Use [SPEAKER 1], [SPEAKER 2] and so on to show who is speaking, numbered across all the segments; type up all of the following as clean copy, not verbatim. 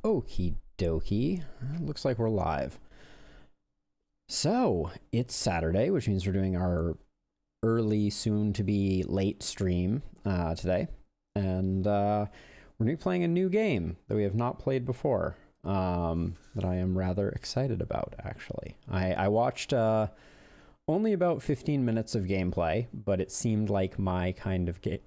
[SPEAKER 1] Okie dokie. Looks like we're live. So, it's Saturday, which means we're doing our early, soon-to-be late stream today. And we're going to be playing a new game that we have not played before, that I am rather excited about, actually. I watched only about 15 minutes of gameplay, but it seemed like my kind of game.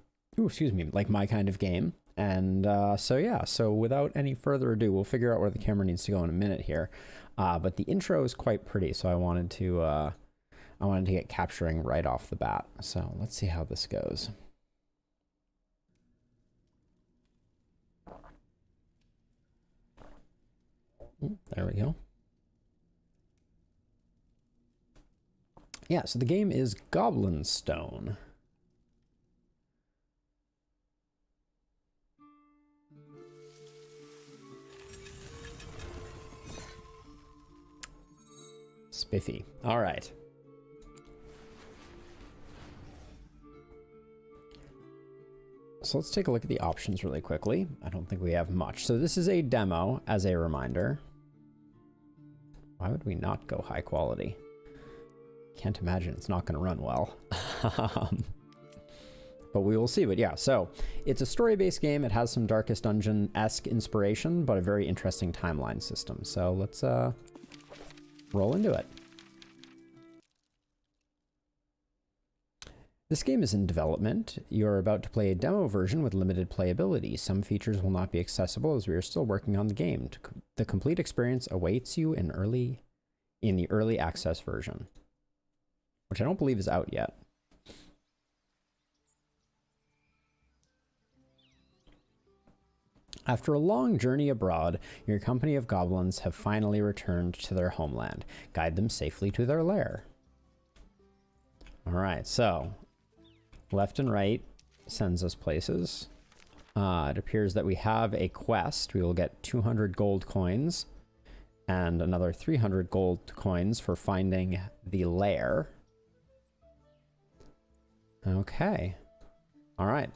[SPEAKER 1] Like my kind of game. And so without any further ado, we'll figure out where the camera needs to go in a minute here. But the intro is quite pretty, so I wanted to get capturing right off the bat. So let's see how this goes. There we go. Yeah, so the game is Goblin Stone. Spiffy. All right. So let's take a look at the options really quickly. I don't think we have much. So this is a demo, as a reminder. Why would we not go high quality? Can't imagine it's not going to run well. But we will see. But yeah, so it's a story-based game. It has some Darkest Dungeon-esque inspiration, but a very interesting timeline system. So let's roll into it. This game is in development. You're about to play a demo version with limited playability. Some features will not be accessible as we are still working on the game. The complete experience awaits you in the early access version, which I don't believe is out yet. After a long journey abroad, your company of goblins have finally returned to their homeland. Guide them safely to their lair. All right, so left and right sends us places. It appears that we have a quest. We will get 200 gold coins and another 300 gold coins for finding the lair. Okay. All right.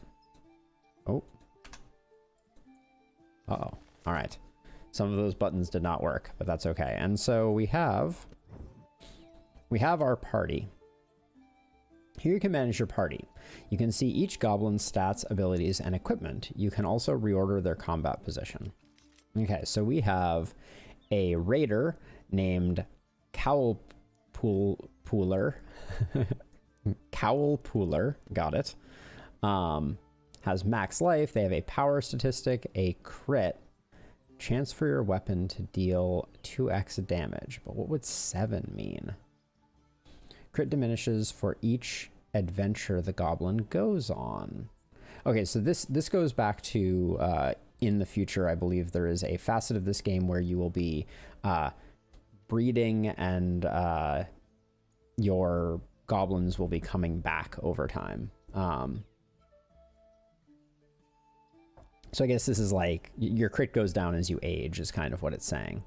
[SPEAKER 1] Oh. Uh-oh. All right. Some of those buttons did not work, but that's okay. And so we have our party. Here you can manage your party. You can see each goblin's stats, abilities, and equipment. You can also reorder their combat position. Okay, so we have a raider named Cowlpooler. Cowlpooler, got it. Has max life. They have a power statistic, a crit, chance for your weapon to deal 2x damage. But what would 7 mean? Crit diminishes for each adventure the goblin goes on. Okay, so this goes back to in the future. I believe there is a facet of this game where you will be breeding, and your goblins will be coming back over time. So I guess this is like your crit goes down as you age is kind of what it's saying.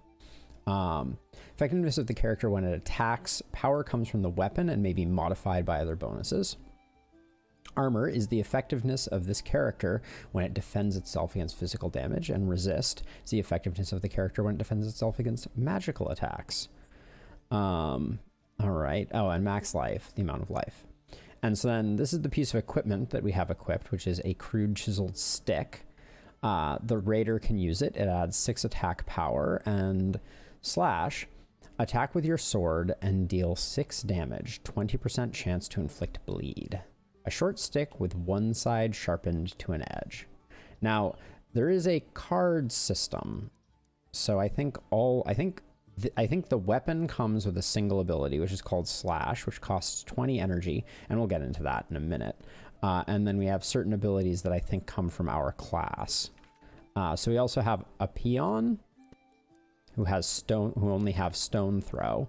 [SPEAKER 1] Effectiveness of the character when it attacks. Power comes from the weapon and may be modified by other bonuses. Armor is the effectiveness of this character when it defends itself against physical damage, and resist is the effectiveness of the character when it defends itself against magical attacks. All right. Oh, and max life, the amount of life. And so then this is the piece of equipment that we have equipped, which is a crude chiseled stick. The raider can use it. It adds 6 attack power and slash. Attack with your sword and deal 6 damage, 20% chance to inflict bleed. A short stick with one side sharpened to an edge. Now, there is a card system. So I think the weapon comes with a single ability, which is called slash, which costs 20 energy, and we'll get into that in a minute. And then we have certain abilities that I think come from our class. So we also have a peon who only have stone throw.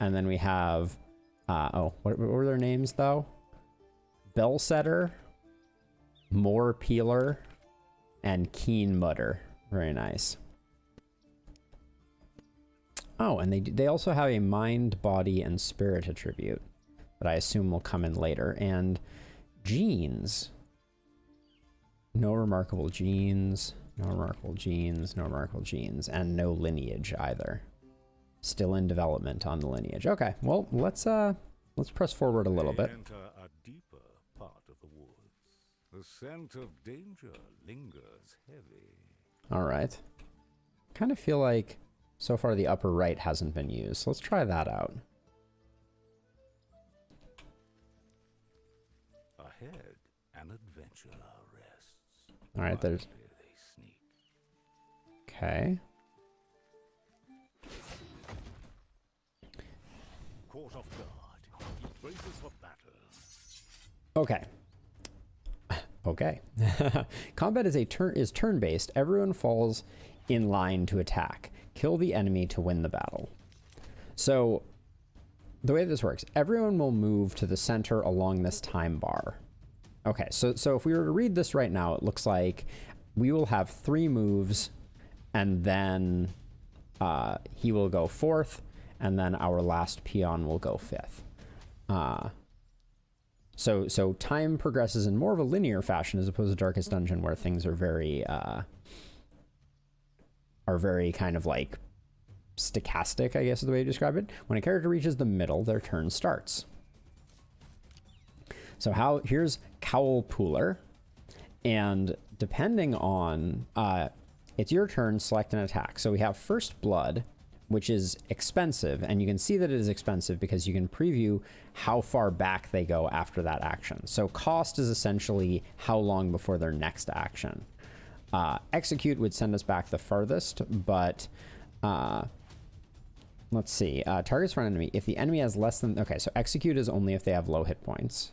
[SPEAKER 1] And then we have, what were their names though? Bell setter, more peeler, and keen mutter. Very nice. Oh, and they also have a mind, body, and spirit attribute that I assume will come in later. And genes. No remarkable genes. No remarkable genes. No remarkable genes. And no lineage either. Still in development on the lineage. Okay, well, let's press forward a little bit.
[SPEAKER 2] Enter a deeper part of the woods. The scent of danger lingers heavy.
[SPEAKER 1] All right. Kind of feel like so far the upper right hasn't been used. Let's try that out.
[SPEAKER 2] Ahead, an adventurer rests.
[SPEAKER 1] All right, there's...
[SPEAKER 2] Here they sneak.
[SPEAKER 1] Okay.
[SPEAKER 2] Caught off guard, he braces for battle.
[SPEAKER 1] Okay. Okay. Combat is turn-based. Everyone falls in line to attack. Kill the enemy to win the battle. So the way this works, everyone will move to the center along this time bar. Okay, so if we were to read this right now, it looks like we will have 3 moves, and then he will go 4th, and then our last peon will go 5th. So time progresses in more of a linear fashion as opposed to Darkest Dungeon, where things are very kind of like stochastic, I guess is the way to describe it. When a character reaches the middle, their turn starts. So here's Cowl Pooler, and depending on it's your turn, select an attack. So we have First Blood, which is expensive, and you can see that it is expensive because you can preview how far back they go after that action. So cost is essentially how long before their next action. Execute would send us back the farthest, but let's see. Targets for an enemy. If the enemy has less than... Okay, so execute is only if they have low hit points.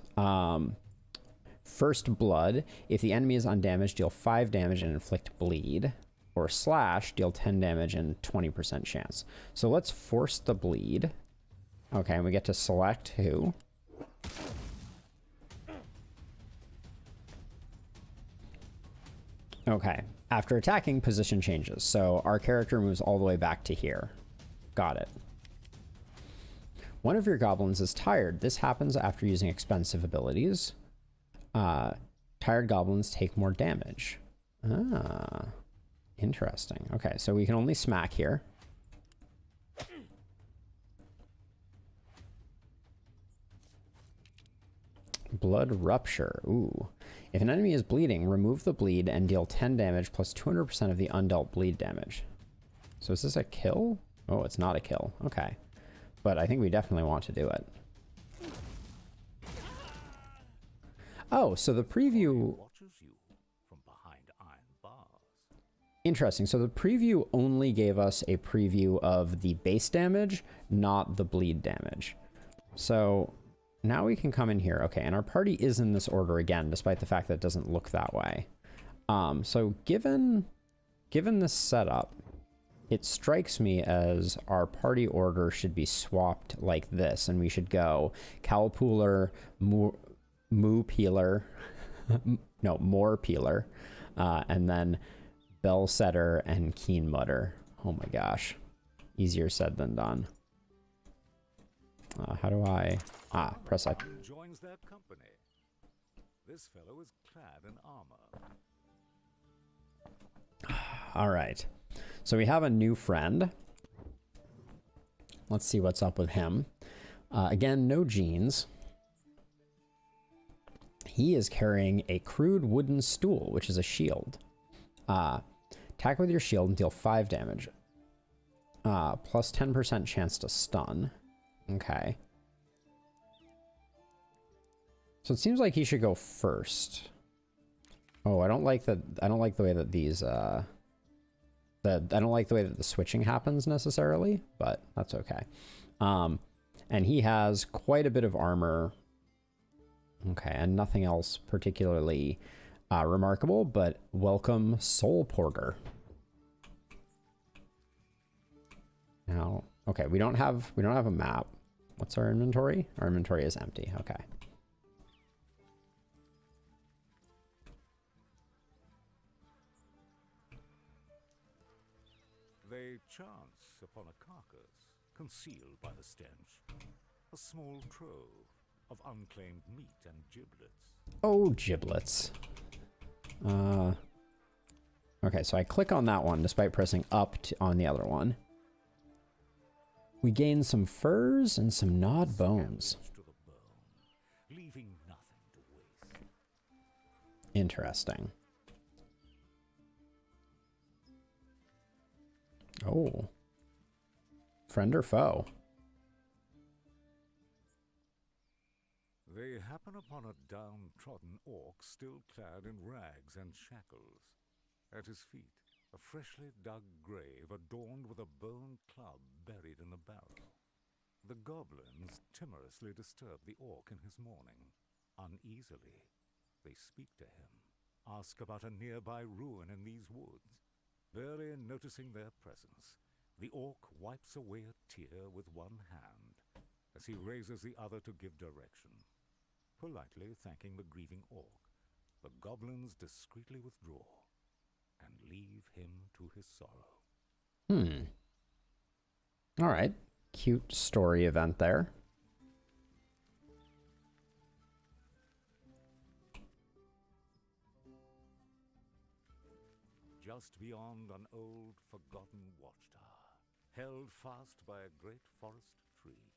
[SPEAKER 1] First Blood. If the enemy is undamaged, deal 5 damage and inflict bleed. Or slash, deal 10 damage and 20% chance. So let's force the bleed. Okay, and we get to select who. Okay, after attacking, position changes. So our character moves all the way back to here. Got it. One of your goblins is tired. This happens after using expensive abilities. Tired goblins take more damage. Ah, interesting. Okay, so we can only smack here. Blood Rupture. Ooh. If an enemy is bleeding, remove the bleed and deal 10 damage plus 200% of the undealt bleed damage. So is this a kill? Oh, it's not a kill. Okay. But I think we definitely want to do it. Oh, so the preview...
[SPEAKER 2] Watches you from behind iron bars.
[SPEAKER 1] Interesting. So the preview only gave us a preview of the base damage, not the bleed damage. So now we can come in here. Okay, and our party is in this order again, despite the fact that it doesn't look that way. So given this setup, it strikes me as our party order should be swapped like this, and we should go Cowl Pooler, Moo Peeler, no, More Peeler, and then Bell Setter and Keen Mutter. Oh my gosh, easier said than done. How do I... press I.
[SPEAKER 2] Joins their company. This fellow is clad in armor.
[SPEAKER 1] All right. So we have a new friend. Let's see what's up with him. Again, no genes. He is carrying a crude wooden stool, which is a shield. Attack with your shield and deal 5 damage. Plus 10% chance to stun. Okay. So it seems like he should go first. Oh, I don't like that. I don't like the way that these, I don't like the way that the switching happens necessarily, but that's okay. And he has quite a bit of armor. Okay, and nothing else particularly remarkable, but welcome Soul Porter. Now, okay, we don't have a map. What's our inventory? Our inventory is empty. Okay.
[SPEAKER 2] They chance upon a carcass, concealed by the stench. A small trove of unclaimed meat and giblets.
[SPEAKER 1] Oh, giblets. Okay, so I click on that one despite pressing up on the other one. We gain some furs and some gnawed bones.
[SPEAKER 2] Leaving nothing to waste.
[SPEAKER 1] Interesting. Oh. Friend or foe?
[SPEAKER 2] They happen upon a downtrodden orc still clad in rags and shackles. At his feet, a freshly dug grave adorned with a bone club buried in the barrow. The goblins timorously disturb the orc in his mourning. Uneasily, they speak to him, ask about a nearby ruin in these woods. Barely noticing their presence, the orc wipes away a tear with one hand as he raises the other to give direction. Politely thanking the grieving orc, the goblins discreetly withdraw and leave him to his sorrow.
[SPEAKER 1] All right. Cute story event there.
[SPEAKER 2] Just beyond an old, forgotten watchtower, held fast by a great forest tree.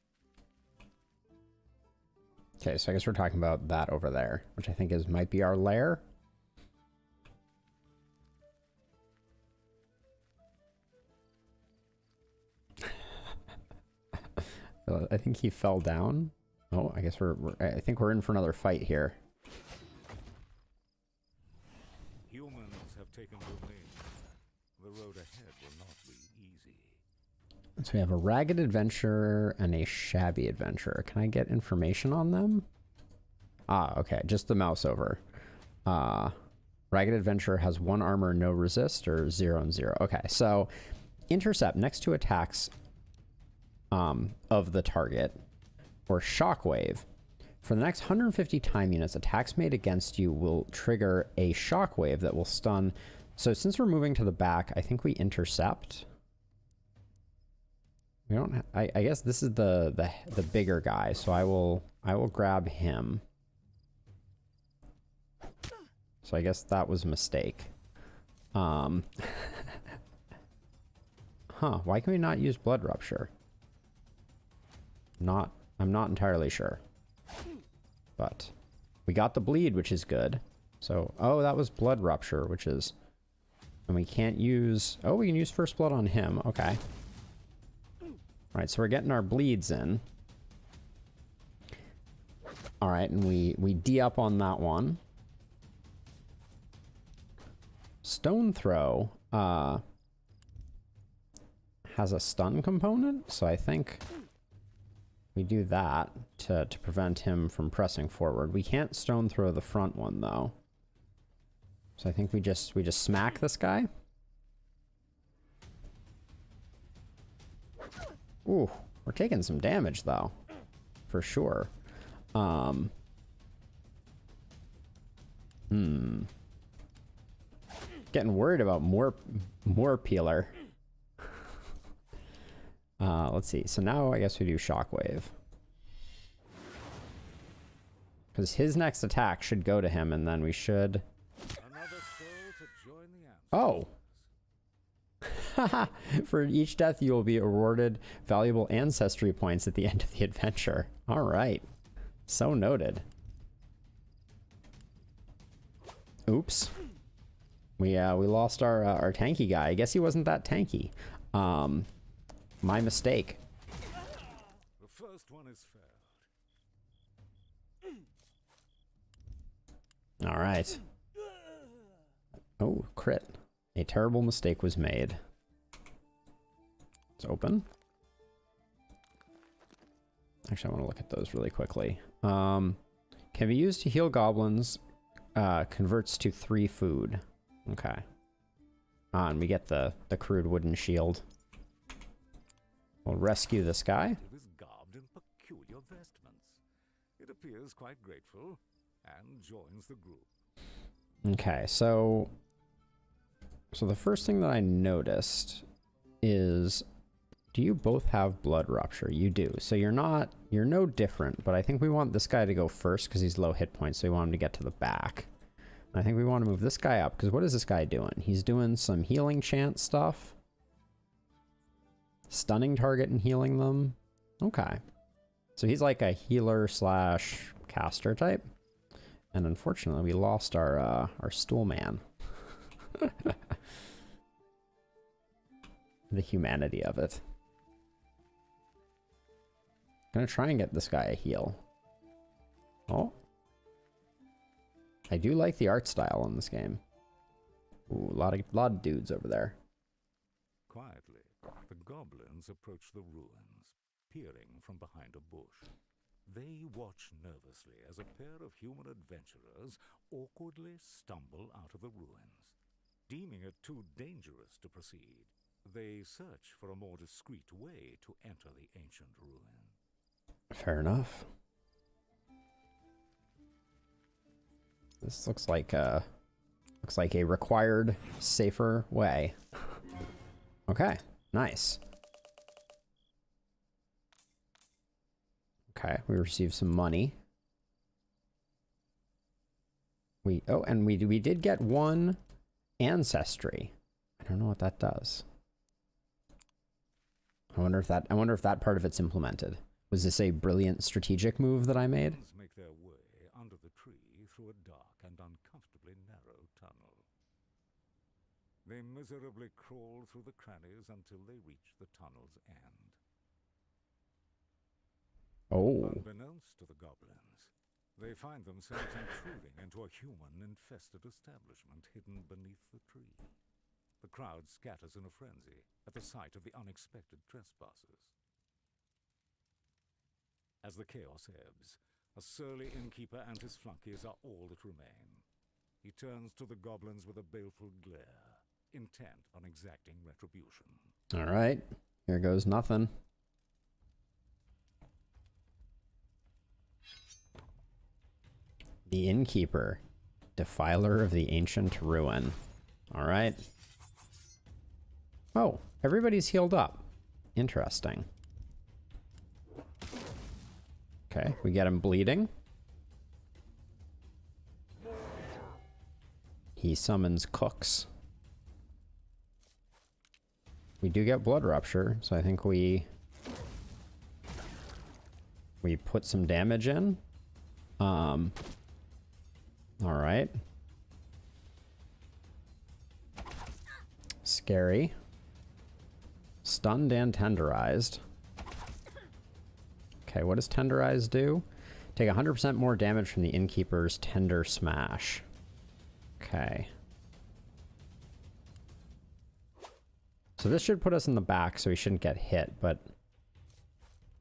[SPEAKER 1] Okay, so I guess we're talking about that over there, which I think might be our lair. I think he fell down. Oh, I guess I think we're in for another fight here.
[SPEAKER 2] Humans have taken domain. The road ahead will not be easy.
[SPEAKER 1] So we have a ragged adventurer and a shabby adventurer. Can I get information on them? Ah, okay, just the mouse over. Ragged adventurer has 1 armor, no resist, or 0 and 0. Okay, so intercept next to attacks of the target, or shockwave. For the next 150 time units, attacks made against you will trigger a shockwave that will stun. So since we're moving to the back, I think we intercept. We don't. I guess this is the bigger guy, so I will grab him. So I guess that was a mistake. Huh? Why can we not use blood rupture? I'm not entirely sure. But we got the bleed, which is good. So, oh, that was blood rupture, which is, and we can't use, oh, we can use first blood on him. Okay. All right, so we're getting our bleeds in. All right, and we D-up on that one. Stone throw has a stun component, so I think we do that to prevent him from pressing forward. We can't stone throw the front one though. So I think we just smack this guy. Ooh, we're taking some damage though, for sure. Getting worried about more peeler. Let's see. So now I guess we do shockwave. Because his next attack should go to him, and then we should...
[SPEAKER 2] Another soul to join the
[SPEAKER 1] Oh! For each death, you will be awarded valuable ancestry points at the end of the adventure. All right. So noted. Oops. We lost our tanky guy. I guess he wasn't that tanky. My mistake.
[SPEAKER 2] The first one is failed.
[SPEAKER 1] All right. Oh, crit. A terrible mistake was made. It's open. Actually, I want to look at those really quickly. Can be used to heal goblins. Converts to 3 food. Okay. And we get the crude wooden shield. We'll rescue this guy.
[SPEAKER 2] It is garbed in peculiar vestments. It appears quite grateful and joins the group.
[SPEAKER 1] Okay, so the first thing that I noticed is, do you both have blood rupture? You do. So you're no different, but I think we want this guy to go first because he's low hit points, so we want him to get to the back. I think we want to move this guy up, because what is this guy doing? He's doing some healing chant stuff. Stunning target and healing them. Okay. So he's like a healer slash caster type. And unfortunately, we lost our stool man. The humanity of it. Gonna try and get this guy a heal. Oh. I do like the art style in this game. Ooh, a lot of dudes over there.
[SPEAKER 2] Quietly, the goblins approach the ruins, peering from behind a bush. They watch nervously as a pair of human adventurers awkwardly stumble out of the ruins. Deeming it too dangerous to proceed, they search for a more discreet way to enter the ancient ruin.
[SPEAKER 1] Fair enough. This looks like a required, safer way. Okay, nice. Okay, we received some money. We did get one ancestry. I don't know what that does. I wonder if that part of it's implemented. Was this a brilliant strategic move that I made?
[SPEAKER 2] Make their way under the tree through a dark and uncomfortably narrow tunnel. They miserably crawl through the crannies until they reach the tunnel's end.
[SPEAKER 1] Oh.
[SPEAKER 2] Unbeknownst to the goblins, they find themselves intruding into a human-infested establishment hidden beneath the tree. The crowd scatters in a frenzy at the sight of the unexpected trespassers. As the chaos ebbs, a surly innkeeper and his flunkies are all that remain. He turns to the goblins with a baleful glare, intent on exacting retribution.
[SPEAKER 1] All right, here goes nothing. The innkeeper, defiler of the ancient ruin. All right. Oh, everybody's healed up. Interesting. Okay, we get him bleeding. He summons cooks. We do get blood rupture, so I think we put some damage in. All right. Scary. Stunned and tenderized. Okay, what does tenderized do? Take 100% more damage from the innkeeper's tender smash. Okay. So this should put us in the back, so we shouldn't get hit, but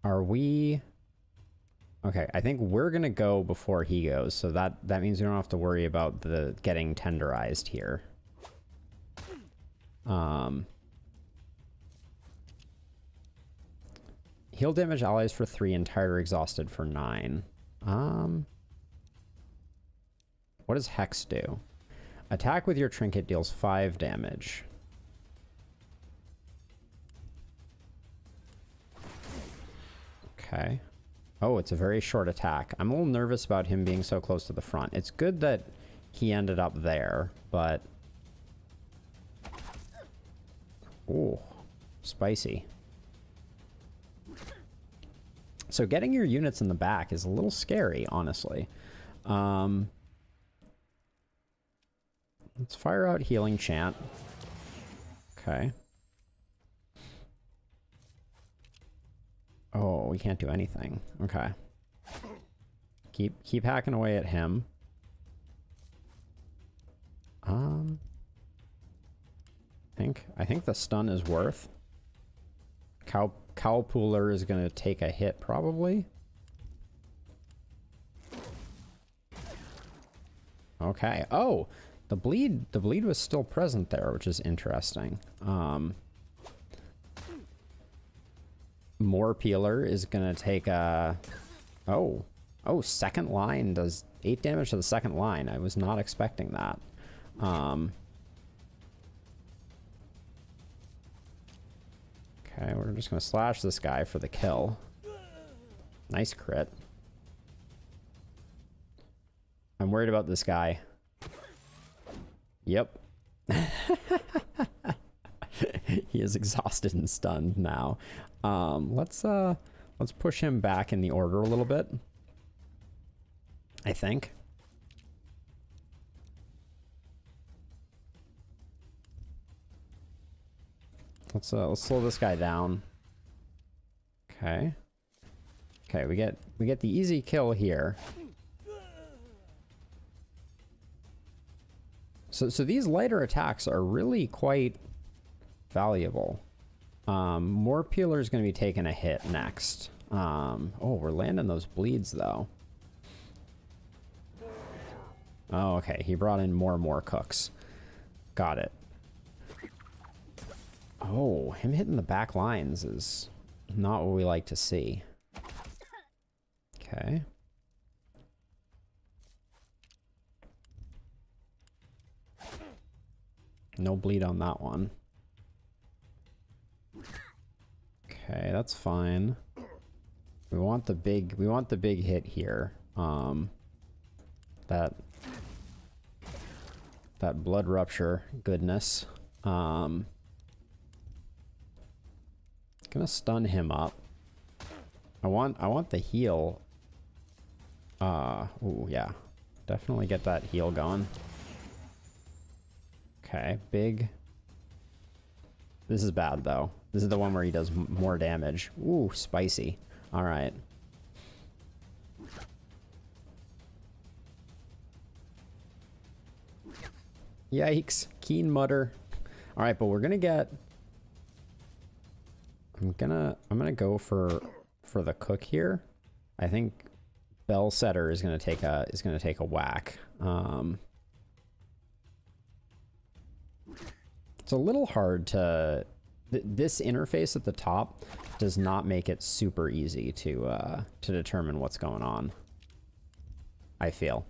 [SPEAKER 1] are we... Okay, I think we're gonna go before he goes, so that means we don't have to worry about the getting tenderized here. Heal damage allies for 3 and tired or exhausted for 9. What does Hex do? Attack with your trinket deals 5 damage. Okay. Oh, it's a very short attack. I'm a little nervous about him being so close to the front. It's good that he ended up there, but... Ooh, spicy. So getting your units in the back is a little scary, honestly. Let's fire out Healing Chant. Okay. Oh, we can't do anything. Okay. Keep hacking away at him. I think the stun is worth. Cowpooler is gonna take a hit probably. Okay. Oh, the bleed was still present there, which is interesting. More Peeler is gonna take a... Oh, second line does 8 damage to the second line. I was not expecting that. Okay, we're just gonna slash this guy for the kill. Nice crit. I'm worried about this guy. Yep. He is exhausted and stunned now. Let's push him back in the order a little bit. I think. Let's slow this guy down. Okay. Okay, we get the easy kill here. So these lighter attacks are really quite valuable. More Peeler is going to be taking a hit next. Oh, we're landing those bleeds though. Oh, okay. He brought in more cooks. Got it. Oh, him hitting the back lines is not what we like to see. Okay. No bleed on that one. Okay, that's fine. We want the big hit here. That blood rupture goodness. Gonna stun him up. I want the heal. Ooh, yeah. Definitely get that heal going. Okay, big. This is bad though. This is the one where he does more damage. Ooh, spicy. All right. Yikes. Keen mutter. All right, but we're gonna get. I'm gonna go for the cook here. I think Bell Setter is gonna take a whack. It's a little hard to. This interface at the top does not make it super easy to determine what's going on. I feel.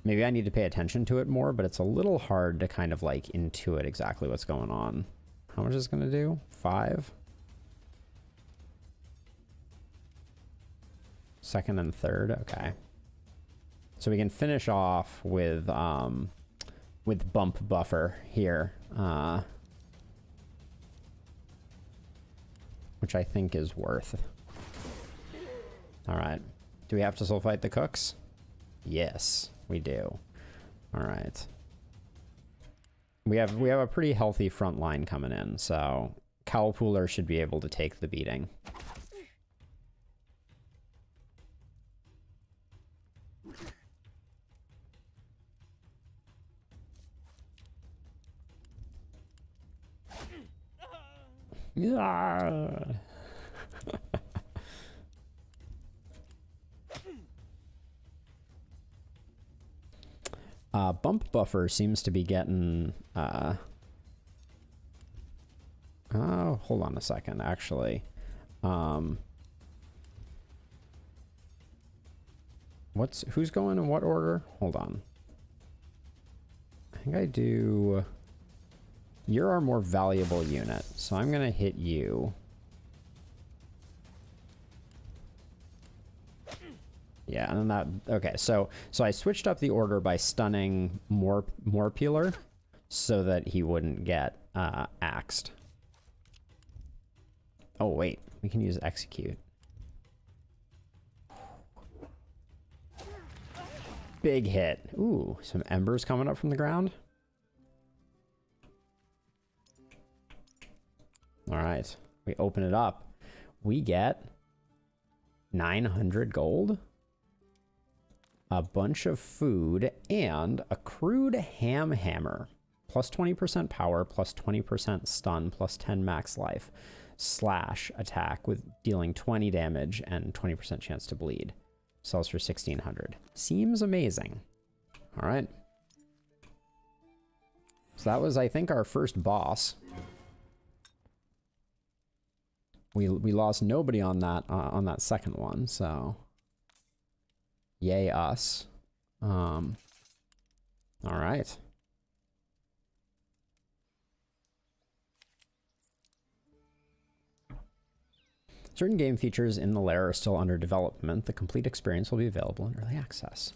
[SPEAKER 1] Maybe I need to pay attention to it more, but it's a little hard to kind of like intuit exactly what's going on. How much is it gonna do? 5? Second and third, okay. So we can finish off with bump buffer here, which I think is worth. All right. Do we have to still fight the cooks? Yes, we do. All right. We have a pretty healthy front line coming in, so Cowpooler should be able to take the beating. Yeah. Bump buffer seems to be getting oh, hold on a second, actually. Who's going in what order? Hold on. I think I do. You're our more valuable unit, so I'm gonna hit you. Yeah, and then that, okay, so I switched up the order by stunning more Peeler so that he wouldn't get axed. Oh wait, we can use execute. Big hit. Ooh, some embers coming up from the ground. All right, we open it up. We get 900 gold, a bunch of food, and a crude ham hammer. Plus 20% power, plus 20% stun, plus 10 max life. Slash attack with dealing 20 damage and 20% chance to bleed. Sells for 1600. Seems amazing. All right. So that was, I think, our first boss. We lost nobody on that second one, so yay us. All right. Certain game features in the lair are still under development. The complete experience will be available in early access.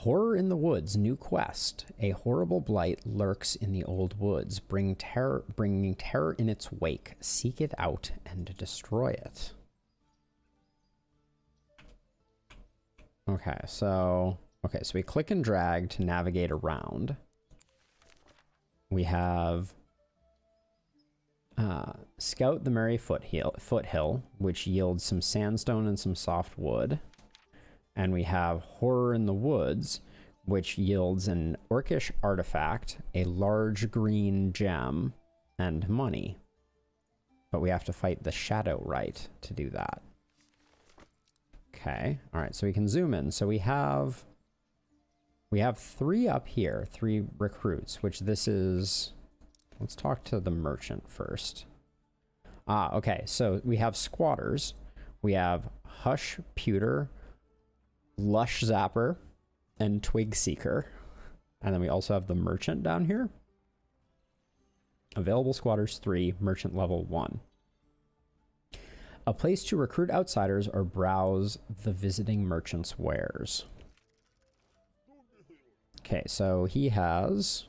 [SPEAKER 1] Horror in the Woods, new quest. A horrible blight lurks in the old woods, bringing terror in its wake. Seek it out and destroy it. Okay, so we click and drag to navigate around. We have Scout the Merry Foothill, which yields some sandstone and some soft wood. And we have Horror in the Woods, which yields an orcish artifact, a large green gem, and money. But we have to fight the Shadow Rite to do that. Okay, all right, so we can zoom in. So we have 3 up here, 3 recruits, which this is... Let's talk to the merchant first. Okay, so we have squatters. We have Hush Pewter, Lush Zapper, and Twig Seeker. And then we also have the merchant down here. Available squatters 3, merchant level 1. A place to recruit outsiders or browse the visiting merchant's wares. Okay, so he has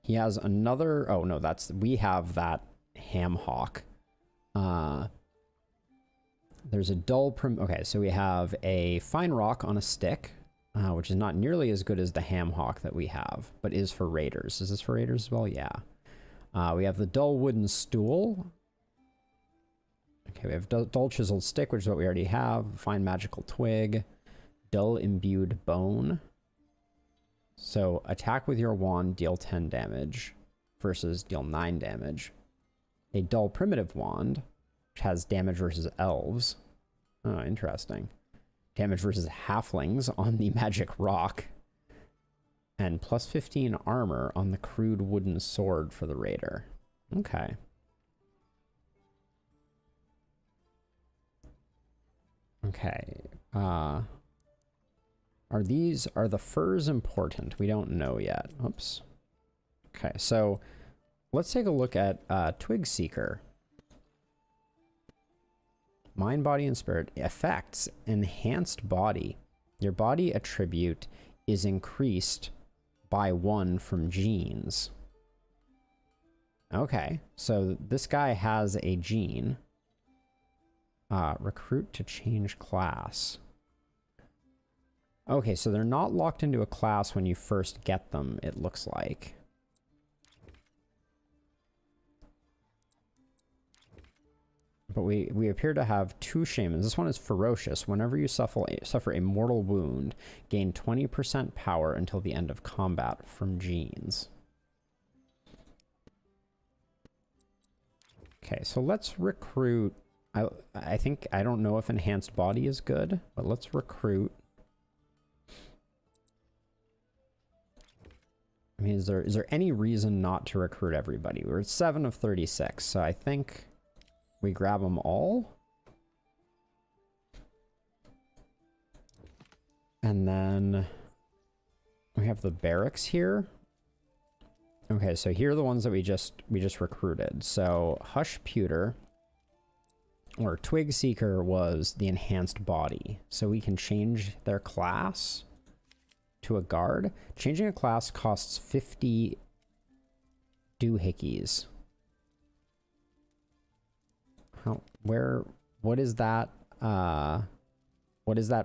[SPEAKER 1] another, oh no, we have that ham hawk. There's a dull okay, so we have a fine rock on a stick, which is not nearly as good as the ham hawk that we have, but is for raiders. Is this for raiders as well? Yeah. We have the dull wooden stool. Okay, we have dull chiseled stick, which is what we already have. Fine magical twig. Dull imbued bone. So attack with your wand, deal 10 damage versus deal 9 damage. A dull primitive wand, which has damage versus elves. Oh, interesting. Damage versus halflings on the magic rock. And plus 15 armor on the crude wooden sword for the raider. Okay. Okay. Are the furs important? We don't know yet. Oops. Okay, so let's take a look at Twig Seeker. Mind, body, and spirit. Effects. Enhanced body. Your body attribute is increased by 1 from genes. Okay, so this guy has a gene. Recruit to change class. Okay, so they're not locked into a class when you first get them, it looks like. But we appear to have 2 shamans. This one is ferocious. Whenever you suffer a mortal wound, gain 20% power until the end of combat from genes. Okay, so let's recruit. I think, I don't know if enhanced body is good, but let's recruit. I mean, is there any reason not to recruit everybody? We're at 7 of 36, so I think we grab them all. And then we have the barracks here. Okay, so here are the ones that we just recruited. So Hush Pewter or Twig Seeker was the enhanced body. So we can change their class to a guard. Changing a class costs 50 doohickeys. What is that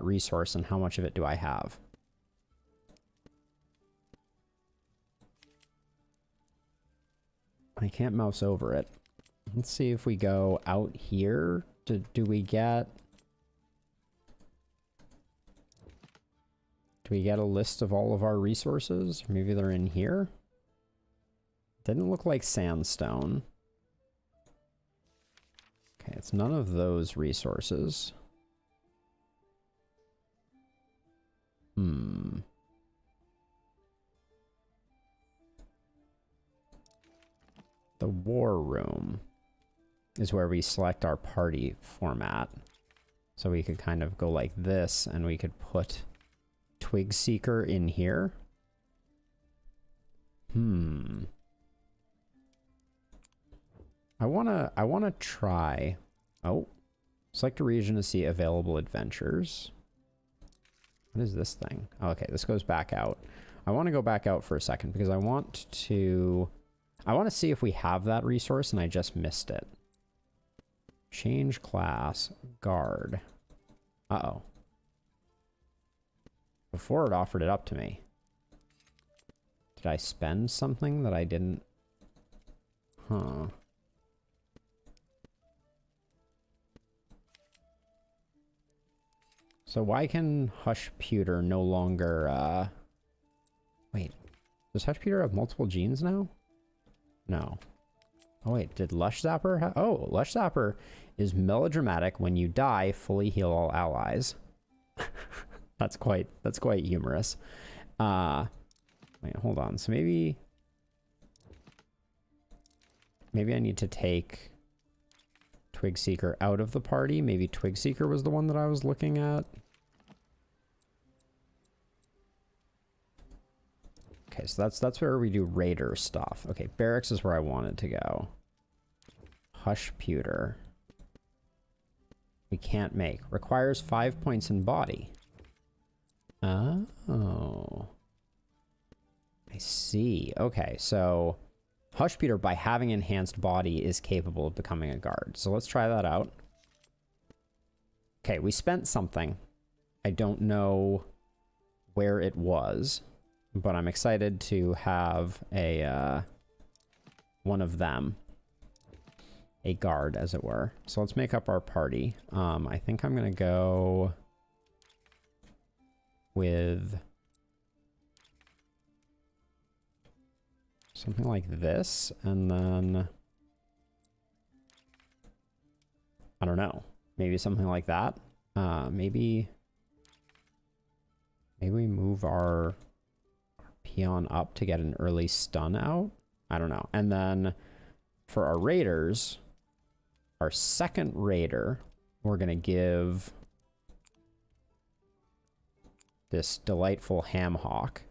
[SPEAKER 1] resource and how much of it do I have? I can't mouse over it. Let's see if we go out here. Do we get a list of all of our resources? Maybe they're in here? Didn't look like sandstone. Okay, it's none of those resources. The war room is where we select our party format. So we could kind of go like this, and we could put Twig Seeker in here. I wanna try. Oh, select a region to see available adventures. What is this thing? Oh, okay, this goes back out. I want to go back out for a second because I want to see if we have that resource and I just missed it. Change class, guard. Uh-oh. Before it offered it up to me. Did I spend something that I didn't? Huh. So why can Hush Pewter no longer, wait. Does Hush Pewter have multiple genes now? No. Oh wait, did Lush Zapper oh, Lush Zapper is melodramatic. When you die, fully heal all allies. That's quite humorous. Wait, hold on. So maybe I need to take Twig Seeker out of the party. Maybe Twig Seeker was the one that I was looking at. Okay, so that's where we do raider stuff. Okay, barracks is where I wanted to go. Hush Pewter. We can't make. Requires 5 points in body. Oh. I see. Okay, so Hush Pewter, by having enhanced body, is capable of becoming a guard. So let's try that out. Okay, we spent something. I don't know where it was, but I'm excited to have a one of them. A guard, as it were. So let's make up our party. I think I'm going to go with something like this, and then I don't know, maybe something like that. Maybe we move our peon up to get an early stun out. I don't know. And then for our raiders, our second raider, we're gonna give this delightful ham hawk.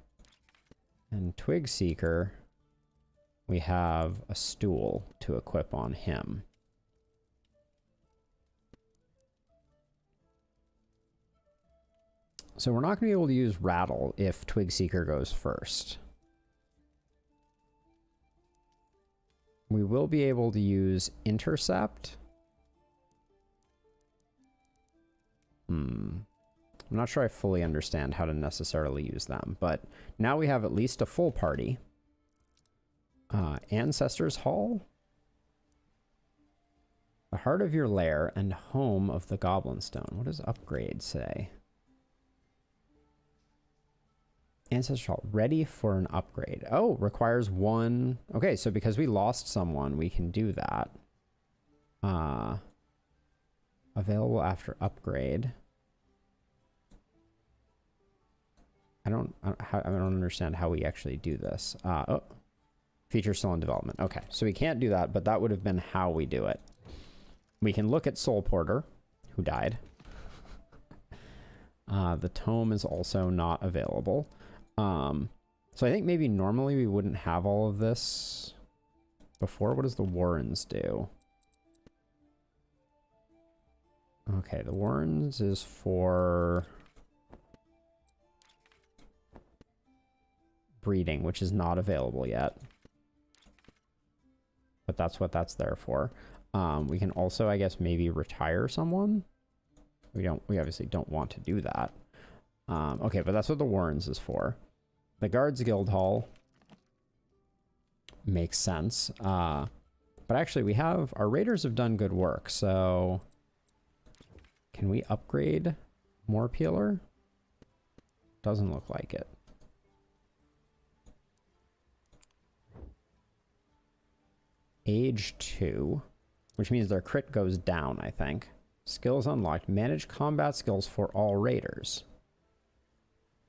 [SPEAKER 1] And Twig Seeker, we have a stool to equip on him. So we're not going to be able to use Rattle if Twig Seeker goes first. We will be able to use Intercept. I'm not sure I fully understand how to necessarily use them, but now we have at least a full party. Ancestors Hall. The heart of your lair and home of the Goblin Stone. What does upgrade say? Ancestors Hall, ready for an upgrade. Oh, requires one. Okay, so because we lost someone, we can do that. Available after upgrade. I don't understand how we actually do this. Oh, feature still in development. Okay, so we can't do that, but that would have been how we do it. We can look at Soul Porter, who died. The tome is also not available. So I think maybe normally we wouldn't have all of this before. What does the Warrens do? Okay, the Warrens is for breeding, which is not available yet. But that's what that's there for. We can also, I guess, maybe retire someone. We obviously don't want to do that. Okay, but that's what the Warrens is for. The Guards Guild Hall makes sense. But actually, we have... Our Raiders have done good work, so... Can we upgrade more Peeler? Doesn't look like it. Age 2, which means their crit goes down, I think. Skills unlocked. Manage combat skills for all Raiders.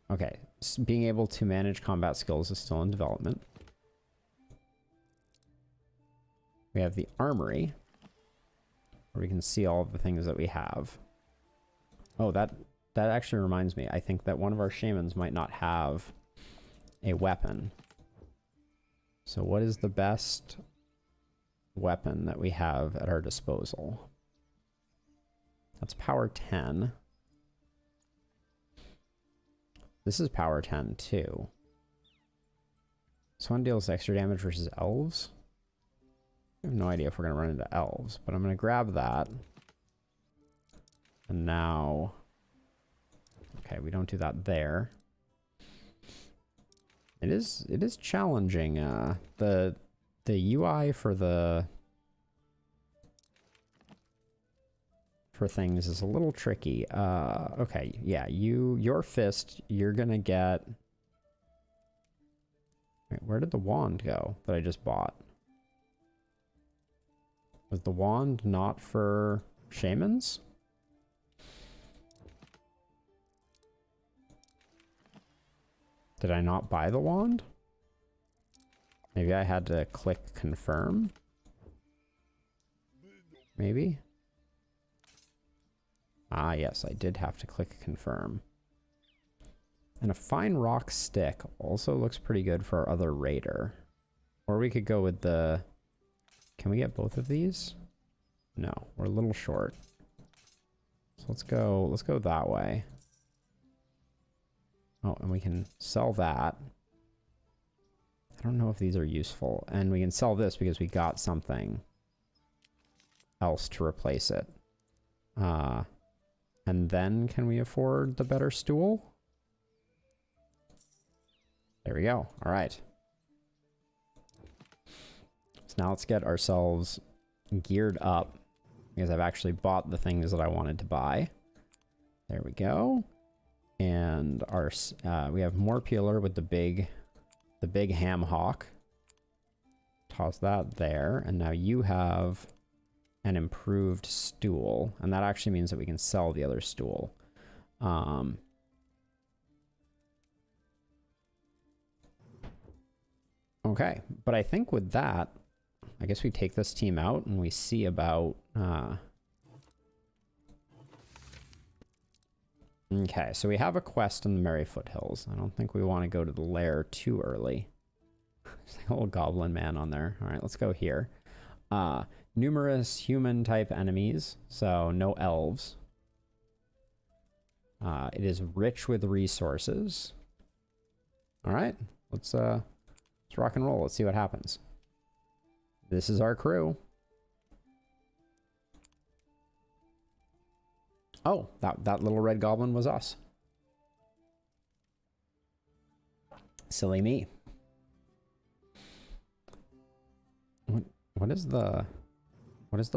[SPEAKER 1] Okay, being able to manage combat skills is still in development. We have the Armory, where we can see all of the things that we have. Oh, that actually reminds me. I think that one of our shamans might not have a weapon. So what is the best weapon that we have at our disposal? That's power 10. This is power 10 too. This one deals extra damage versus elves. I have no idea if we're going to run into elves, but I'm going to grab that. And now... Okay, we don't do that there. It is challenging. The UI for things is a little tricky. Okay, yeah, your fist, you're gonna get... Wait, where did the wand go that I just bought? Was the wand not for shamans? Did I not buy the wand? Maybe I had to click confirm? Maybe? Ah, yes, I did have to click confirm. And a fine rock stick also looks pretty good for our other raider. Or we could go with the... Can we get both of these? No, we're a little short. So let's go that way. Oh, and we can sell that. I don't know if these are useful. And we can sell this because we got something else to replace it. And then can we afford the better stool? There we go. All right. So now let's get ourselves geared up because I've actually bought the things that I wanted to buy. There we go. And our we have more peeler with the big ham hock. Toss that there, and now you have an improved stool, and that actually means that we can sell the other stool. Okay, but I think with that, I guess we take this team out and we see about... Okay, so we have a quest in the Merry Foothills. I don't think we want to go to the lair too early. There's like a little goblin man on there. All right, let's go here. Numerous human-type enemies, so no elves. It is rich with resources. All right, let's rock and roll. Let's see what happens. This is our crew. Oh, that little red goblin was us. Silly me. What is the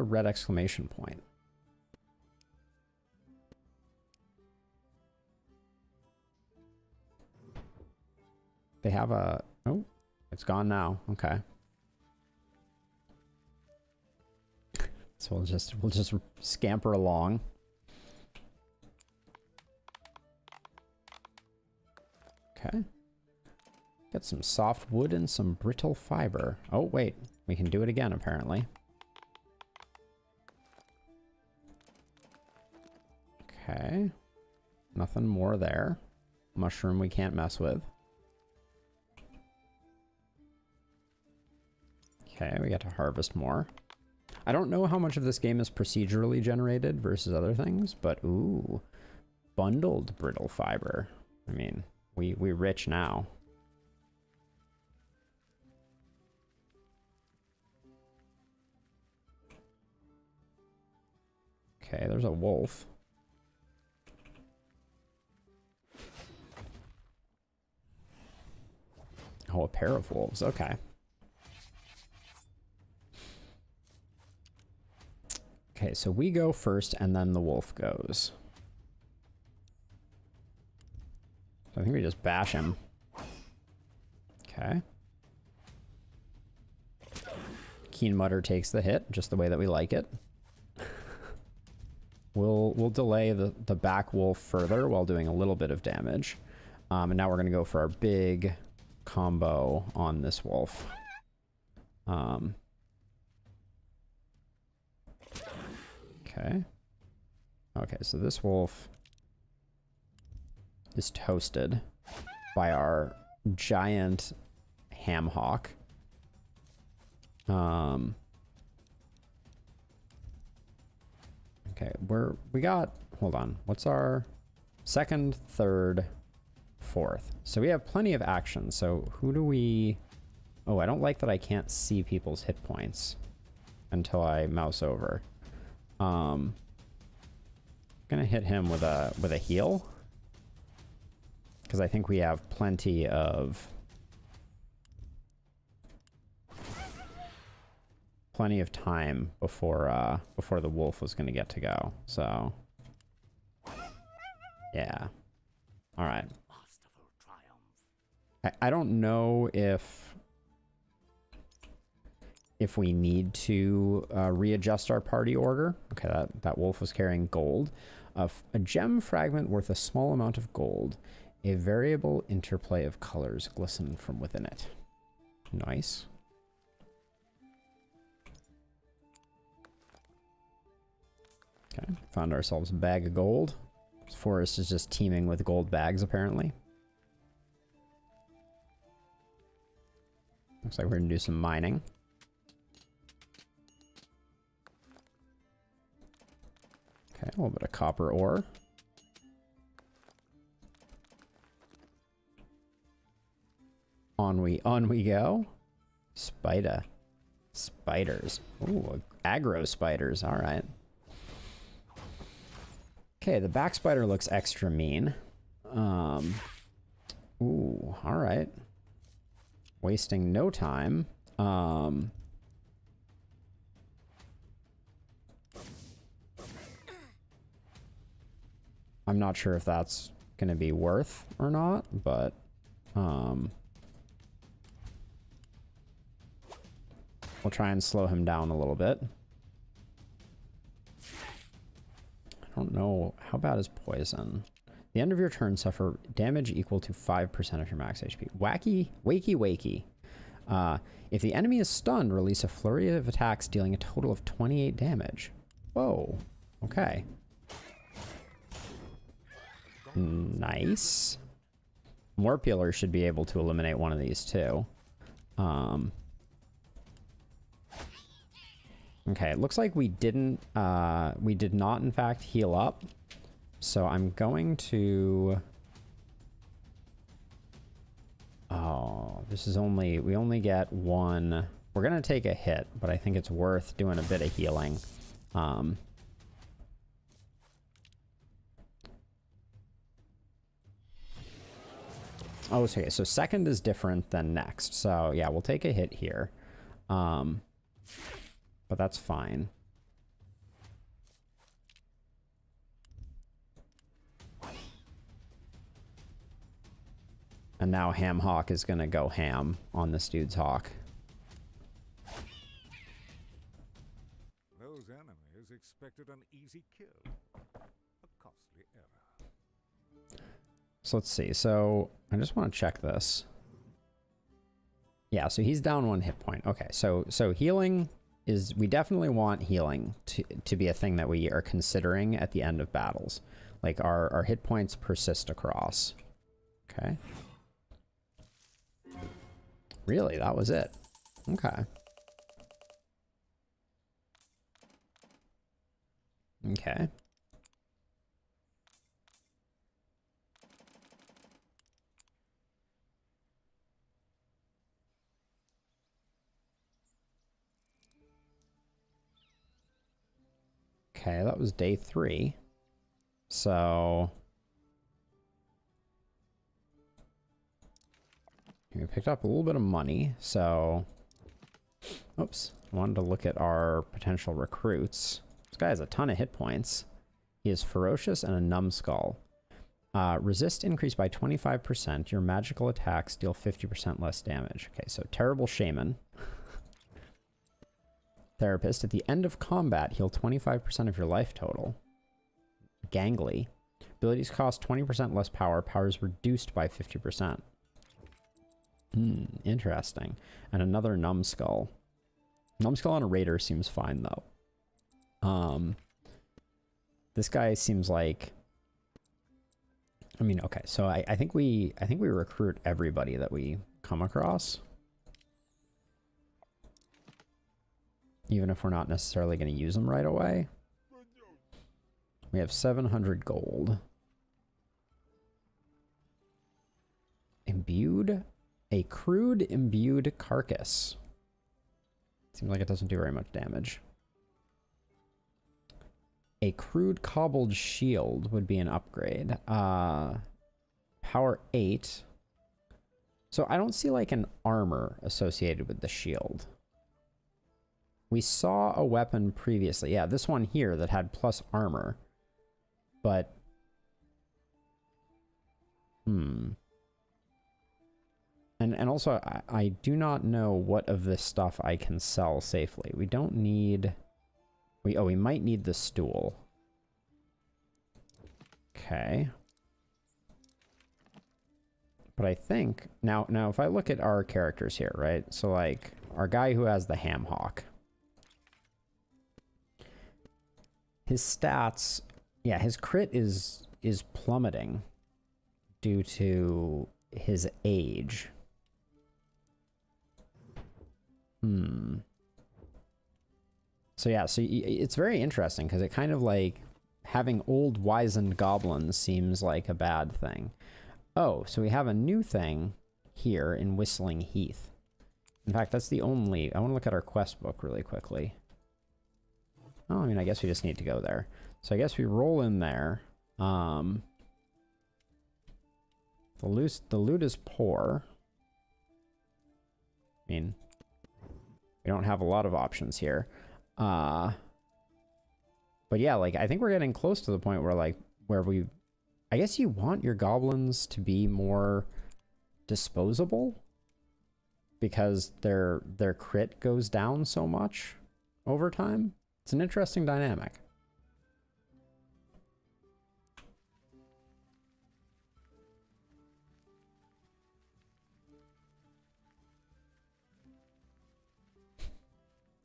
[SPEAKER 1] red exclamation point? They have a... Oh, it's gone now. Okay. So we'll just scamper along. Okay. Get some soft wood and some brittle fiber. Oh, wait. We can do it again, apparently. Okay. Nothing more there. Mushroom we can't mess with. Okay, we got to harvest more. I don't know how much of this game is procedurally generated versus other things, but ooh. Bundled brittle fiber. I mean... We're rich now. Okay, there's a wolf. Oh, a pair of wolves. Okay. Okay, so we go first and then the wolf goes. I think we just bash him. Okay. Keen Mutter takes the hit, just the way that we like it. We'll delay the back wolf further while doing a little bit of damage. And now we're going to go for our big combo on this wolf. Okay. Okay, so this wolf is toasted by our giant ham hock. Okay, we got, hold on, what's our second, third, 4th. So we have plenty of action. So who do we... Oh, I don't like that I can't see people's hit points until I mouse over. Gonna hit him with a heal, because I think we have plenty of time before before the wolf was gonna get to go. So yeah, all right. I don't know if we need to readjust our party order. Okay, that wolf was carrying gold. A gem fragment worth a small amount of gold. A variable interplay of colors glisten from within it. Nice. Okay, found ourselves a bag of gold. This forest is just teeming with gold bags, apparently. Looks like we're gonna do some mining. Okay, a little bit of copper ore. On we go. Spiders. Ooh, aggro spiders. All right. Okay, the back spider looks extra mean. Ooh, all right. Wasting no time. I'm not sure if that's gonna be worth or not, but we'll try and slow him down a little bit. I don't know, how bad is poison? The end of your turn, suffer damage equal to 5% of your max HP. Wakey. If the enemy is stunned, release a flurry of attacks dealing a total of 28 damage. Whoa, okay. Nice. More peelers should be able to eliminate one of these too. Okay, it looks like we did not in fact heal up. So I'm going to... Oh, this is only... We only get one... We're gonna take a hit, but I think it's worth doing a bit of healing. Oh, okay, so second is different than next. So yeah, we'll take a hit here. But that's fine. And now Ham Hawk is gonna go ham on this dude's hawk.
[SPEAKER 2] Those enemies expected an easy kill. A costly error.
[SPEAKER 1] So let's see. So I just want to check this. Yeah, so he's down 1 hit point. Okay, so healing is... We definitely want healing to be a thing that we are considering at the end of battles. Like our hit points persist across. Okay. Really, that was it. Okay. Okay. Okay, that was day 3. So... We picked up a little bit of money, so... Oops. I wanted to look at our potential recruits. This guy has a ton of hit points. He is ferocious and a numbskull. Resist increased by 25%. Your magical attacks deal 50% less damage. Okay, so terrible shaman. Therapist. At the end of combat, heal 25% of your life total. Gangly. Abilities cost 20% less power. Power is reduced by 50%. Interesting. And another numbskull. Numbskull on a raider seems fine though. This guy seems like... I mean, okay, so I think we recruit everybody that we come across. Even if we're not necessarily going to use them right away. We have 700 gold. A crude imbued carcass. Seems like it doesn't do very much damage. A crude cobbled shield would be an upgrade. Power 8. So I don't see like an armor associated with the shield. We saw a weapon previously. Yeah, this one here that had plus armor. But... And also, I do not know what of this stuff I can sell safely. We don't need... we might need the stool. Okay. But I think... Now, if I look at our characters here, right? So, like, our guy who has the ham hock. His stats... Yeah, his crit is plummeting due to his age. So yeah, so it's very interesting because it kind of like having old wizened goblins seems like a bad thing. Oh, so we have a new thing here in Whistling Heath. In fact, that's the only... I want to look at our quest book really quickly. Oh, I mean, I guess we just need to go there. So I guess we roll in there. The loot is poor. I mean, we don't have a lot of options here. But yeah, like, I think we're getting close to the point where, like, I guess you want your goblins to be more disposable because their crit goes down so much over time. It's an interesting dynamic.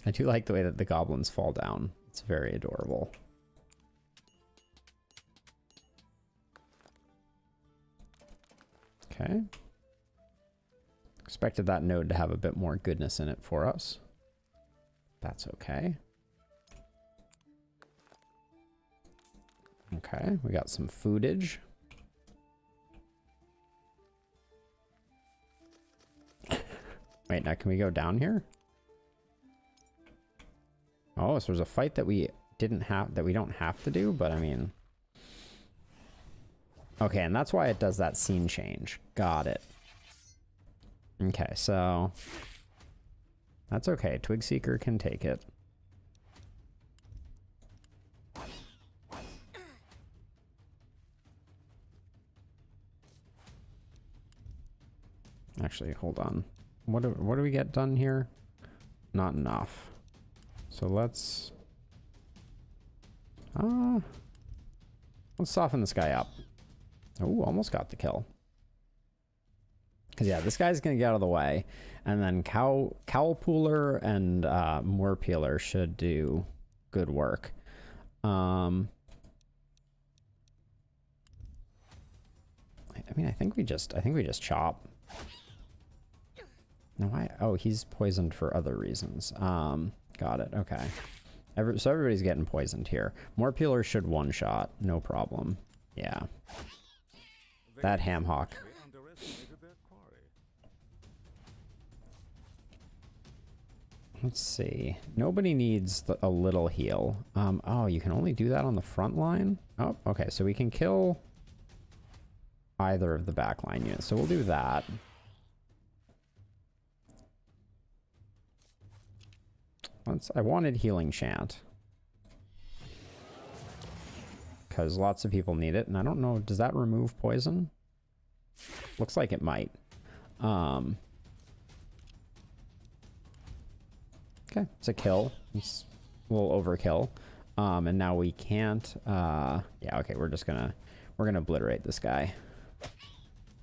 [SPEAKER 1] I do like the way that the goblins fall down. It's very adorable. Okay. Expected that node to have a bit more goodness in it for us. That's okay. Okay, we got some foodage. Wait, now can we go down here? Oh, so there's a fight that we don't have to do, but I mean... Okay, and that's why it does that scene change. Got it. Okay, so... That's okay. Twigseeker can take it. Actually, hold on. What do we get done here? Not enough. So let's soften this guy up. Oh, almost got the kill. Because yeah, this guy's gonna get out of the way, and then Cowl Pooler and Moor Peeler should do good work. I mean, I think we just chop. No, why? Oh, he's poisoned for other reasons. Got it. Okay. So everybody's getting poisoned here. Moor Peeler should one-shot. No problem. Yeah. That ham hock. Let's see. Nobody needs a little heal. Oh, you can only do that on the front line? Oh, okay. So we can kill either of the backline units. So we'll do that. I wanted Healing Chant. Because lots of people need it, and I don't know, does that remove poison? Looks like it might. Okay, it's a kill. It's a little overkill. And now we can't, yeah, okay, we're gonna obliterate this guy.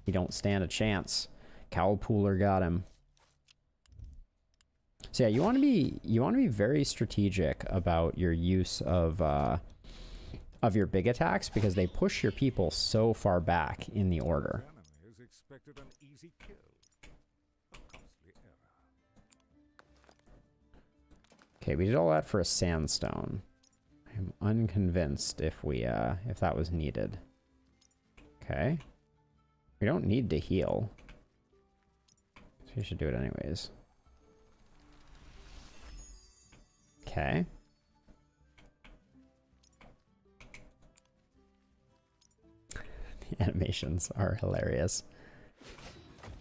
[SPEAKER 1] You don't stand a chance. Cowl Pooler got him. So yeah, you want to be very strategic about your use of your big attacks because they push your people so far back in the order. Okay, we did all that for a sandstone. I'm unconvinced if that was needed. Okay. We don't need to heal. So you should do it anyways. Okay. The animations are hilarious.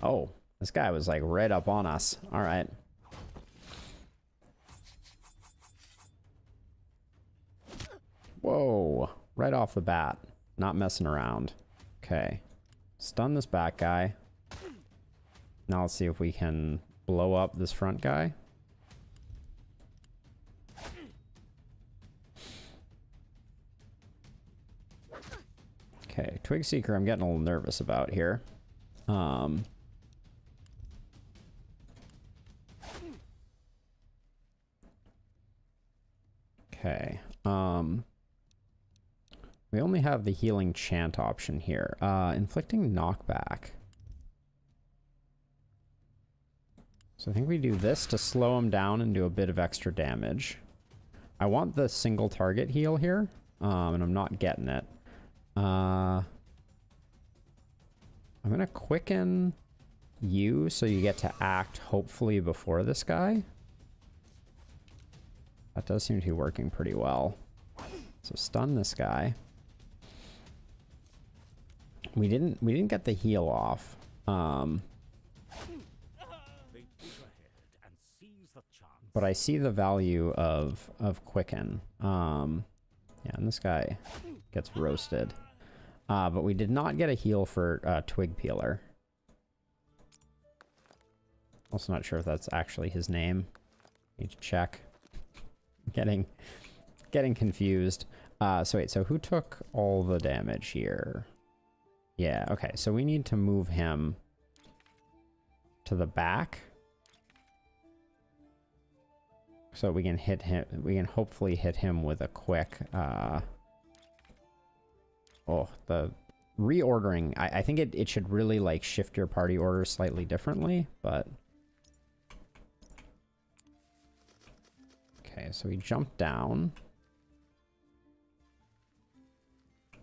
[SPEAKER 1] Oh, this guy was like right up on us. All right. Whoa, right off the bat. Not messing around. Okay. Stun this back guy. Now let's see if we can blow up this front guy. Okay, Twig Seeker I'm getting a little nervous about here. Okay. We only have the healing chant option here. Inflicting knockback. So I think we do this to slow him down and do a bit of extra damage. I want the single target heal here, and I'm not getting it. I'm gonna quicken you so you get to act hopefully before this guy. That does seem to be working pretty well. So stun this guy. We didn't get the heal off. But I see the value of quicken. Yeah, and this guy gets roasted. But we did not get a heal for Twig Peeler. Also not sure if that's actually his name. Need to check. Getting confused. So wait, so who took all the damage here? Yeah, okay, so we need to move him to the back. So we can hit him, we can hopefully hit him with a quick, oh, the reordering. I think it should really like shift your party order slightly differently, but. Okay, so we jump down.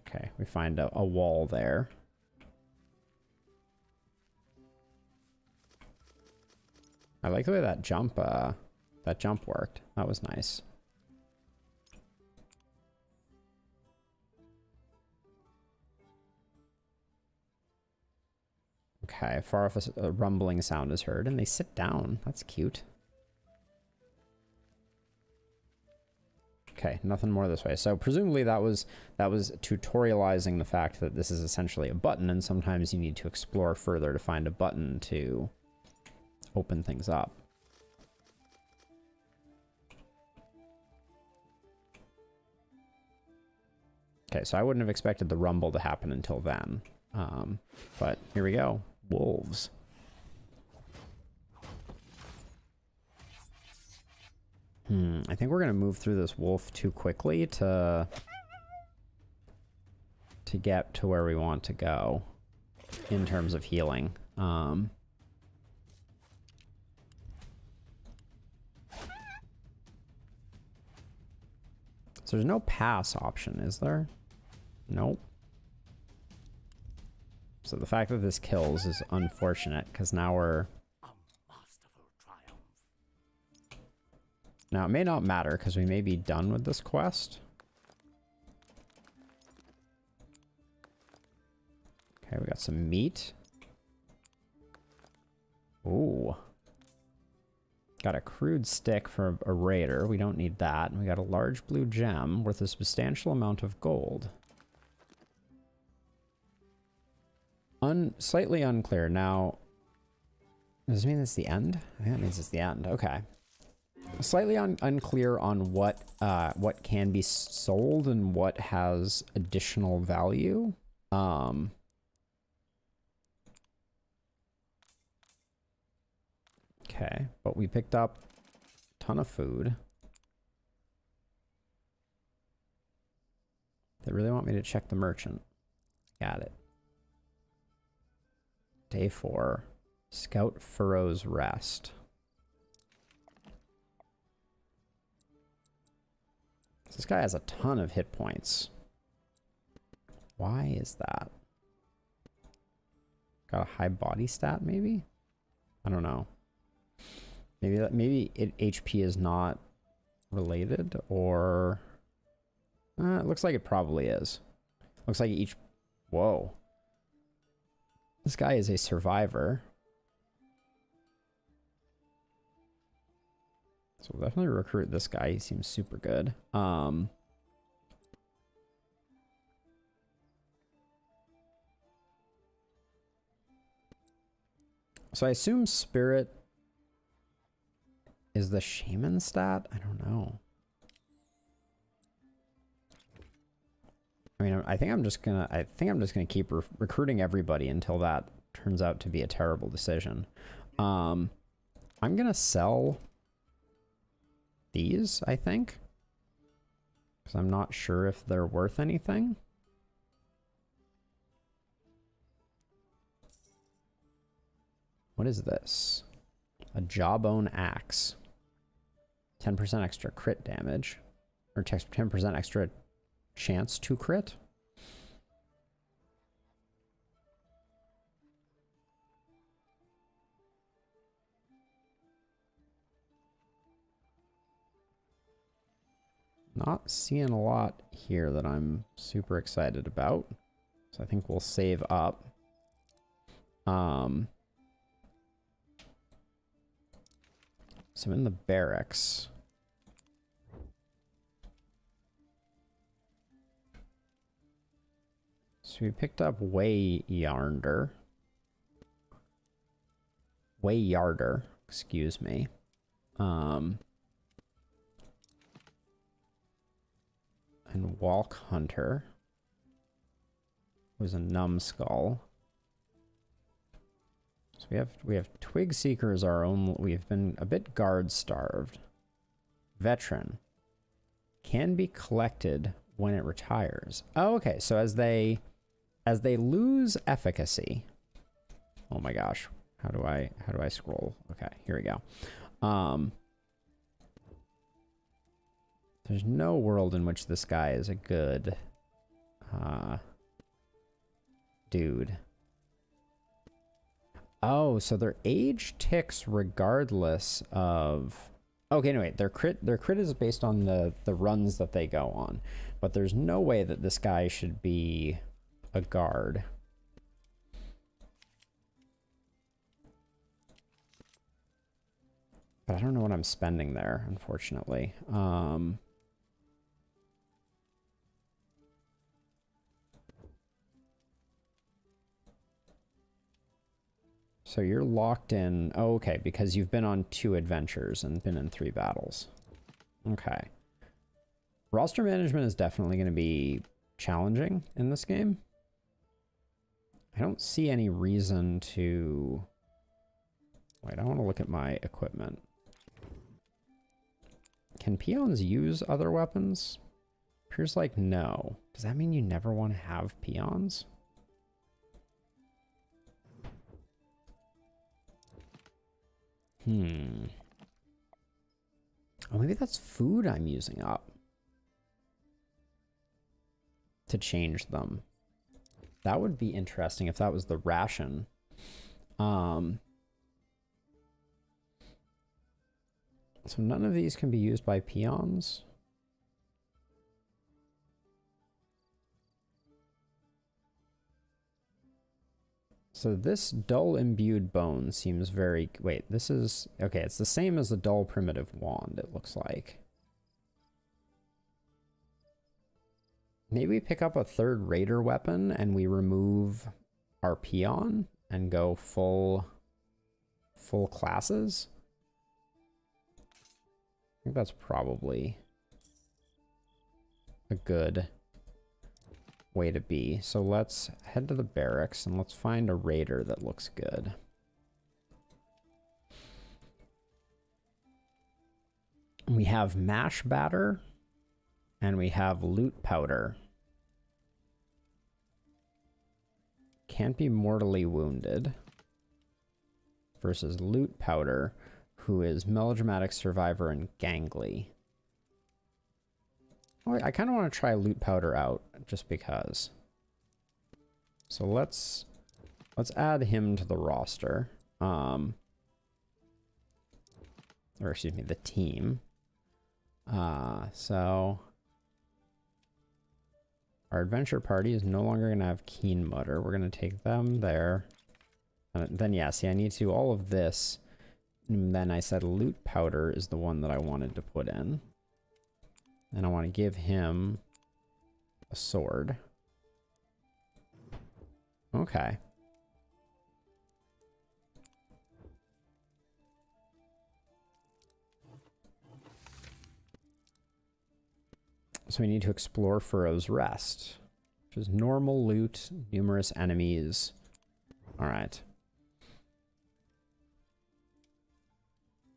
[SPEAKER 1] Okay, we find a wall there. I like the way that jump worked. That was nice. Okay, far off a rumbling sound is heard, and they sit down. That's cute. Okay, nothing more this way. So presumably that was tutorializing the fact that this is essentially a button, and sometimes you need to explore further to find a button to open things up. Okay, so I wouldn't have expected the rumble to happen until then. But here we go. Wolves. I think we're going to move through this wolf too quickly to get to where we want to go in terms of healing. So there's no pass option, is there? Nope. So the fact that this kills is unfortunate, because now we're... Now, it may not matter, because we may be done with this quest. Okay, we got some meat. Ooh. Got a crude stick for a raider. We don't need that. And we got a large blue gem worth a substantial amount of gold. Slightly unclear. Now, does this mean it's the end? I think that means it's the end. Okay. Slightly unclear on what can be sold and what has additional value. Okay, but we picked up a ton of food. They really want me to check the merchant. Got it. Day 4. Scout Furrow's Rest. This guy has a ton of hit points. Why is that? Got a high body stat, maybe? I don't know. Maybe HP is not related, or it looks like it probably is. Looks like each. Whoa. This guy is a survivor. So we'll definitely recruit this guy. He seems super good. So I assume spirit is the shaman stat? I don't know. I mean, I think I'm just gonna keep recruiting everybody until that turns out to be a terrible decision. I'm gonna sell these, I think, because I'm not sure if they're worth anything. What is this? A jawbone axe. 10% extra crit damage, or 10% extra chance to crit. Not seeing a lot here that I'm super excited about. So I think we'll save up. So I'm in the barracks. So we picked up Wayyarder, excuse me. And Walk Hunter was a numbskull. So we have Twig Seeker as our own. We've been a bit guard starved. Veteran can be collected when it retires. Oh, okay. So as they lose efficacy. Oh my gosh. How do I scroll? Okay, here we go. There's no world in which this guy is a good dude. Oh, so their age ticks regardless of. Okay, no, wait. Their crit is based on the runs that they go on, but there's no way that this guy should be a guard. But I don't know what I'm spending there, unfortunately. So you're locked in. Oh, okay, because you've been on 2 adventures and been in 3 battles. Okay. Roster management is definitely going to be challenging in this game. I don't see any reason to... Wait, I want to look at my equipment. Can peons use other weapons? Appears like no. Does that mean you never want to have peons? Oh, maybe that's food I'm using up to change them. That would be interesting if that was the ration. So none of these can be used by peons. So this dull imbued bone seems very... Wait, this is... Okay, it's the same as the dull primitive wand, it looks like. Maybe we pick up a 3rd raider weapon and we remove our peon and go full classes. I think that's probably a good way to be. So let's head to the barracks and let's find a raider that looks good. We have mash batter and we have loot powder. Can't be mortally wounded versus loot powder, who is melodramatic survivor and gangly. I kind of want to try loot powder out just because. So let's add him to the roster. or excuse me, the team. So our adventure party is no longer going to have Keen Mutter. We're going to take them there. Then, yeah, see, I need to do all of this. And then I said loot powder is the one that I wanted to put in. And I want to give him a sword. Okay. So we need to explore Furrow's Rest, which is normal loot, numerous enemies. All right.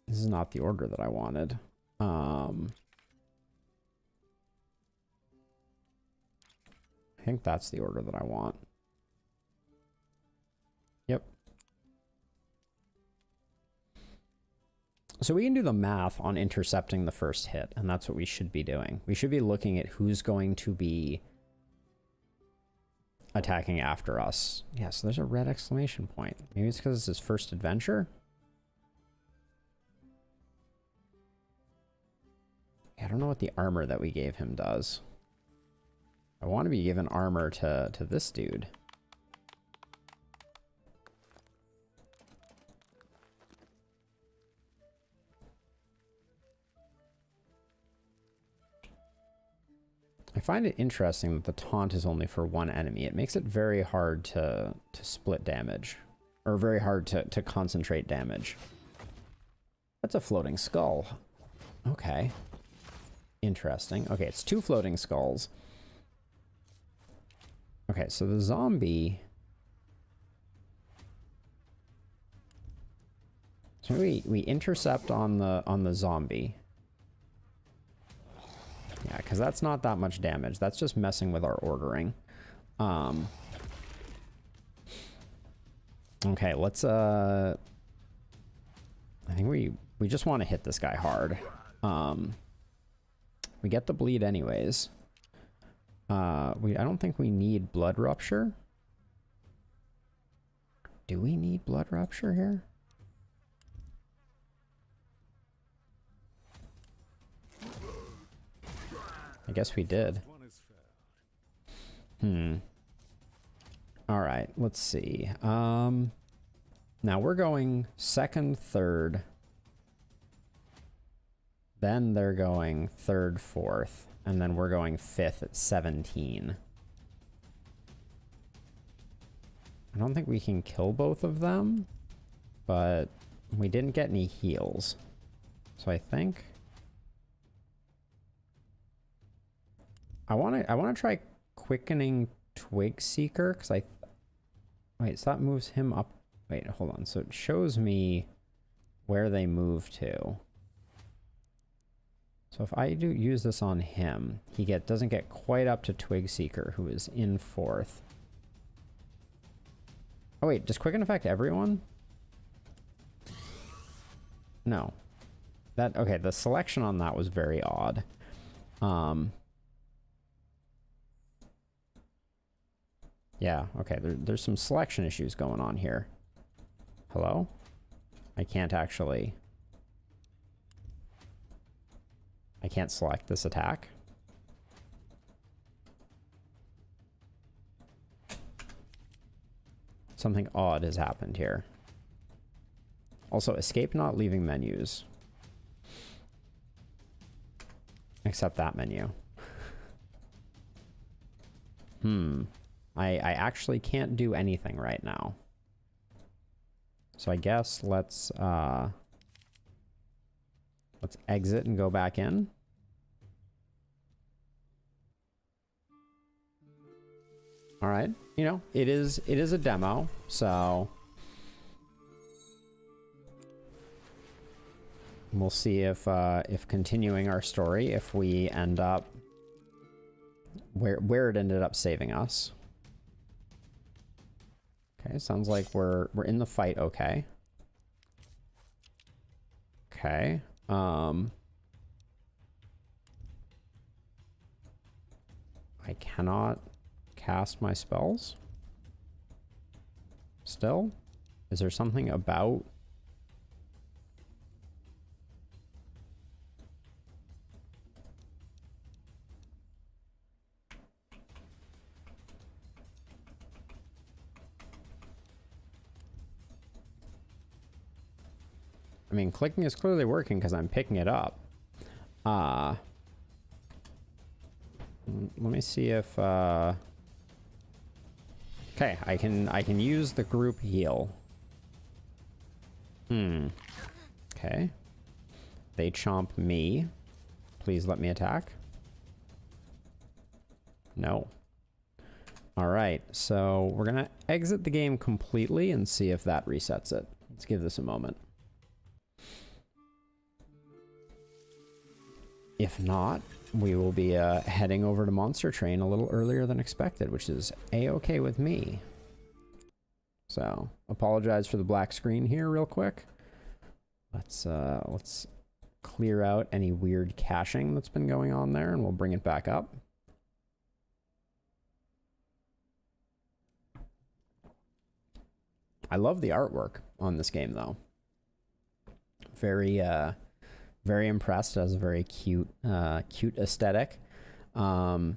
[SPEAKER 1] This is not the order that I wanted. I think that's the order that I want. Yep. So we can do the math on intercepting the first hit, and that's what we should be doing. We should be looking at who's going to be attacking after us. Yeah, so there's a red exclamation point. Maybe it's because it's his first adventure? I don't know what the armor that we gave him does. I want to be given armor to this dude. I find it interesting that the taunt is only for one enemy. It makes it very hard to split damage. Or very hard to concentrate damage. That's a floating skull. Okay. Interesting. Okay, it's 2 floating skulls. Okay, so the zombie... So we intercept on the zombie. Yeah, because that's not that much damage. That's just messing with our ordering. Okay, let's I think we just want to hit this guy hard. We get the bleed anyways. I don't think we need blood rupture. Do we need blood rupture here? I guess we did. All right, let's see. Now we're going 2nd, 3rd. Then they're going 3rd, 4th. And then we're going 5th at 17. I don't think we can kill both of them, but we didn't get any heals. So I think I want to try quickening Twig Seeker, because wait, so that moves him up. Wait, hold on. So it shows me where they move to. So if I do use this on him, he doesn't get quite up to Twig Seeker, who is in 4th. Oh wait, does Quicken affect everyone? No. Okay, the selection on that was very odd. Yeah, okay, there's some selection issues going on here. Hello? I can't select this attack. Something odd has happened here. Also, escape not leaving menus. Except that menu. I actually can't do anything right now. So I guess let's exit and go back in. All right, you know, it is a demo, so we'll see if continuing our story, if we end up where it ended up saving us. Okay, sounds like we're in the fight. Okay. Okay. I cannot cast my spells. Still? Is there something about I mean, clicking is clearly working because I'm picking it up. Let me see if, okay, I can use the group heal. Okay. They chomp me. Please let me attack. No. All right, so we're gonna exit the game completely and see if that resets it. Let's give this a moment. If not, we will be heading over to Monster Train a little earlier than expected, which is a-okay with me. So, apologize for the black screen here real quick. Let's clear out any weird caching that's been going on there, and we'll bring it back up. I love the artwork on this game, though. Very impressed. It has a very cute aesthetic. Whoa.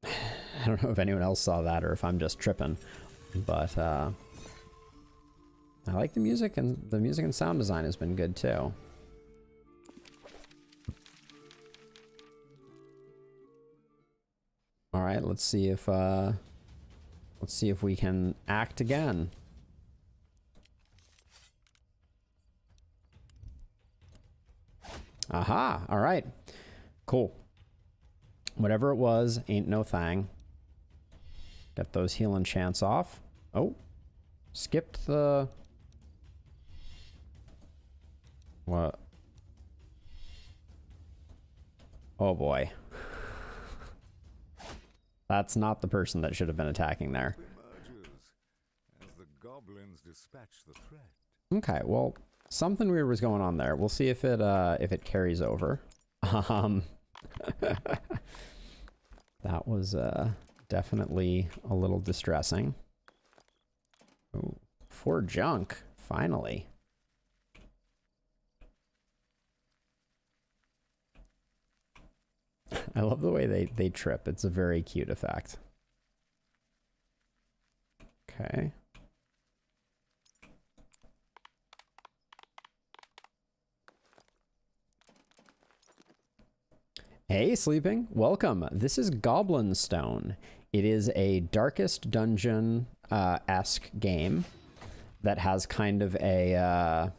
[SPEAKER 1] I don't know if anyone else saw that or if I'm just tripping, but I like the music, and the music and sound design has been good too. All right, let's see if we can act again. Aha! All right, cool. Whatever it was, ain't no thang. Get those healing chants off. Oh, skipped the. What? Oh boy. That's not the person that should have been attacking there.
[SPEAKER 2] As the goblins dispatch the threat.
[SPEAKER 1] Okay, well, something weird was going on there. We'll see if it carries over. That was definitely a little distressing. Ooh, 4 junk, finally. I love the way they trip. It's a very cute effect. Okay. Hey, Sleeping. Welcome. This is Goblin Stone. It is a Darkest Dungeon esque game that has kind of a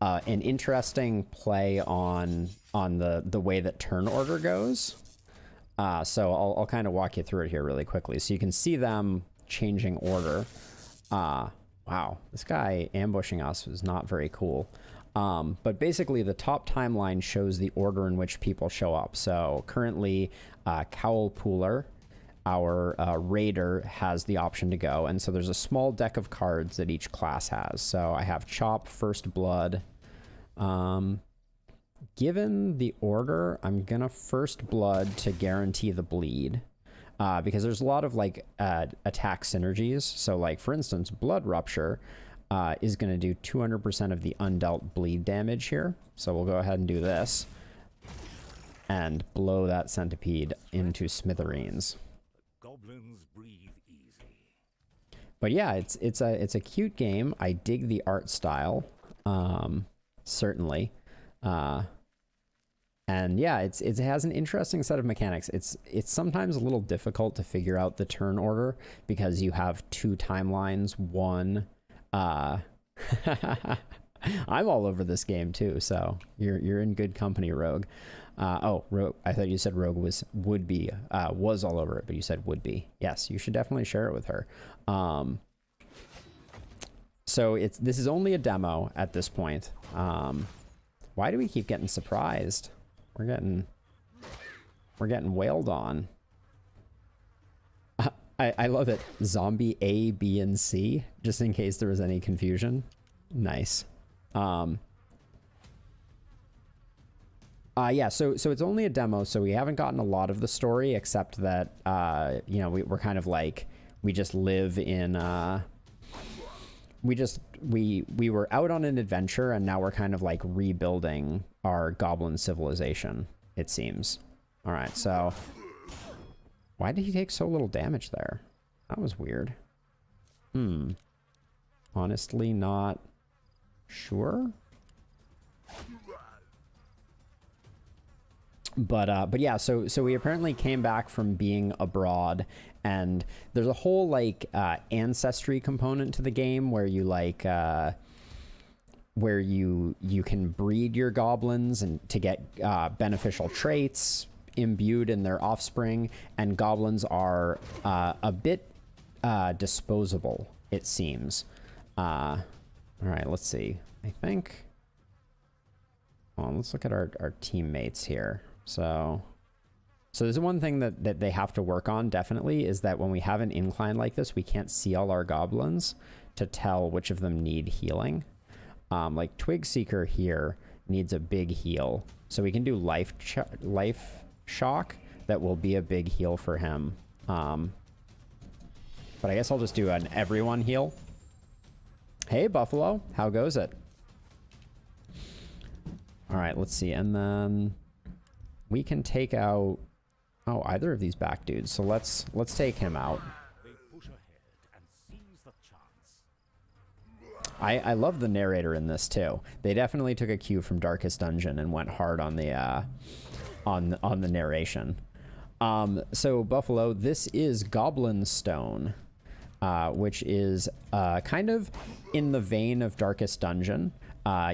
[SPEAKER 1] an interesting play on the way that turn order goes. So I'll kind of walk you through it here really quickly. So you can see them changing order. Wow, this guy ambushing us was not very cool. But basically the top timeline shows the order in which people show up. So currently, Cowl Pooler, our raider, has the option to go. And so there's a small deck of cards that each class has. So I have Chop, First Blood. Given the order, I'm gonna First Blood to guarantee the bleed. Because there's a lot of like attack synergies. So like for instance, Blood Rupture is going to do 200% of the undealt bleed damage here. So we'll go ahead and do this and blow that centipede into smithereens.
[SPEAKER 2] Goblins breathe easy.
[SPEAKER 1] But yeah, it's a cute game. I dig the art style, certainly. And yeah, it has an interesting set of mechanics. It's sometimes a little difficult to figure out the turn order because you have 2 timelines. One, I'm all over this game too, so you're in good company, Rogue. Oh, Rogue, I thought you said Rogue was all over it, but you said would be. Yes, you should definitely share it with her. So this is only a demo at this point. Why do we keep getting surprised? We're getting wailed on. I love it. Zombie A, B, and C, just in case there was any confusion. Nice. Yeah, so it's only a demo, so we haven't gotten a lot of the story, except that, you know, we're kind of like, we just live in, we were out on an adventure, and now we're kind of like rebuilding our goblin civilization, it seems. All right, so why did he take so little damage there? That was weird. Honestly, not sure. But yeah, so we apparently came back from being abroad, and there's a whole like ancestry component to the game where you like where you can breed your goblins and to get beneficial traits imbued in their offspring, and goblins are a bit disposable, it seems. All right, let's see. I think. Well, let's look at our teammates here. So there's one thing that they have to work on, definitely, is that when we have an incline like this, we can't see all our goblins to tell which of them need healing. Like Twig Seeker here needs a big heal. So we can do life shock. That will be a big heal for him. But I guess I'll just do an everyone heal. Hey, Buffalo. How goes it? All right, let's see. And then we can take out either of these back dudes. So let's take him out.
[SPEAKER 2] They push ahead and seize the chance.
[SPEAKER 1] I love the narrator in this too. They definitely took a cue from Darkest Dungeon and went hard on the on the narration. So Buffalo, this is Goblin Stone, which is kind of in the vein of Darkest Dungeon.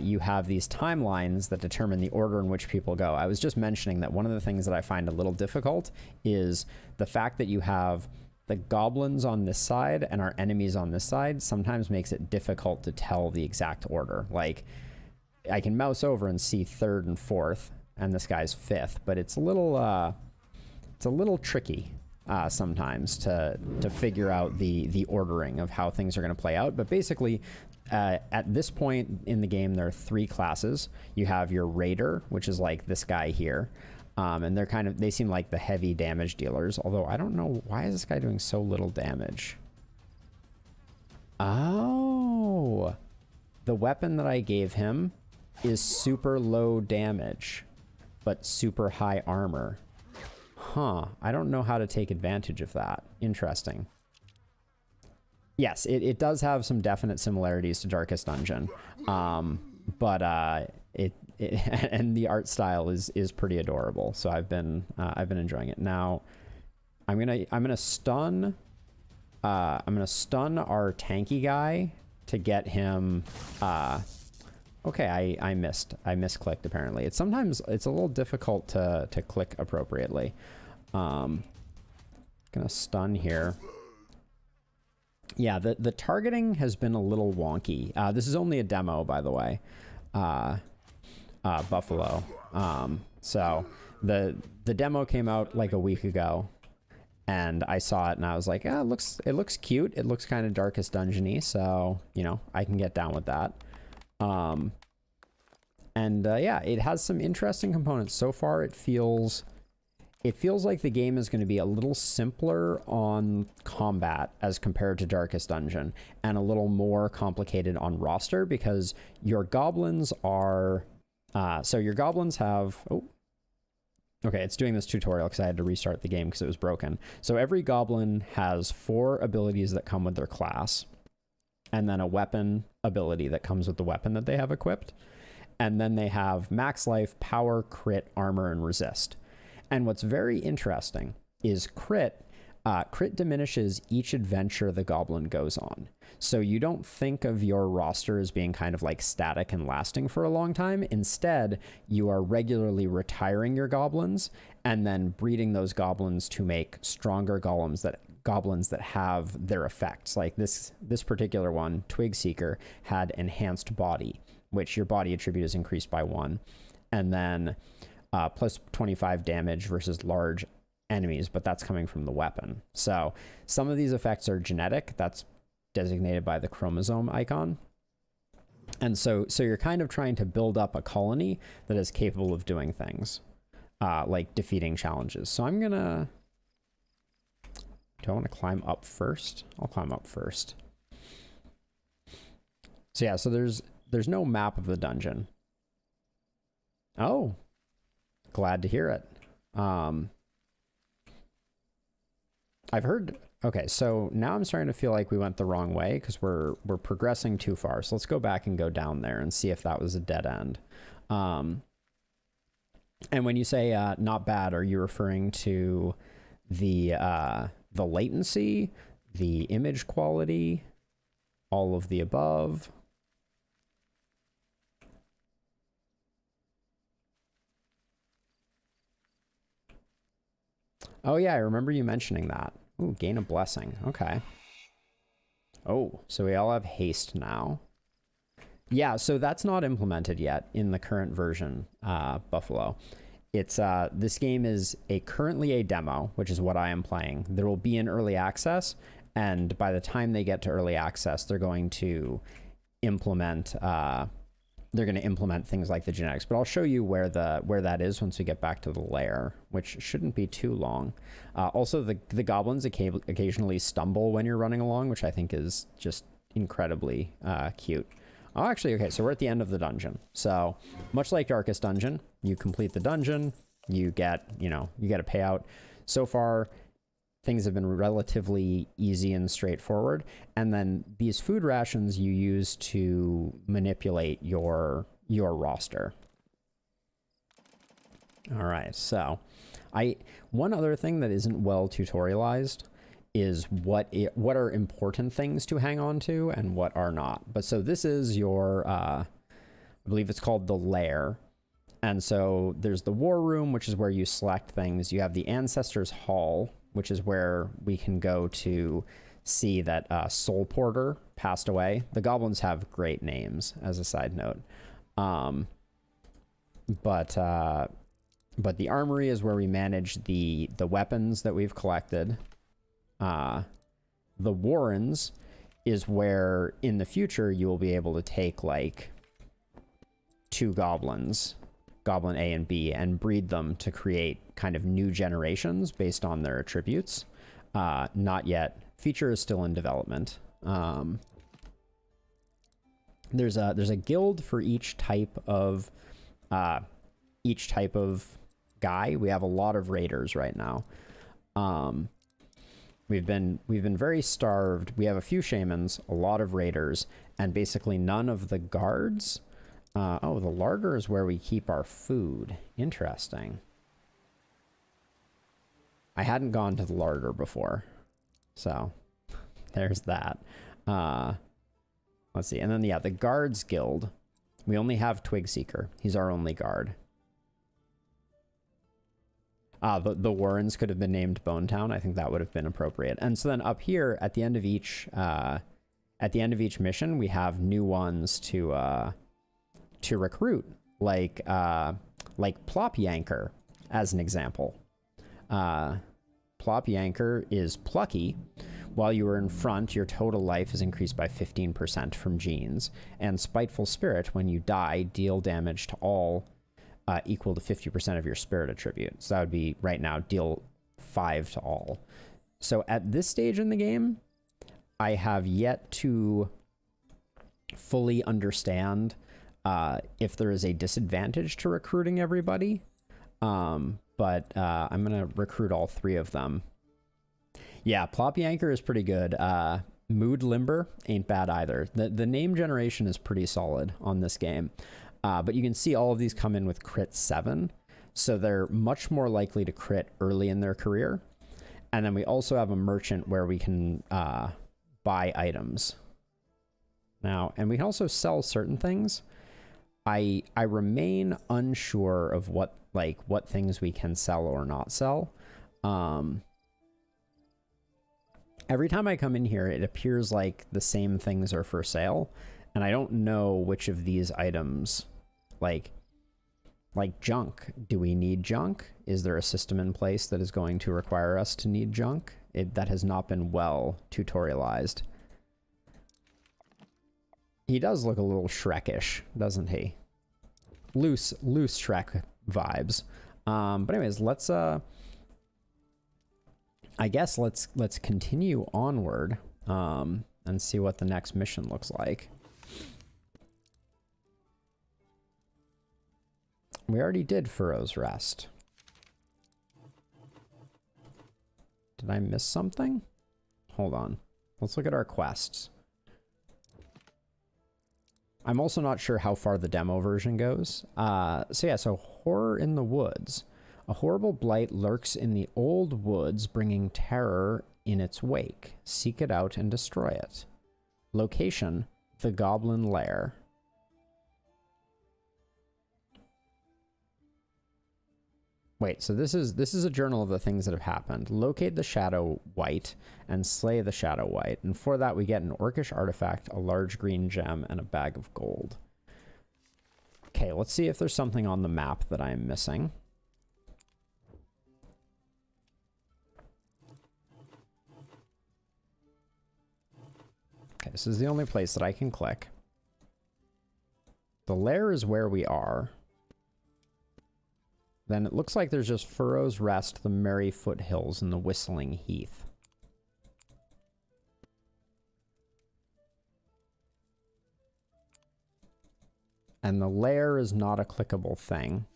[SPEAKER 1] You have these timelines that determine the order in which people go. I was just mentioning that one of the things that I find a little difficult is the fact that you have the goblins on this side and our enemies on this side sometimes makes it difficult to tell the exact order. Like, I can mouse over and see 3rd and 4th, and this guy's 5th, but it's a little tricky sometimes to figure out the ordering of how things are going to play out. But basically, at this point in the game, there are 3 classes. You have your Raider, which is like this guy here. And they seem like the heavy damage dealers, although I don't know, why is this guy doing so little damage? Oh, the weapon that I gave him is super low damage, but super high armor. Huh, I don't know how to take advantage of that. Interesting. Yes, it does have some definite similarities to Darkest Dungeon, but and the art style is pretty adorable. So I've been enjoying it. Now, I'm gonna stun our tanky guy to get him. Okay, I misclicked apparently. It's sometimes a little difficult to click appropriately. Gonna stun here. Yeah, the targeting has been a little wonky. This is only a demo, by the way. Buffalo. So the demo came out like a week ago, and I saw it and I was like, yeah, it looks cute. It looks kind of Darkest Dungeon-y, so you know, I can get down with that. Yeah, it has some interesting components. So far, it feels like the game is going to be a little simpler on combat as compared to Darkest Dungeon, and a little more complicated on roster, because your goblins are... so your goblins have... Oh, okay, it's doing this tutorial because I had to restart the game because it was broken. So every goblin has 4 abilities that come with their class, and then a weapon ability that comes with the weapon that they have equipped. And then they have max life, power, crit, armor, and resist. And what's very interesting is crit diminishes each adventure the goblin goes on. So you don't think of your roster as being kind of like static and lasting for a long time. Instead, you are regularly retiring your goblins and then breeding those goblins to make stronger goblins that have their effects. Like this particular one, Twig Seeker, had enhanced body, which your body attribute is increased by 1. And then plus 25 damage versus large enemies, but that's coming from the weapon. So some of these effects are genetic. That's designated by the chromosome icon. And so you're kind of trying to build up a colony that is capable of doing things, like defeating challenges. So I'm gonna... Do I want to climb up first? I'll climb up first. So yeah, so there's no map of the dungeon. Oh, glad to hear it. I've heard Okay, so now I'm starting to feel like we went the wrong way because we're progressing too far. So let's go back and go down there and see if that was a dead end. And when you say not bad, are you referring to the latency, the image quality, all of the above? Oh yeah, I remember you mentioning that. Ooh, gain a blessing. Okay. Oh, so we all have haste now. Yeah, so that's not implemented yet in the current version, Buffalo. It's this game is currently a demo, which is what I am playing. There will be an early access, and by the time they get to early access, they're going to implement things like the genetics. But I'll show you where that is once we get back to the lair, which shouldn't be too long. Also, the goblins occasionally stumble when you're running along, which I think is just incredibly cute. Oh, actually, okay, so we're at the end of the dungeon. So much like Darkest Dungeon, you complete the dungeon, you get a payout. So far, things have been relatively easy and straightforward. And then these food rations you use to manipulate your roster. All right, so one other thing that isn't well tutorialized is what are important things to hang on to and what are not. But so this is your, I believe it's called the lair. And so there's the war room, which is where you select things. You have the ancestors hall, which is where we can go to see that Soul Porter passed away. The goblins have great names, as a side note. But the armory is where we manage the weapons that we've collected. The warrens is where in the future you will be able to take like 2 goblins, Goblin A and B, and breed them to create kind of new generations based on their attributes. Not yet. Feature is still in development. There's a guild for each type of guy. We have a lot of raiders right now. We've been very starved. We have a few shamans, a lot of raiders, and basically none of the guards. Oh, the larder is where we keep our food. Interesting. I hadn't gone to the larder before, so there's that. Let's see, and then the guards guild. We only have Twigseeker. He's our only guard. The Warrens could have been named Bone Town. I think that would have been appropriate. And so then up here at the end of each mission, we have new ones to recruit, like Plop Yanker, as an example. Plop Yanker is plucky. While you are in front, your total life is increased by 15% from genes. And Spiteful Spirit, when you die, deal damage to all equal to 50% of your spirit attribute. So that would be, right now, deal 5 to all. So at this stage in the game, I have yet to fully understand if there is a disadvantage to recruiting everybody. But I'm going to recruit all 3 of them. Yeah, Plop Yanker is pretty good. Mood Limber ain't bad either. The name generation is pretty solid on this game. But you can see all of these come in with crit 7. So they're much more likely to crit early in their career. And then we also have a merchant where we can buy items. Now, and we can also sell certain things. I remain unsure of what things we can sell or not sell. Every time I come in here, it appears like the same things are for sale, and I don't know which of these items, like junk. Do we need junk? Is there a system in place that is going to require us to need junk? That has not been well tutorialized. He does look a little Shrekish, doesn't he? Loose Shrek vibes. But anyways, let's I guess let's continue onward and see what the next mission looks like. We already did Furrow's Rest. Did I miss something? hold on. Let's look at our quests. I'm also not sure how far the demo version goes. So horror in the woods. A horrible blight lurks in the old woods, bringing terror in its wake. Seek it out and destroy it. Location, the Goblin Lair. Wait, so this is a journal of the things that have happened. Locate the Shadow Wight and slay the Shadow Wight. And for that, we get an orcish artifact, a large green gem, and a bag of gold. Okay, let's see if there's something on the map that I'm missing. Okay, this is the only place that I can click. The lair is where we are. Then it looks like there's just Furrow's Rest, the Merry Foothills, and the Whistling Heath. And the lair is not a clickable thing.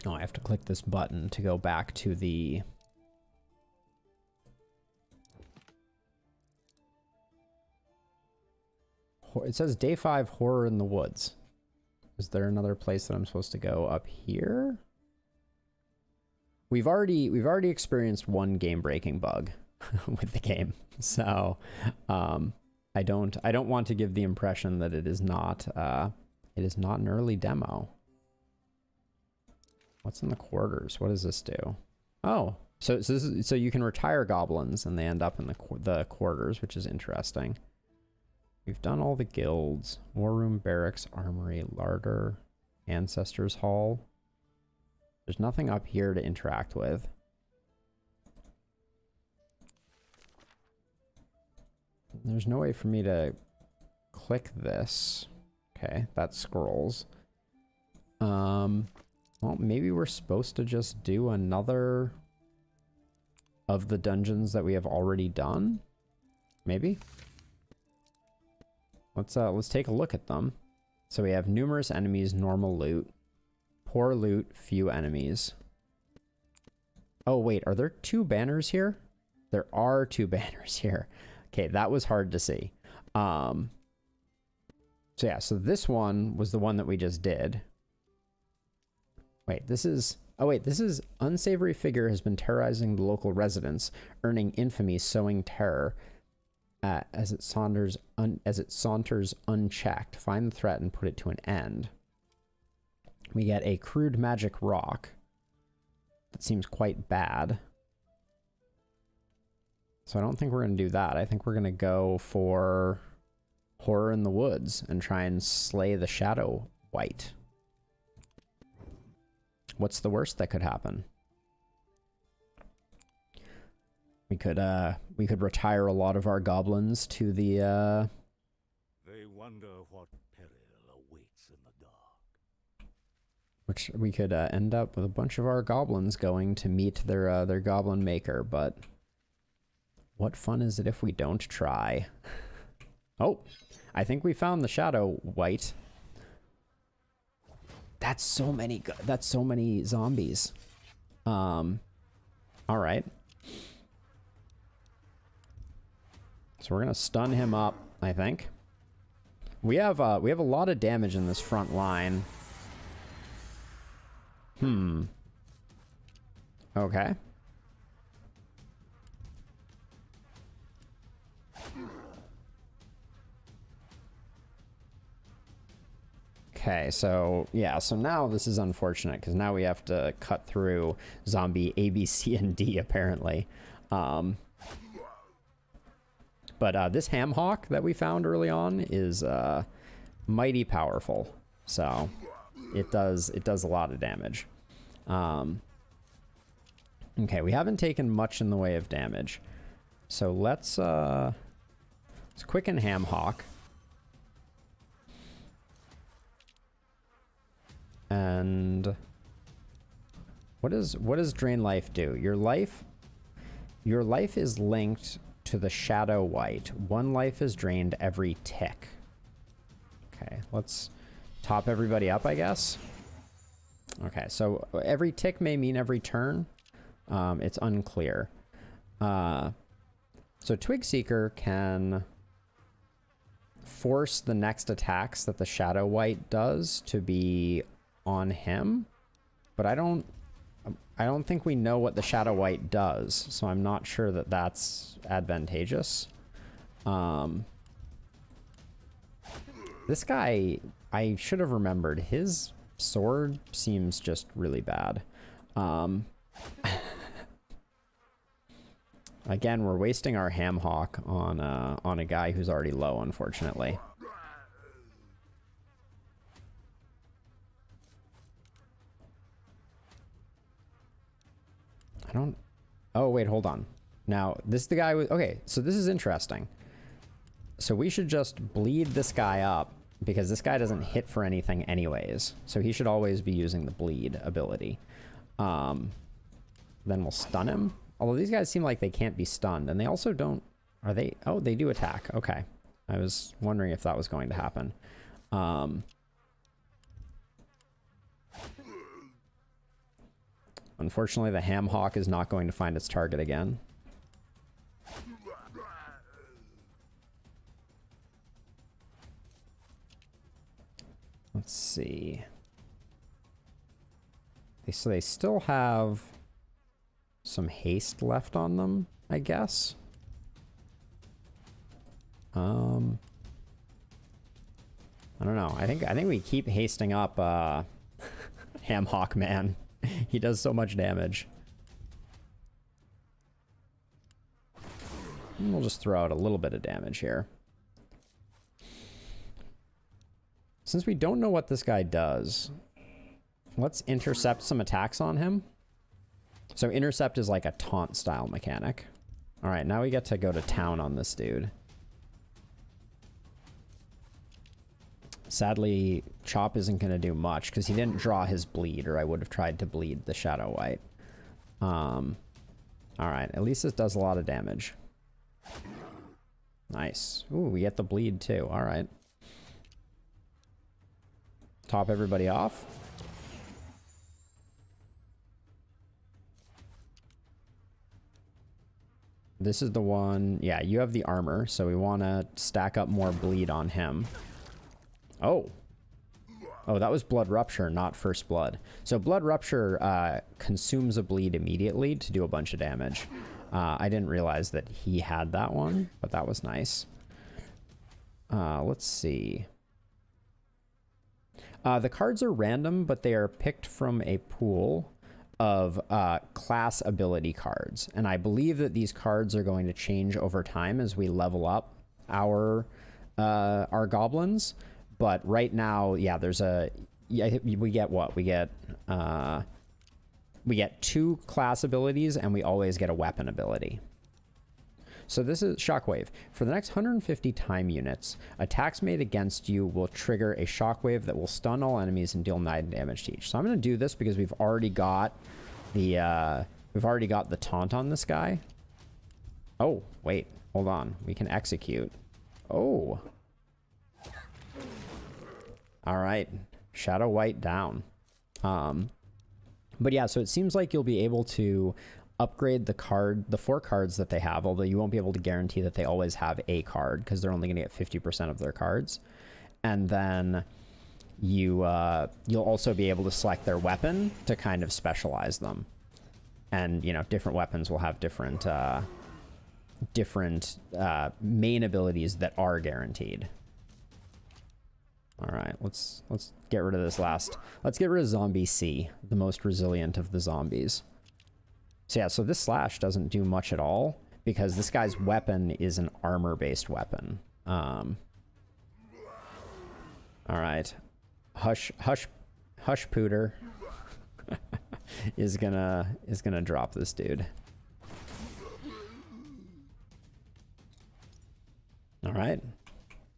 [SPEAKER 1] Oh, I have to click this button to go back to the... It says day 5 horror in the woods. Is there another place that I'm supposed to go up here? We've already experienced one game-breaking bug with the game, so I don't want to give the impression that it is not an early demo. What's in the quarters? What does this do? Oh, so you can retire goblins and they end up in the quarters, which is interesting. We've done all the guilds. War room, barracks, armory, larder, ancestors hall. There's nothing up here to interact with. There's no way for me to click this. Okay, that scrolls. Well, maybe we're supposed to just do another of the dungeons that we have already done. Maybe. Let's take a look at them. So we have numerous enemies, normal loot, poor loot, few enemies. Oh wait, are there 2 banners here? There are 2 banners here. Okay, that was hard to see. So yeah, so this one was the one that we just did. Wait, this is unsavory figure has been terrorizing the local residents, earning infamy, sowing terror. As it saunters unchecked. Find the threat and put it to an end. We get a crude magic rock. That seems quite bad. So I don't think we're going to do that. I think we're going to go for horror in the woods and try and slay the Shadow Wight. What's the worst that could happen? We could retire a lot of our goblins to the
[SPEAKER 2] They wonder what peril awaits in the dark.
[SPEAKER 1] Which we could end up with a bunch of our goblins going to meet their goblin maker, but what fun is it if we don't try? Oh, I think we found the Shadow Wight. That's so many zombies. All right. So we're gonna stun him up, I think. We have a lot of damage in this front line. Okay. Okay, so yeah, so now this is unfortunate because now we have to cut through zombie A, B, C, and D apparently. But this ham hawk that we found early on is mighty powerful, so it does a lot of damage. Okay, we haven't taken much in the way of damage, so let's quicken ham hawk. And what does drain life do? Your life is linked to the Shadow Wight. 1 life is drained every tick. Okay, let's top everybody up, I guess. Okay, so every tick may mean every turn. It's unclear. So Twig Seeker can force the next attacks that the Shadow White does to be on him, but I don't think we know what the Shadow White does, so I'm not sure that that's advantageous. This guy, I should have remembered, his sword seems just really bad. Again, we're wasting our Ham Hawk on a guy who's already low, unfortunately. I don't... Oh, wait, hold on. Now, this is the guy with... Okay, so this is interesting. So we should just bleed this guy up, because this guy doesn't hit for anything anyways. So he should always be using the bleed ability. Then we'll stun him. Although these guys seem like they can't be stunned, and they also don't... Are they... Oh, they do attack. Okay. I was wondering if that was going to happen. Unfortunately, the Ham Hawk is not going to find its target again. Let's see. So they still have some haste left on them, I guess. I don't know. I think we keep hasting up Ham Hawk Man. He does so much damage. And we'll just throw out a little bit of damage here. Since we don't know what this guy does, let's intercept some attacks on him. So intercept is like a taunt style mechanic. All right, now we get to go to town on this dude. Sadly, Chop isn't going to do much because he didn't draw his bleed, or I would have tried to bleed the Shadow White. All right, at least this does a lot of damage. Nice. Ooh, we get the bleed too. All right. Top everybody off. This is the one... Yeah, you have the armor, so we want to stack up more bleed on him. Oh. Oh, that was Blood Rupture, not First Blood. So Blood Rupture consumes a bleed immediately to do a bunch of damage. I didn't realize that he had that one, but that was nice. Let's see. The cards are random, but they are picked from a pool of class ability cards. And I believe that these cards are going to change over time as we level up our goblins. But right now, yeah, there's a... Yeah, we get what? We get 2 class abilities, and we always get a weapon ability. So this is Shockwave. For the next 150 time units, attacks made against you will trigger a shockwave that will stun all enemies and deal 9 damage to each. So I'm going to do this because we've already got the taunt on this guy. Oh, wait, hold on. We can execute. Oh. All right, Shadow White down. But yeah, so it seems like you'll be able to upgrade the 4 cards that they have, although you won't be able to guarantee that they always have a card because they're only going to get 50% of their cards. And then you'll also be able to select their weapon to kind of specialize them. And, you know, different weapons will have different main abilities that are guaranteed. All right, let's get rid of this last. Let's get rid of Zombie C, the most resilient of the zombies. So yeah, so this slash doesn't do much at all because this guy's weapon is an armor-based weapon. All right, Hush Pooter is gonna drop this dude. All right.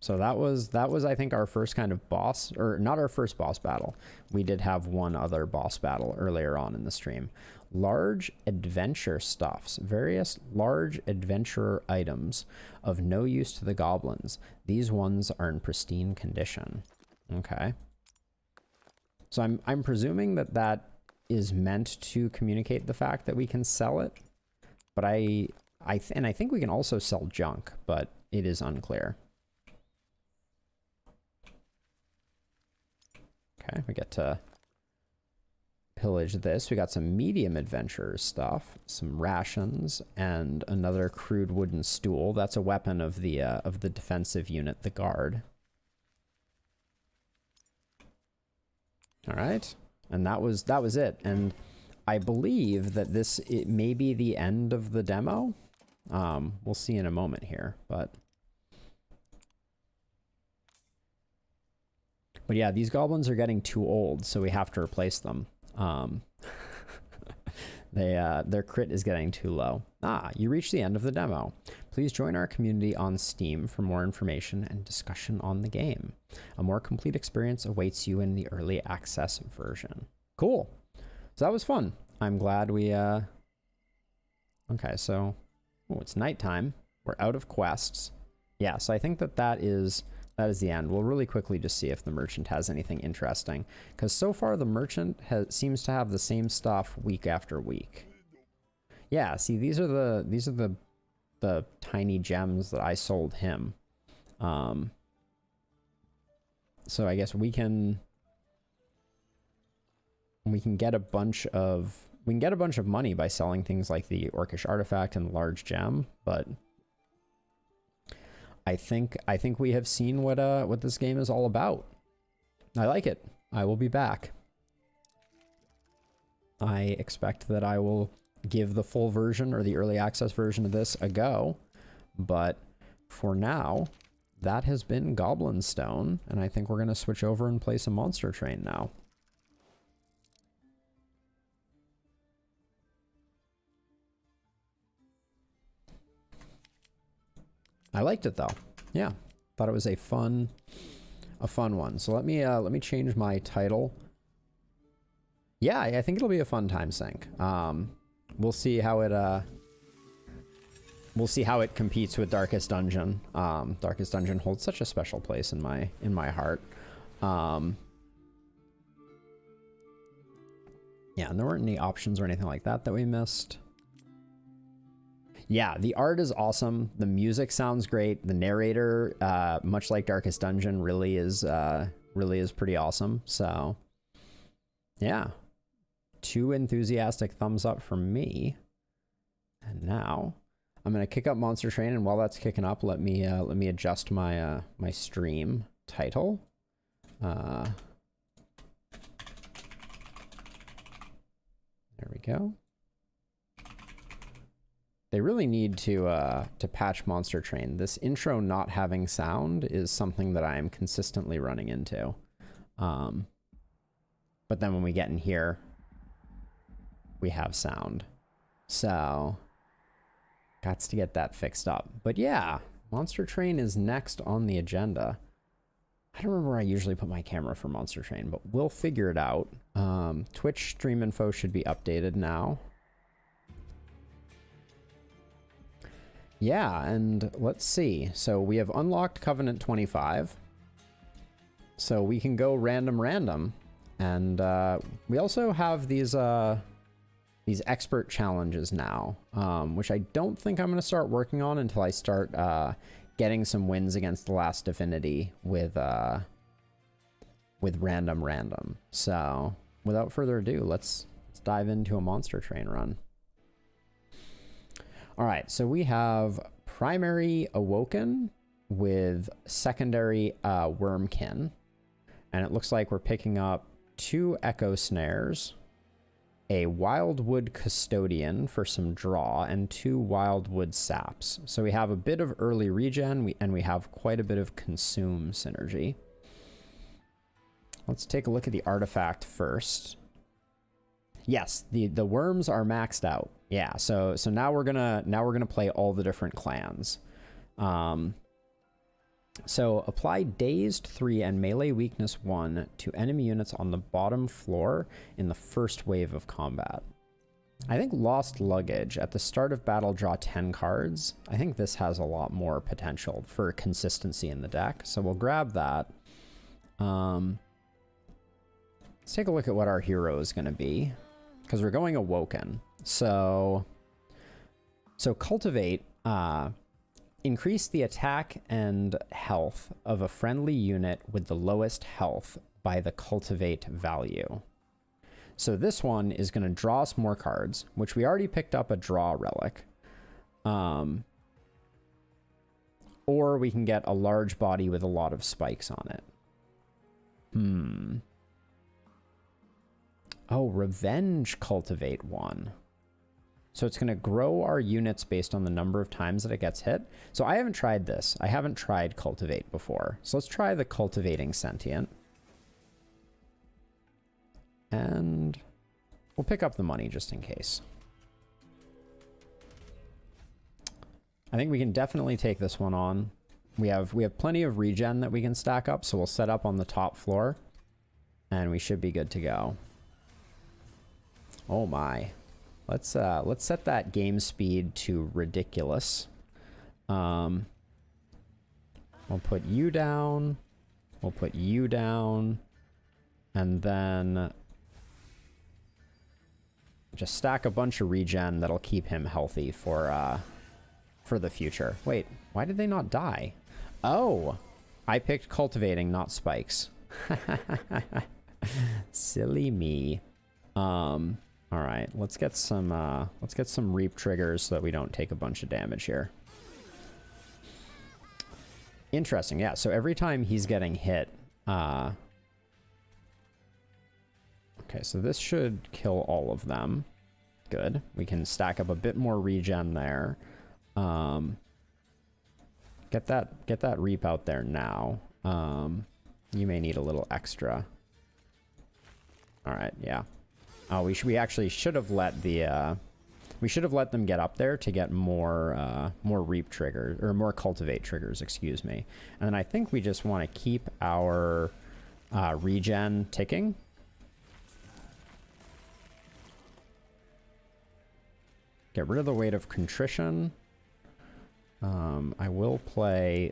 [SPEAKER 1] So that was I think our first kind of boss, or not our first boss battle. We did have one other boss battle earlier on in the stream. Large adventure stuffs, various large adventure items of no use to the goblins. These ones are in pristine condition. Okay. So I'm presuming that that is meant to communicate the fact that we can sell it. But I think we can also sell junk, but it is unclear. Okay, we get to pillage this. We got some medium adventurers stuff, some rations, and another crude wooden stool. That's a weapon of the defensive unit, the guard. All right, and that was it. And I believe that it may be the end of the demo. We'll see in a moment here, but yeah, these goblins are getting too old, so we have to replace them. Their crit is getting too low. You reached the end of the demo. Please join our community on Steam for more information and discussion on the game. A more complete experience awaits you in the early access version. Cool. So that was fun. I'm glad we, okay, so, it's nighttime. We're out of quests. Yeah, so I think that is the end. We'll really quickly just see if the merchant has anything interesting, because so far the merchant seems to have the same stuff week after week. Yeah, see, these are the tiny gems that I sold him. So I guess we can get a bunch of money by selling things like the Orcish artifact and the large gem, but I think we have seen what this game is all about. I like it. I will be back. I expect that I will give the full version or the early access version of this a go, but for now, that has been Goblin Stone, and I think we're going to switch over and play some Monster Train now. I liked it though. Yeah, thought it was a fun one. So let me change my title. Yeah, I think it'll be a fun time sink. We'll see how it competes with Darkest Dungeon. Darkest Dungeon holds such a special place in my heart. Yeah, and there weren't any options or anything like that we missed. Yeah, the art is awesome. The music sounds great. The narrator, much like Darkest Dungeon, really is pretty awesome. So, yeah, 2 enthusiastic thumbs up from me. And now I'm gonna kick up Monster Train, and while that's kicking up, let me adjust my my stream title. There we go. They really need to patch Monster Train. This intro not having sound is something that I am consistently running into. But then when we get in here, we have sound. So, gots to get that fixed up. But yeah, Monster Train is next on the agenda. I don't remember where I usually put my camera for Monster Train, but we'll figure it out. Twitch stream info should be updated now. Yeah, and let's see. So we have unlocked Covenant 25. So we can go random. And we also have these expert challenges now, which I don't think I'm going to start working on until I start getting some wins against the Last Divinity with random. So without further ado, let's dive into a Monster Train run. All right, so we have primary Awoken with secondary Wormkin, and it looks like we're picking up 2 Echo Snares, a Wildwood Custodian for some draw, and 2 Wildwood Saps. So we have a bit of early regen, and we have quite a bit of consume synergy. Let's take a look at the artifact first. Yes, the worms are maxed out. Yeah, so now we're gonna play all the different clans. So apply Dazed 3 and Melee Weakness 1 to enemy units on the bottom floor in the first wave of combat. I think Lost Luggage. At the start of battle, draw 10 cards. I think this has a lot more potential for consistency in the deck, so we'll grab that. let's take a look at what our hero is going to be, because we're going Awoken. So Cultivate, increase the attack and health of a friendly unit with the lowest health by the Cultivate value. So this one is going to draw us more cards, which we already picked up a draw relic. Or we can get a large body with a lot of spikes on it. Oh, Revenge Cultivate 1. So it's going to grow our units based on the number of times that it gets hit. So I haven't tried this. I haven't tried Cultivate before. So let's try the Cultivating Sentient. And we'll pick up the money just in case. I think we can definitely take this one on. We have plenty of regen that we can stack up, so we'll set up on the top floor. And we should be good to go. Oh my. Let's set that game speed to ridiculous. We'll put you down. We'll put you down. And then just stack a bunch of regen that'll keep him healthy for the future. Wait, why did they not die? Oh, I picked Cultivating, not Spikes. Silly me. All right, let's get some Reap triggers so that we don't take a bunch of damage here. Interesting, yeah. So every time he's getting hit, okay, so this should kill all of them. Good. We can stack up a bit more regen there. Get that Reap out there now. You may need a little extra. All right, yeah. Oh, we actually should have let the we should have let them get up there to get more Reap triggers, or more Cultivate triggers, excuse me. And then I think we just want to keep our regen ticking. Get rid of the Weight of Contrition. I will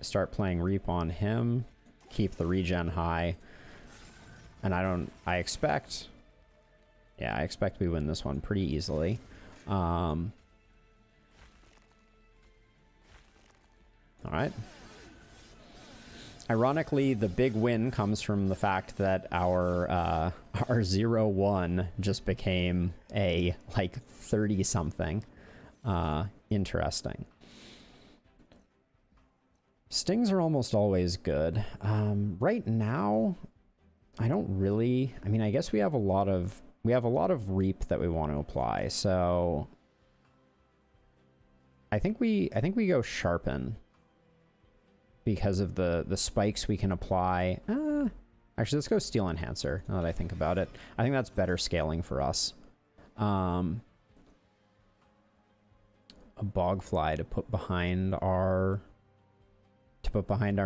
[SPEAKER 1] start playing Reap on him. Keep the regen high. And I expect we win this one pretty easily. All right. Ironically, the big win comes from the fact that our 0-1 just became a like 30 something. Interesting. Stings are almost always good. Right now, I don't really. I mean, I guess we have a lot of Reap that we want to apply. So I think we go Sharpen because of the spikes we can apply. Actually, let's go Steel Enhancer. Now that I think about it, I think that's better scaling for us. A Bogfly to put behind our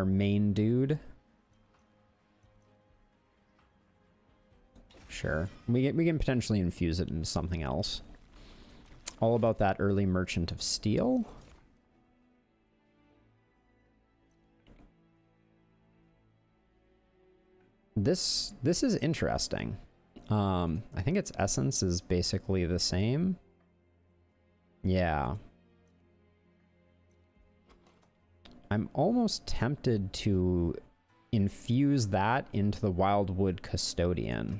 [SPEAKER 1] main dude. Sure. We can potentially infuse it into something else. All about that early Merchant of Steel. This is interesting. I think its essence is basically the same. Yeah. I'm almost tempted to infuse that into the Wildwood Custodian.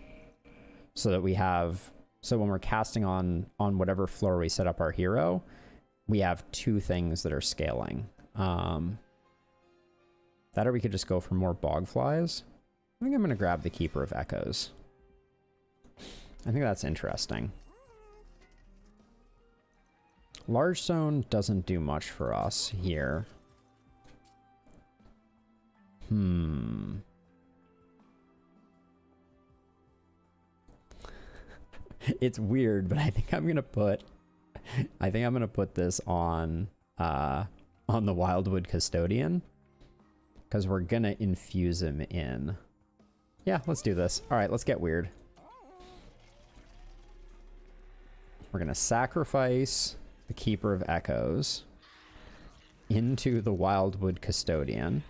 [SPEAKER 1] So that we have, so when we're casting on whatever floor we set up our hero, we have two things that are scaling. That or we could just go for more Bogflies. I think I'm going to grab the Keeper of Echoes. I think that's interesting. Large Stone doesn't do much for us here. It's weird, but I think I'm gonna put this on the Wildwood Custodian, because we're gonna infuse him in. Yeah, let's do this. All right, let's get weird. We're gonna sacrifice the Keeper of Echoes into the Wildwood Custodian.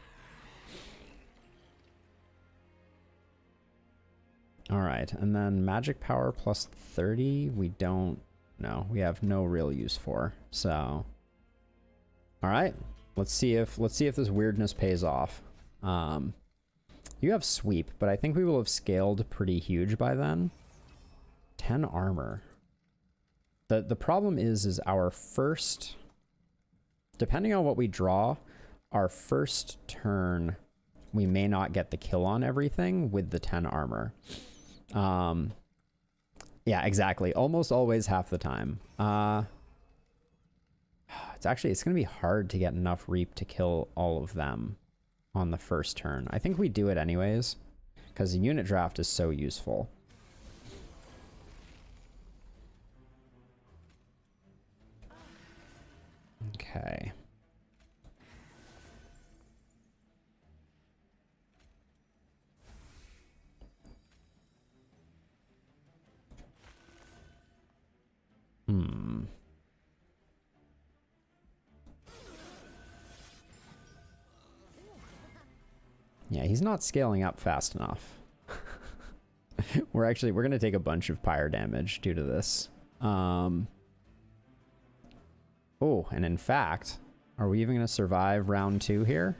[SPEAKER 1] All right, and then magic power plus 30, we don't know. We have no real use for. So, all right, let's see if this weirdness pays off. You have sweep, but I think we will have scaled pretty huge by then. 10 armor. The problem is our first, depending on what we draw, our first turn, we may not get the kill on everything with the 10 armor. Yeah, exactly. Almost always half the time. It's gonna be hard to get enough reap to kill all of them on the first turn. I think we do it anyways, because the unit draft is so useful. Okay. Yeah, he's not scaling up fast enough. We're going to take a bunch of pyre damage due to this. Oh, and in fact, are we even going to survive round 2 here?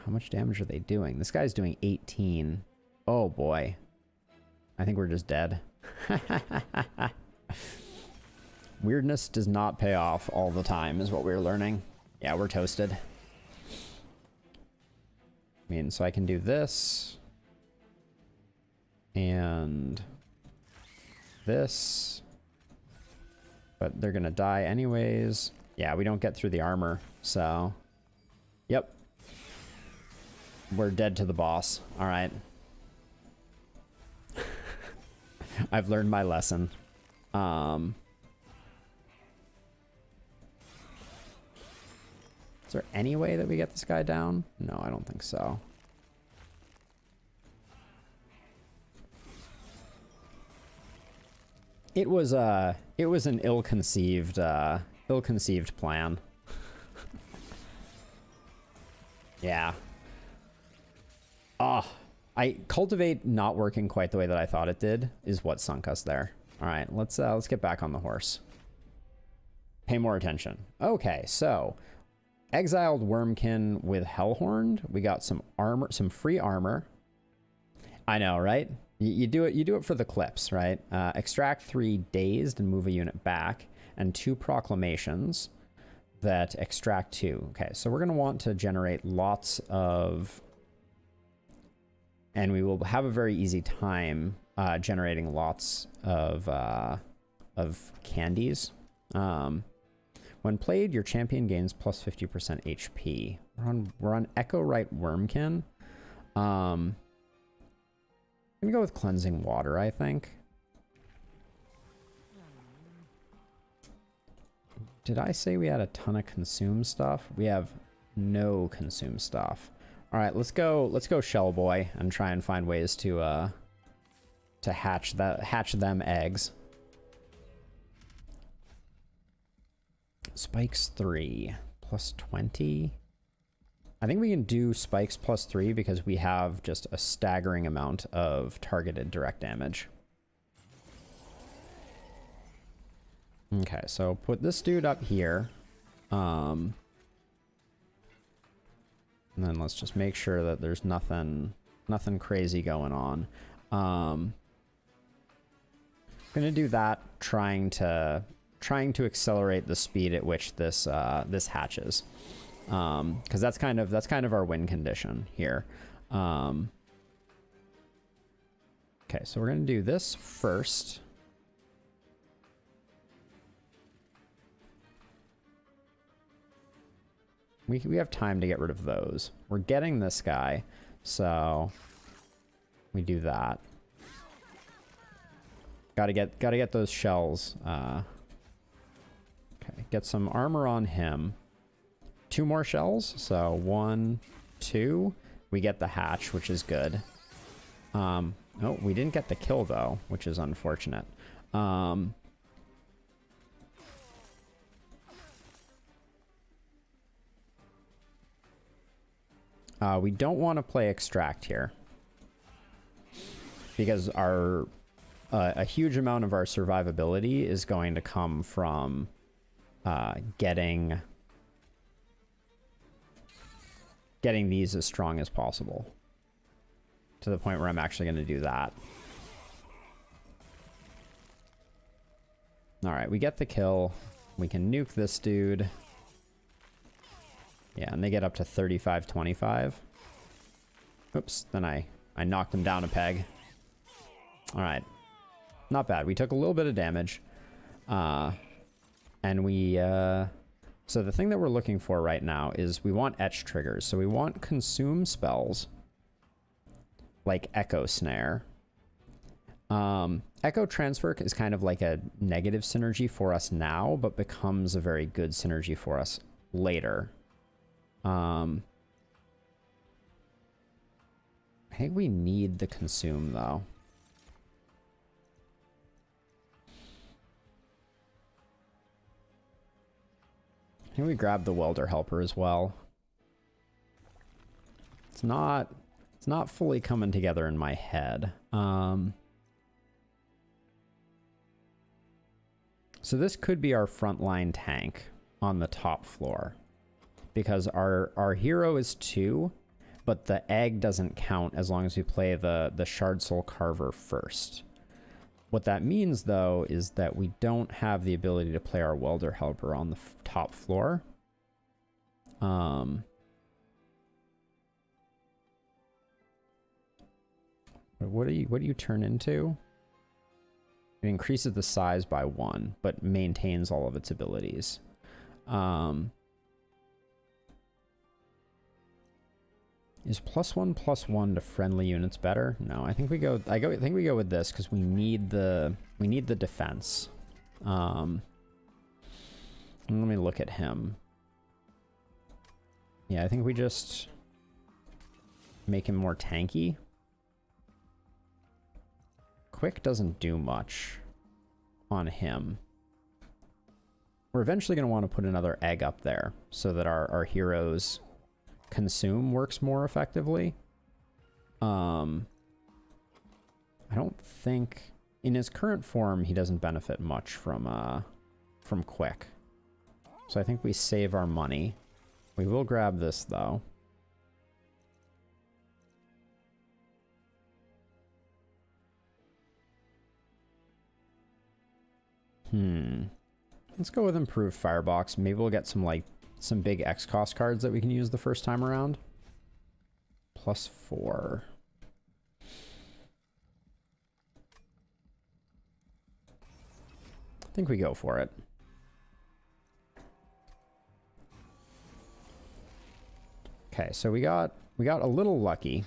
[SPEAKER 1] How much damage are they doing? This guy's doing 18. Oh boy. I think we're just dead. Weirdness does not pay off all the time is what we're learning. Yeah, we're toasted. I mean, so I can do this. And this. But they're gonna die anyways. Yeah, we don't get through the armor, so... Yep. We're dead to the boss. Alright. I've learned my lesson. Is there any way that we get this guy down? No, I don't think so. It was an ill-conceived plan. Yeah. I cultivate not working quite the way that I thought it did is what sunk us there. All right, let's get back on the horse. Pay more attention. Okay, so exiled Wormkin with Hellhorned. We got some armor, some free armor. I know, right? You do it for the clips, right? Extract 3 dazed and move a unit back, and 2 proclamations that extract 2. Okay, so we're gonna want to generate lots of, and we will have a very easy time generating lots of candies. When played, your champion gains plus 50% HP. We're on Echo Right Wormkin. I'm gonna go with Cleansing Water, I think. Did I say we had a ton of consume stuff? We have no consume stuff. All right, let's go Shellboy and try and find ways to hatch them eggs. Spikes 3 plus 20. I think we can do spikes plus 3 because we have just a staggering amount of targeted direct damage. Okay, so put this dude up here. And then let's just make sure that there's nothing crazy going on. I'm gonna do that, trying to accelerate the speed at which this this hatches, because that's kind of our win condition here. Okay, so we're gonna do this first. We have time to get rid of those. We're getting this guy, so we do that. Gotta get those shells. Okay, get some armor on him. 2 more shells, so 1, 2. We get the hatch, which is good. Oh, we didn't get the kill though, which is unfortunate. We don't want to play extract here. Because our a huge amount of our survivability is going to come from getting these as strong as possible. To the point where I'm actually going to do that. Alright, we get the kill. We can nuke this dude. Yeah, and they get up to 35-25. Oops, then I knocked him down a peg. Alright. Not bad. We took a little bit of damage. And we... So the thing that we're looking for right now is we want etch triggers. So we want consume spells. Like Echo Snare. Echo Transfer is kind of like a negative synergy for us now, but becomes a very good synergy for us later. I think we need the consume, though. I think we grab the welder helper as well. It's not fully coming together in my head. So this could be our frontline tank on the top floor. Because our hero is 2, but the egg doesn't count as long as we play the Shard Soul Carver first. What that means, though, is that we don't have the ability to play our welder helper on the top floor. What do you turn into? It increases the size by 1, but maintains all of its abilities. Is +1/+1 to friendly units better? No, I think we go. I think we go with this because we need the defense. Let me look at him. Yeah, I think we just make him more tanky. Quick doesn't do much on him. We're eventually going to want to put another egg up there so that our heroes consume works more effectively. I don't think in his current form he doesn't benefit much from quick. So I think we save our money. We will grab this though. Let's go with improved firebox. Maybe we'll get some big X cost cards that we can use the first time around. +4. I think we go for it. Okay, so we got a little lucky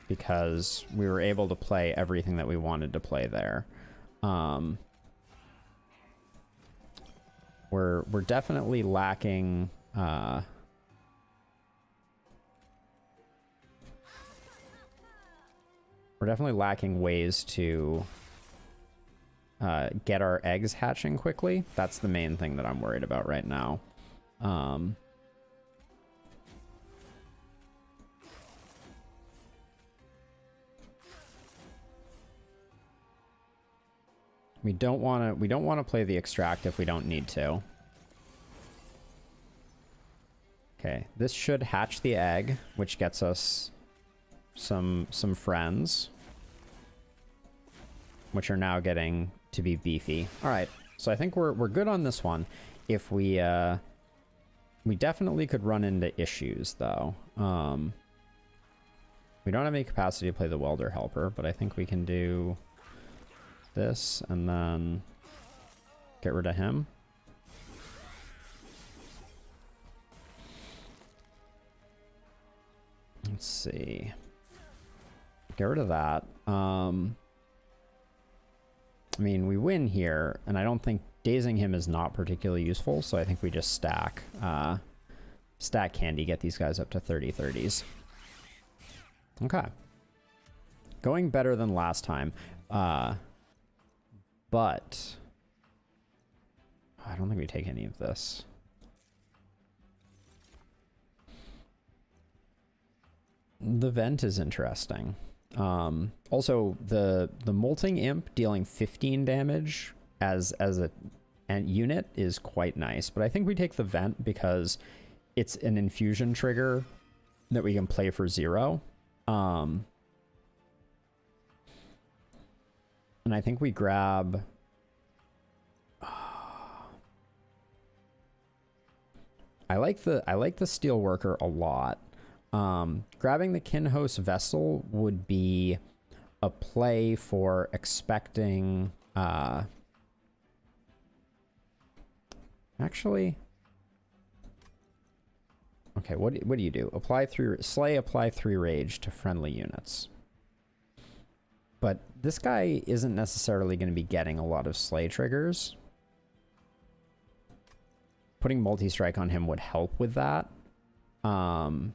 [SPEAKER 1] because we were able to play everything that we wanted to play there. We're definitely lacking we're definitely lacking ways to get our eggs hatching quickly. That's the main thing that I'm worried about right now. We don't want to play the extract if we don't need to. Okay, this should hatch the egg, which gets us some friends, which are now getting to be beefy. All right, so I think we're good on this one. If we definitely could run into issues though. We don't have any capacity to play the welder helper, but I think we can do this and then get rid of him. Let's see. Get rid of that. I mean, we win here, and I don't think dazing him is not particularly useful, so I think we just stack candy, get these guys up to 30/30s. Okay. Going better than last time. But I don't think we take any of this. The vent is interesting. Also, the molting imp dealing 15 damage as a unit is quite nice, but I think we take the vent because it's an infusion trigger that we can play for 0. And I think we grab... I like the Steelworker a lot. Grabbing the Kinhos Vessel would be a play for expecting... Actually... Okay, what do you do? Apply 3 rage to friendly units. But this guy isn't necessarily going to be getting a lot of slay triggers. Putting multi-strike on him would help with that. But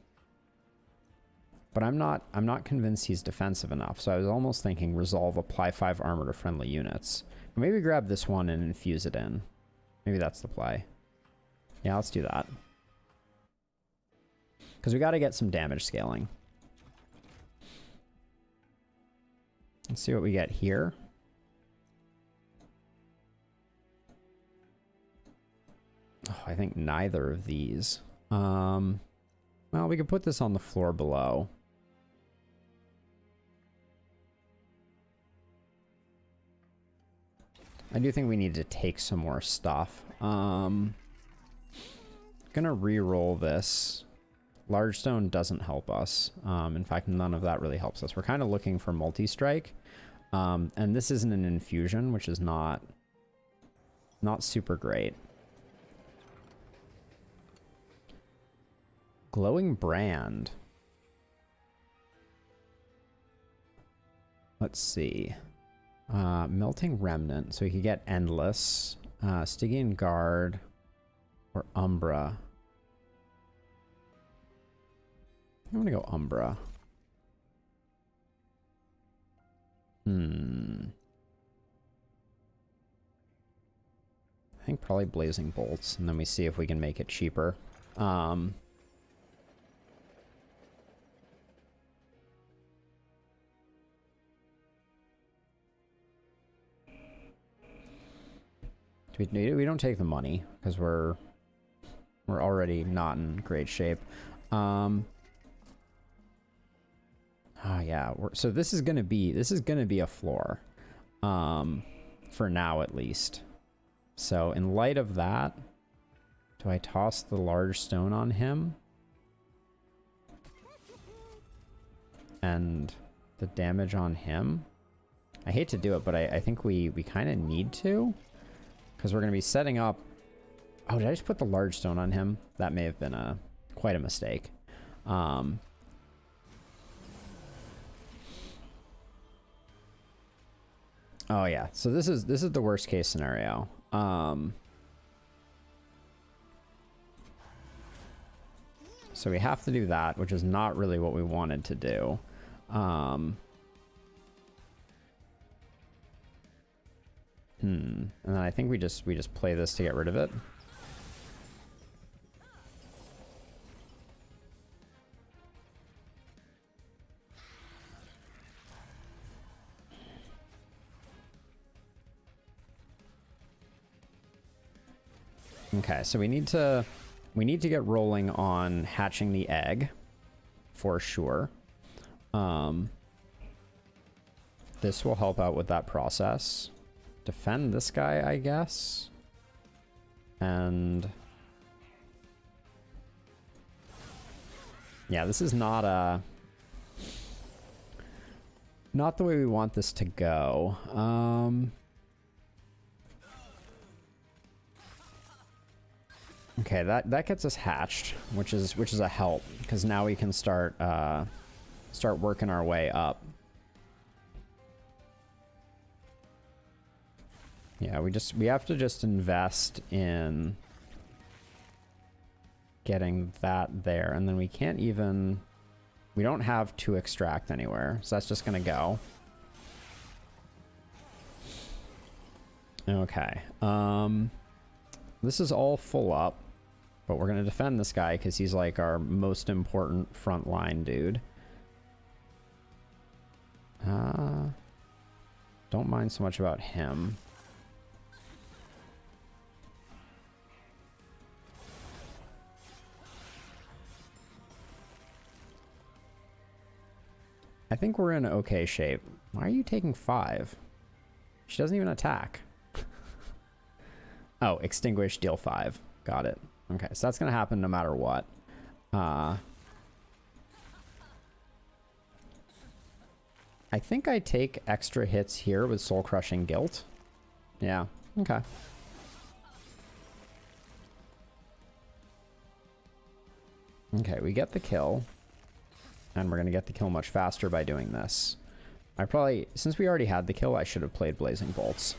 [SPEAKER 1] I'm not convinced he's defensive enough. So I was almost thinking resolve, apply 5 armor to friendly units. But maybe grab this one and infuse it in. Maybe that's the play. Yeah, let's do that. Because we got to get some damage scaling. Let's see what we get here. Oh, I think neither of these. Well, we could put this on the floor below. I do think we need to take some more stuff. Gonna re-roll this. Large stone doesn't help us. In fact, none of that really helps us. We're kind of looking for multi-strike. And this isn't an infusion, which is not super great. Glowing Brand. Let's see. Melting Remnant. So we could get Endless. Stygian Guard. Or Umbra. I'm gonna go Umbra. I think probably Blazing Bolts, and then we see if we can make it cheaper. Do we don't take the money because we're already not in great shape. Yeah. So this is gonna be a floor, for now at least. So in light of that, do I toss the large stone on him? And the damage on him? I hate to do it, but I think we kind of need to, because we're gonna be setting up. Oh, did I just put the large stone on him? That may have been quite a mistake. Oh yeah, so this is the worst case scenario. So we have to do that, which is not really what we wanted to do. And then I think we just play this to get rid of it. Okay, so we need to get rolling on hatching the egg for sure. This will help out with that process. Defend this guy, I guess. And yeah, this is not the way we want this to go. Okay, that gets us hatched, which is a help, because now we can start working our way up. Yeah, we have to just invest in getting that there, and then we don't have to extract anywhere, so that's just gonna go. Okay, this is all full up. But we're going to defend this guy because he's like our most important frontline dude. Don't mind so much about him. I think we're in okay shape. Why are you taking 5? She doesn't even attack. Oh, extinguish, deal 5. Got it. Okay, so that's going to happen no matter what. I think I take extra hits here with Soul Crushing Guilt. Yeah, okay. Okay, we get the kill. And we're going to get the kill much faster by doing this. I probably, since we already had the kill, I should have played Blazing Bolts.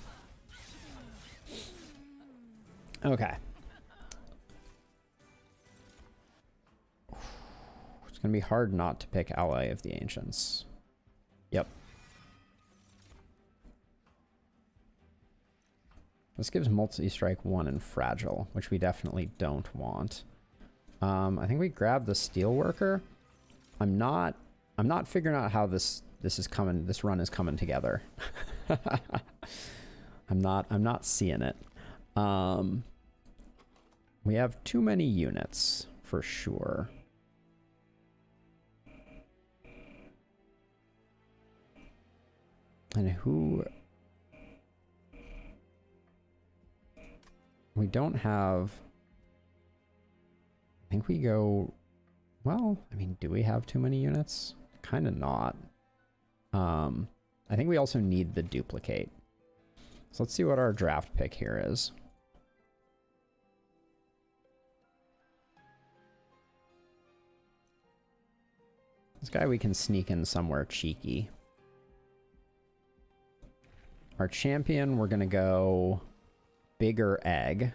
[SPEAKER 1] Okay. It's going to be hard not to pick Ally of the Ancients. Yep. This gives multi-strike 1 and fragile, which we definitely don't want. I think we grab the Steelworker. I'm not figuring out how this run is coming together. I'm not seeing it. We have too many units for sure. And who we don't have. I think we go. Well, I mean, do we have too many units? Kind of not. I think we also need the duplicate. So let's see what our draft pick here is. This guy we can sneak in somewhere cheeky. Our champion, we're going to go bigger egg.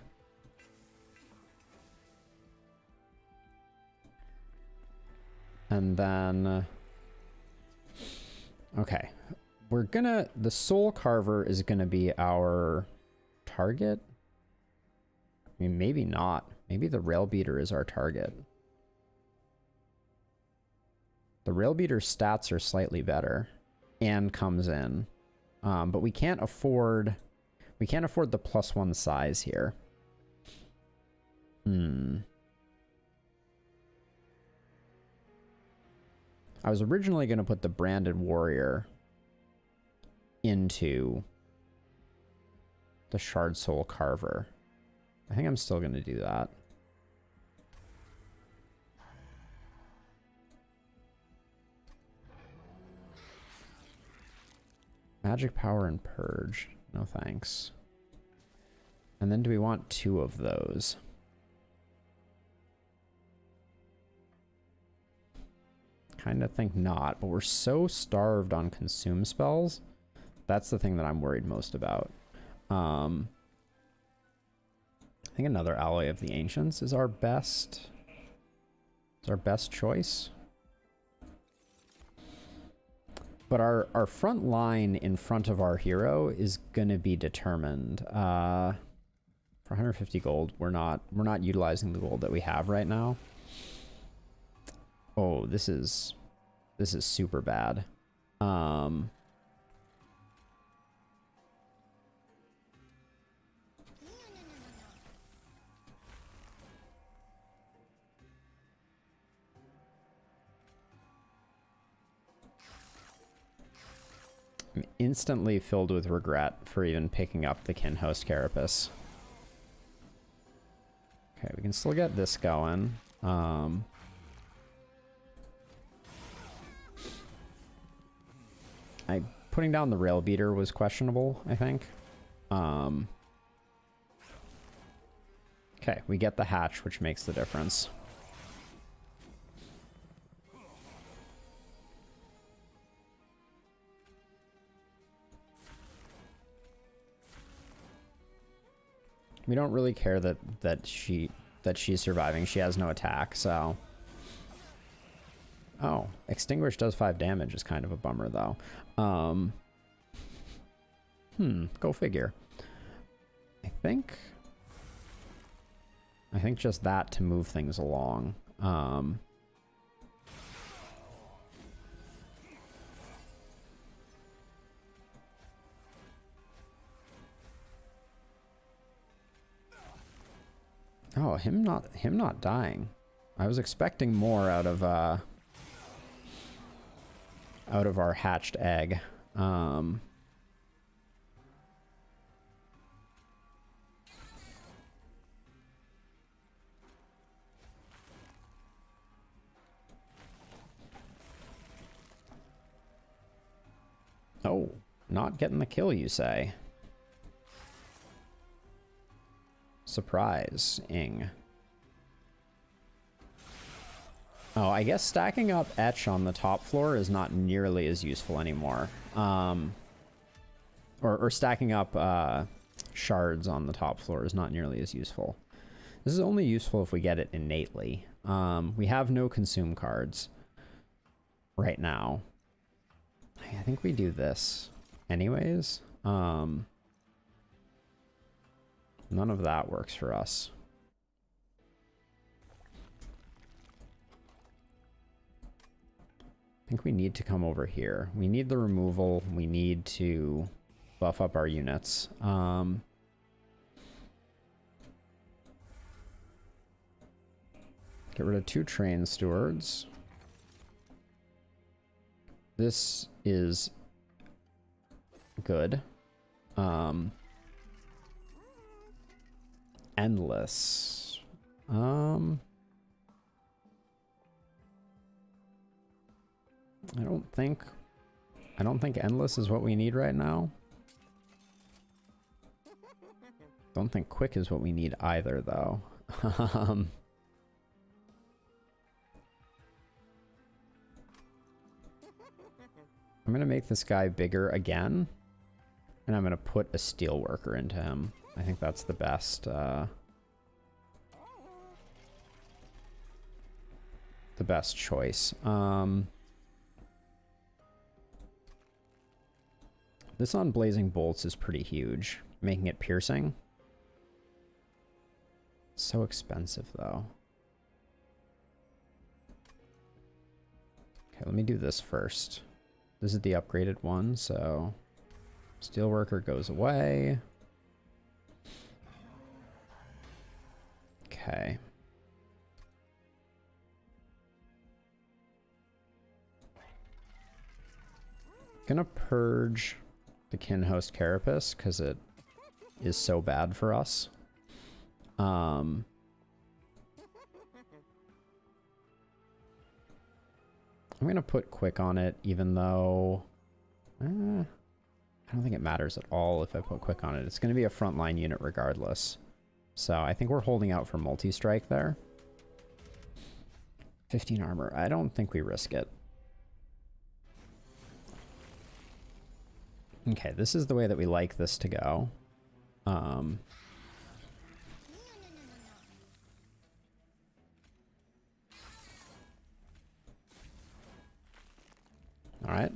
[SPEAKER 1] And then, okay, we're gonna, the Soul Carver is gonna be our target. I mean, maybe not. Maybe the Rail Beater is our target. The Rail Beater's stats are slightly better and comes in. But we can't afford the +1 size here. I was originally going to put the Branded Warrior into the Shard Soul Carver. I think I'm still going to do that. Magic Power and Purge. No thanks. And then do we want 2 of those? Kind of think not, but we're so starved on consume spells. That's the thing that I'm worried most about. I think another Ally of the Ancients is our best choice. But our front line in front of our hero is gonna be determined. For 150 gold, we're not utilizing the gold that we have right now. Oh, this is super bad. I'm instantly filled with regret for even picking up the Kinhost Carapace. Okay, we can still get this going. Putting down the Rail Beater was questionable, I think. Okay, we get the hatch, which makes the difference. We don't really care that she's surviving. She has no attack, so. Oh, Extinguish does 5 damage is kind of a bummer, though. Go figure. I think just that to move things along. Oh, him not dying. I was expecting more out of our hatched egg. Oh, not getting the kill, you say? Surprising. Oh, I guess stacking up etch on the top floor is not nearly as useful anymore. Or stacking up shards on the top floor is not nearly as useful. This is only useful if we get it innately. We have no consume cards right now. I think we do this anyways. None of that works for us. I think we need to come over here. We need the removal. We need to buff up our units. Get rid of 2 train stewards. This is good. Endless. I don't think endless is what we need right now. Don't think quick is what we need either, though. I'm gonna make this guy bigger again, and I'm gonna put a steel worker into him. I think that's the best, the best choice. This on Blazing Bolts is pretty huge, making it piercing. So expensive, though. Okay, let me do this first. This is the upgraded one, so Steelworker goes away. Okay. Gonna purge the Kinhost Carapace because it is so bad for us. I'm gonna put quick on it, even though I don't think it matters at all if I put quick on it. It's gonna be a frontline unit regardless. So I think we're holding out for multi-strike there. 15 armor. I don't think we risk it. Okay, this is the way that we like this to go. All right.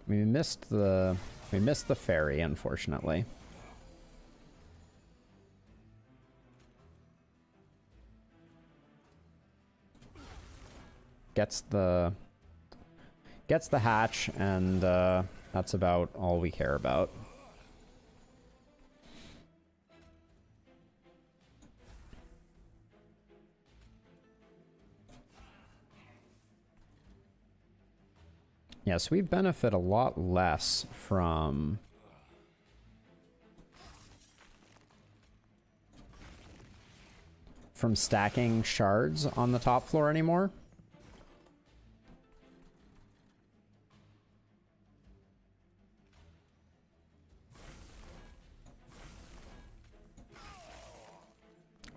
[SPEAKER 1] We missed the ferry, unfortunately. Gets the hatch, and that's about all we care about. Yes, we benefit a lot less from stacking shards on the top floor anymore.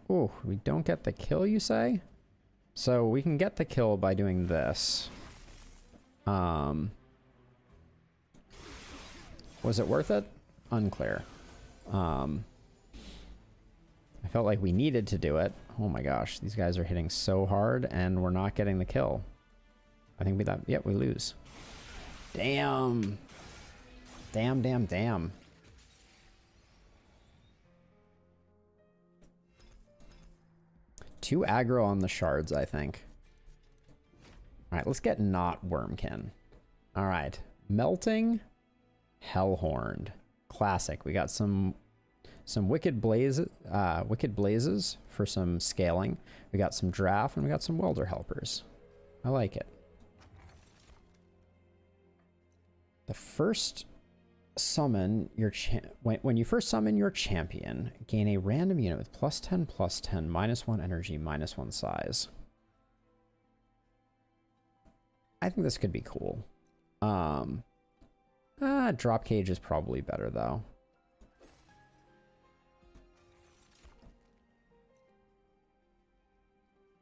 [SPEAKER 1] Ooh, we don't get the kill, you say? So we can get the kill by doing this. Was it worth it? Unclear. I felt like we needed to do it. Oh my gosh, these guys are hitting so hard and we're not getting the kill. I think we lose. Damn. Damn, damn, damn. Too aggro on the shards, I think. All right, let's get not Wormkin. All right, Melting, Hellhorned. Classic. We got some wicked blazes for some scaling. We got some draft and we got some welder helpers. I like it. The first summon your when you first summon your champion, gain a random unit with +10, +10, -1 energy, -1 size. I think this could be cool. Drop cage is probably better though.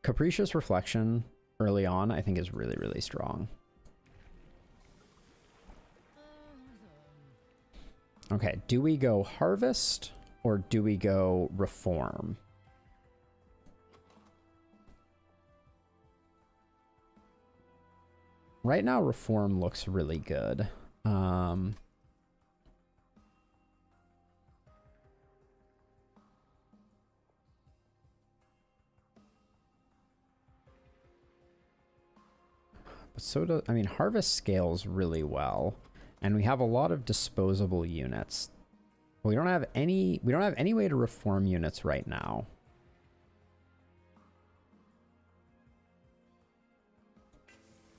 [SPEAKER 1] Capricious Reflection early on, I think, is really, really strong. Okay, do we go Harvest or do we go Reform? Right now, Reform looks really good. But so does, I mean, Harvest scales really well, and we have a lot of disposable units. We don't have any way to reform units right now.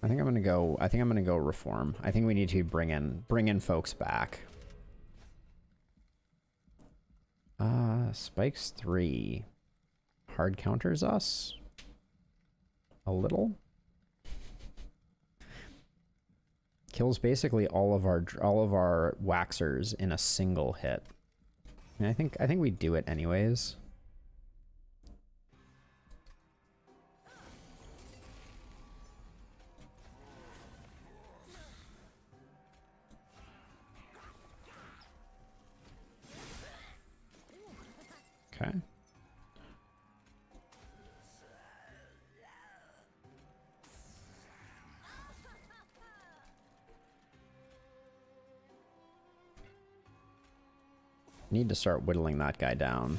[SPEAKER 1] I think I'm gonna go reform. I think we need to bring in folks back. Spikes 3 hard counters us a little. Kills basically all of our waxers in a single hit. I mean, I think we do it anyways. Okay. Need to start whittling that guy down.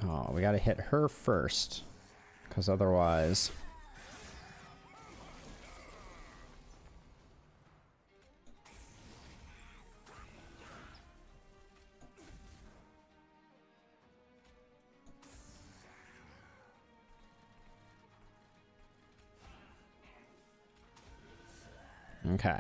[SPEAKER 1] Oh, we gotta hit her first, because otherwise... Okay.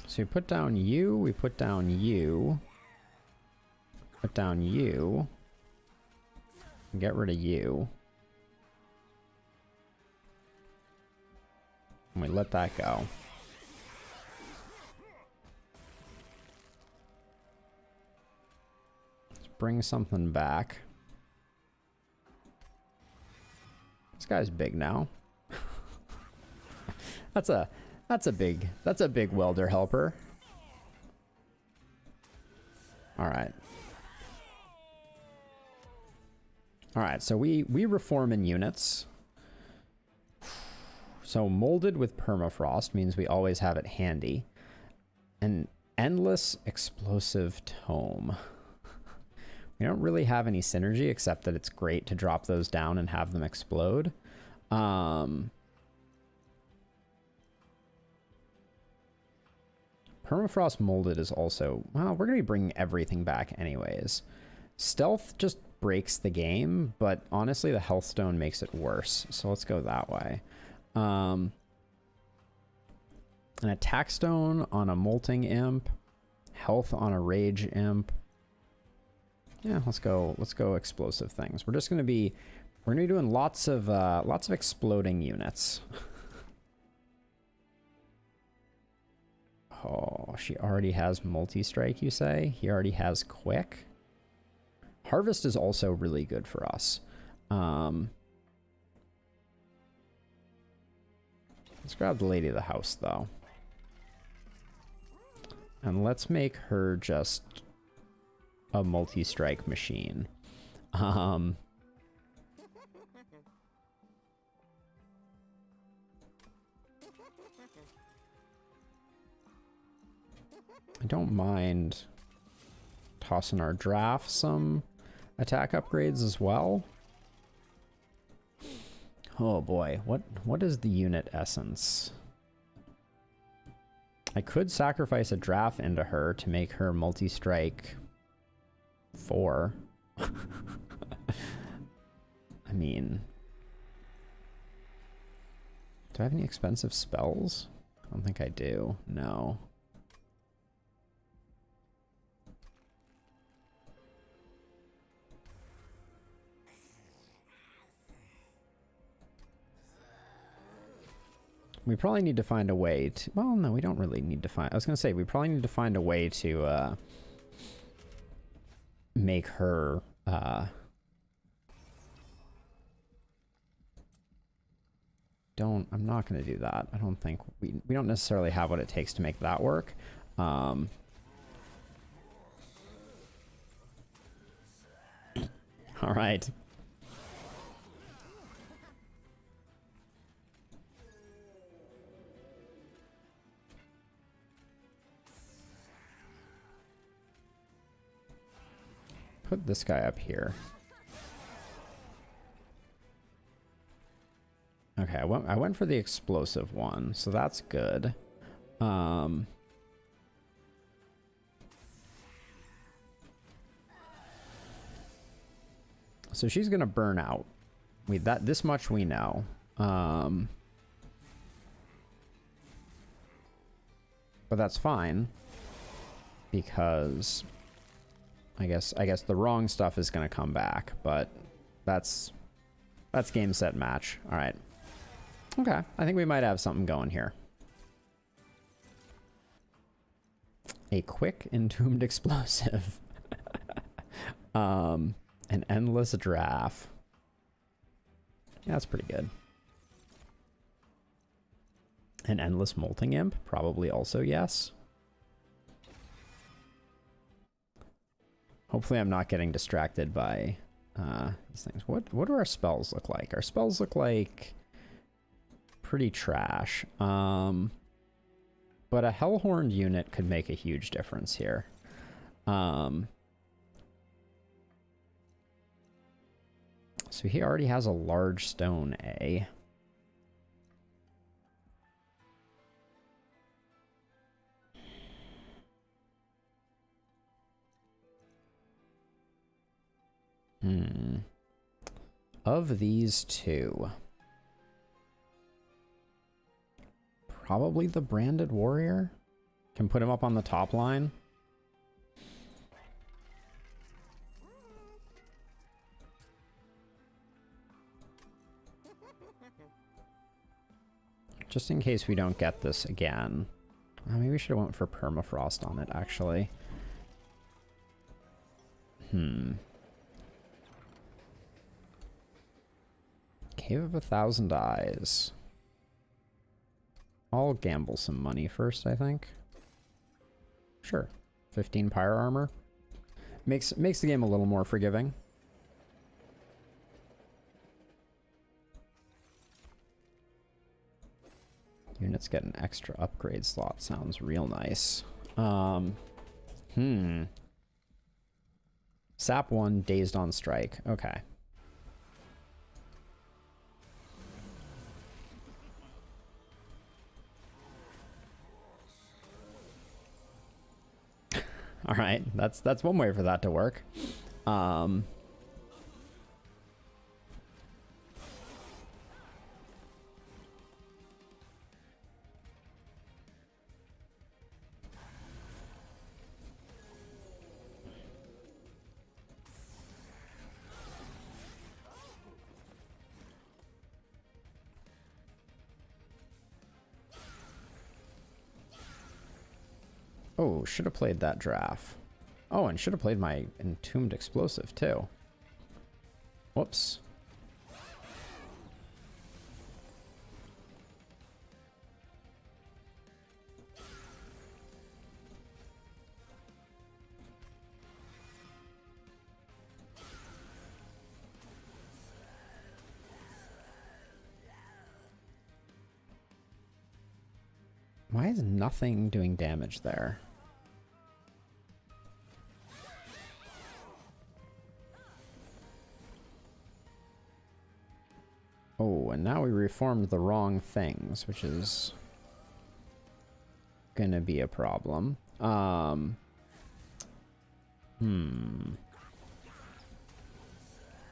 [SPEAKER 1] So we put down you, we put down you, put down you, and get rid of you. And we let that go. Let's bring something back. This guy's big now. That's a big welder helper. All right. All right, so we reform in units. So molded with permafrost means we always have it handy. An endless explosive tome. We don't really have any synergy except that it's great to drop those down and have them explode. Permafrost molded is also, well, we're going to be bringing everything back anyways. Stealth just breaks the game, but honestly the health stone makes it worse. So let's go that way. An attack stone on a molting imp, health on a rage imp. Yeah, let's go explosive things. We're gonna be doing lots of exploding units. Oh, she already has multi-strike, you say? He already has quick. Harvest is also really good for us. Let's grab the lady of the house though. And let's make her just a multi-strike machine. I don't mind tossing our draft some attack upgrades as well. Oh boy, what is the unit essence? I could sacrifice a draft into her to make her multi-strike 4. I mean, do I have any expensive spells? I don't think I do. No. We probably need to find a way to... Well, no, we don't really need to find... I was going to say, we probably need to find a way to make her... I'm not going to do that. I don't think... We don't necessarily have what it takes to make that work. All right. Put this guy up here. Okay, I went for the explosive one, so that's good. So she's gonna burn out. This much we know. But that's fine because I guess the wrong stuff is gonna come back, but that's game, set, match. All right. Okay, I think we might have something going here. A quick entombed explosive. An endless draft. Yeah, that's pretty good. An endless molting imp, probably also yes. Hopefully I'm not getting distracted by these things. What do our spells look like? Our spells look like pretty trash. But a Hellhorned unit could make a huge difference here. So he already has a large stone A. Of these two, probably the Branded Warrior. Can put him up on the top line. Just in case we don't get this again. Maybe we should have went for permafrost on it, actually. Cave of 1,000 Eyes. I'll gamble some money first, I think. Sure. 15 pyre armor. Makes the game a little more forgiving. Units get an extra upgrade slot. Sounds real nice. Sap 1, Dazed on Strike. Okay. All right, that's one way for that to work. Oh, should have played that draft. Oh, and should have played my Entombed Explosive, too. Whoops. Why is nothing doing damage there? Oh, and now we reformed the wrong things, which is gonna be a problem.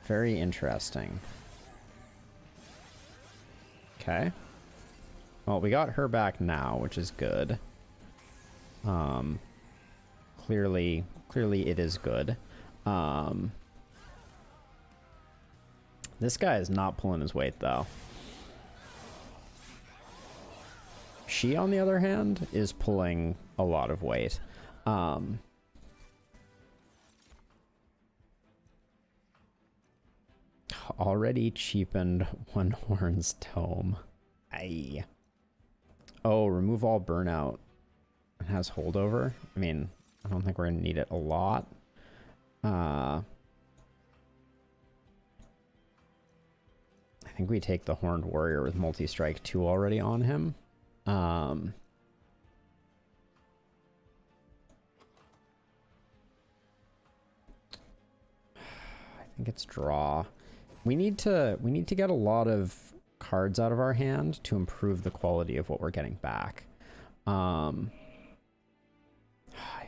[SPEAKER 1] Very interesting. Okay. Well, we got her back now, which is good. Clearly it is good. This guy is not pulling his weight, though. She, on the other hand, is pulling a lot of weight. Already cheapened One Horn's Tome. Aye. Oh, remove all burnout. It has holdover. I mean, I don't think we're going to need it a lot. I think we take the Horned Warrior with Multi-Strike 2 already on him. I think it's draw. We need to get a lot of cards out of our hand to improve the quality of what we're getting back. I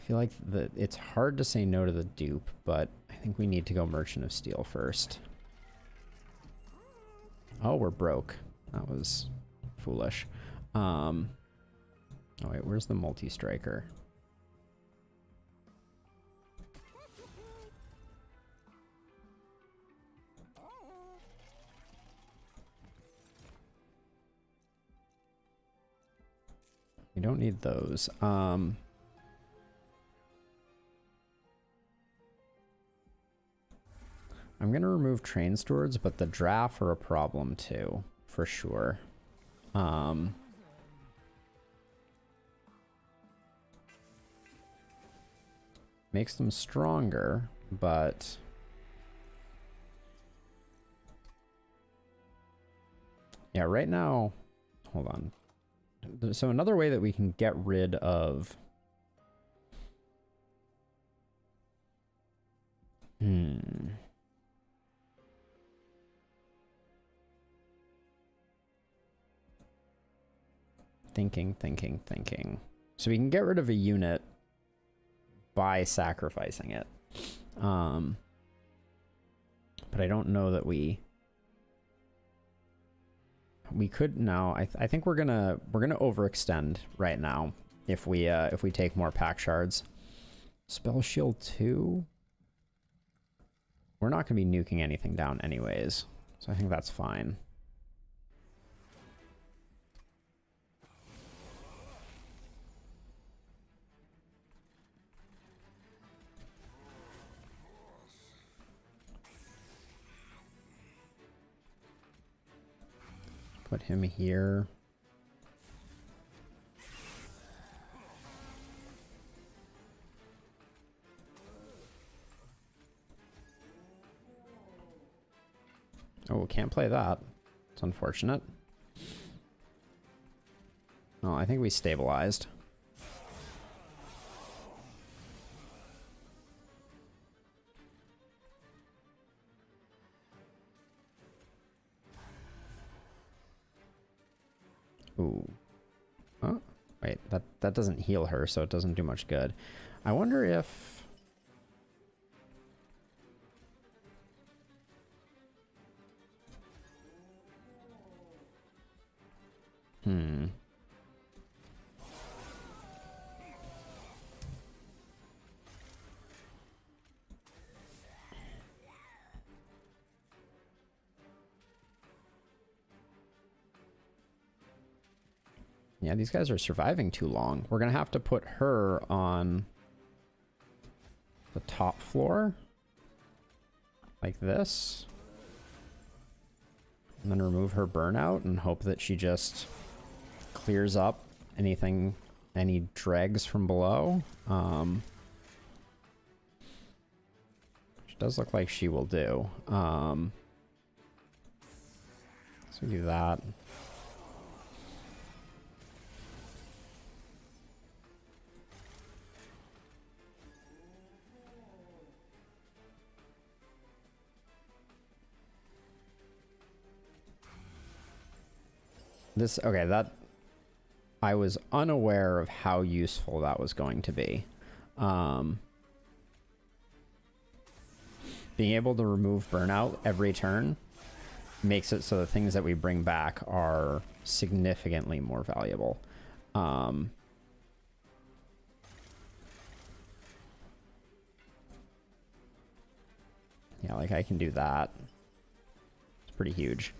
[SPEAKER 1] feel like it's hard to say no to the dupe, but I think we need to go Merchant of Steel first. Oh, we're broke. That was foolish. Oh wait, where's the multi-striker? We don't need those. I'm gonna remove train stewards, but the draft are a problem too, for sure. Makes them stronger, but yeah, right now, hold on. So another way that we can get rid of thinking. So we can get rid of a unit by sacrificing it. But I don't know that we could now. I think we're gonna overextend right now if we take more pack shards. Spell shield 2. We're not gonna be nuking anything down anyways, so I think that's fine. Put him here. Oh, can't play that. It's unfortunate. Oh, I think we stabilized. Ooh. Oh, wait, that doesn't heal her, so it doesn't do much good. I wonder if... Yeah, these guys are surviving too long. We're gonna have to put her on the top floor. Like this. And then remove her burnout and hope that she just clears up anything, any dregs from below. Which does look like she will do. So we do that. This, okay, that, I was unaware of how useful that was going to be. Being able to remove burnout every turn makes it so the things that we bring back are significantly more valuable. Yeah, like I can do that. It's pretty huge.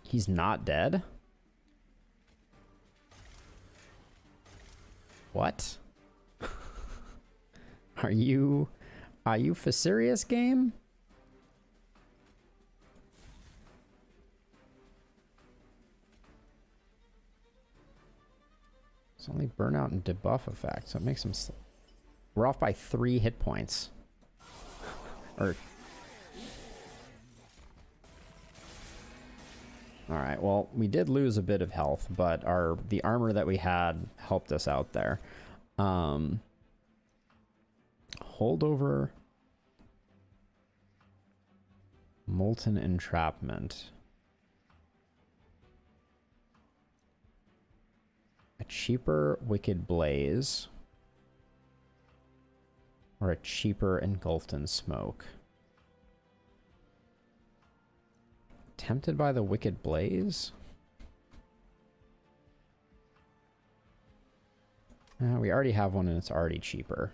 [SPEAKER 1] He's not dead? What? Are you for serious, game? It's only burnout and debuff effect, so it makes him... We're off by 3 hit points. Or... Alright, well, we did lose a bit of health, but the armor that we had helped us out there. Holdover... Molten Entrapment. A cheaper Wicked Blaze. Or a cheaper Engulfed in Smoke. Tempted by the Wicked Blaze? We already have one and it's already cheaper.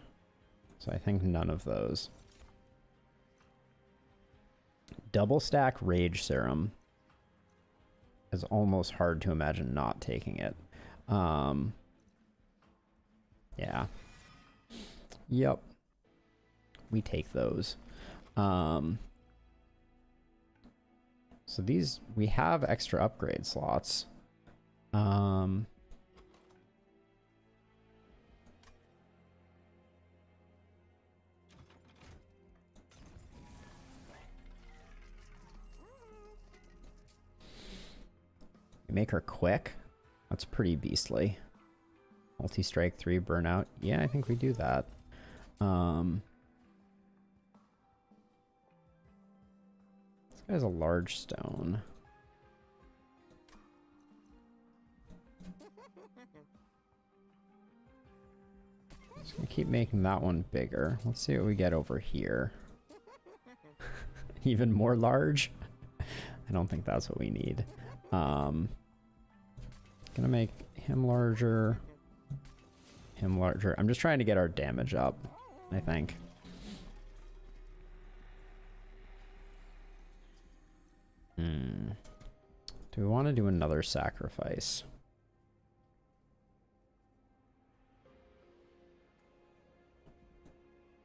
[SPEAKER 1] So I think none of those. Double stack Rage Serum is almost hard to imagine not taking it. Yeah. Yep. We take those. So these, we have extra upgrade slots. Make her quick. That's pretty beastly. Multi-strike 3 burnout. Yeah, I think we do that. This guy's a large stone. Just gonna keep making that one bigger. Let's see what we get over here. Even more large? I don't think that's what we need. Gonna make him larger. Him larger. I'm just trying to get our damage up, I think. Do we want to do another sacrifice?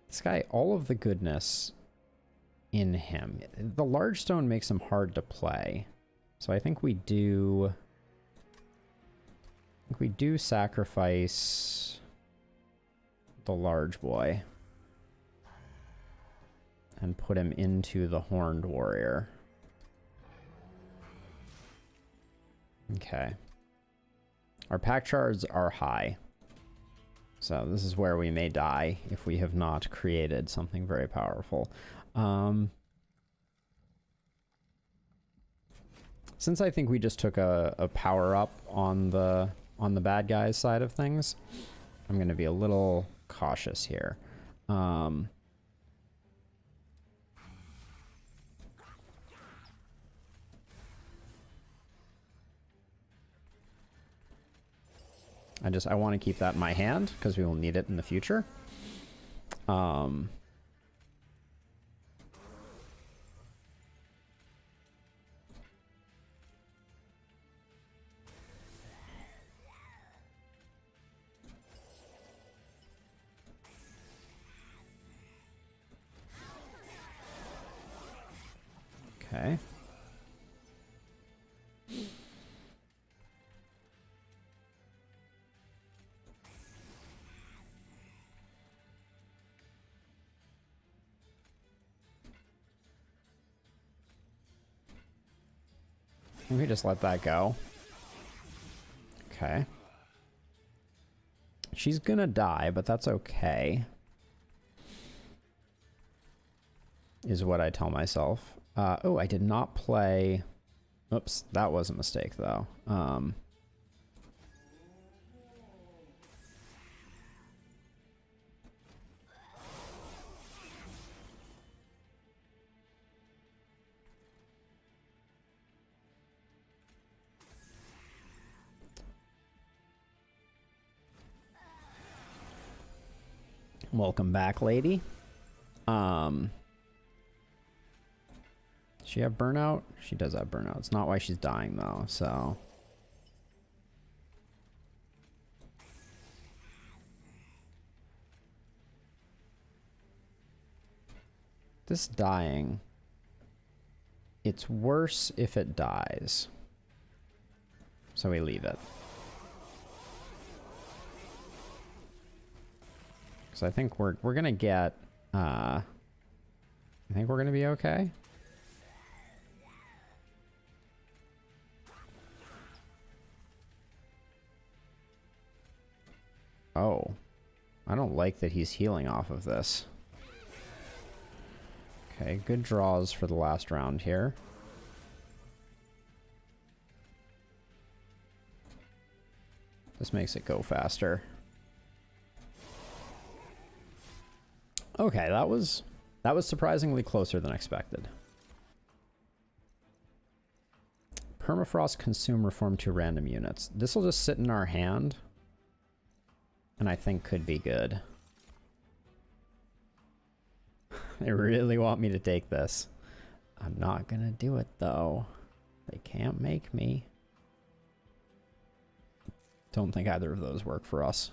[SPEAKER 1] This guy, all of the goodness in him. The large stone makes him hard to play. So I think we do... sacrifice the large boy. And put him into the horned warrior. Okay. Our pack shards are high. So this is where we may die if we have not created something very powerful. Since I think we just took a power up on the bad guys side of things, I'm going to be a little cautious here. I want to keep that in my hand because we will need it in the future. Okay. We just let that go. Okay. She's gonna die, but that's okay. is what I tell myself. Oh, I did not play... Oops, that was a mistake, though. Welcome back, lady. Does she have burnout? She does have burnout. It's not why she's dying, though, so... This dying... It's worse if it dies. So we leave it. So I think we're gonna get... I think we're gonna be okay. Oh. I don't like that he's healing off of this. Okay, good draws for the last round here. This makes it go faster. Okay, that was surprisingly closer than expected. Permafrost consume reform 2 random units. This will just sit in our hand, and I think could be good. They really want me to take this. I'm not gonna do it though. They can't make me. Don't think either of those work for us.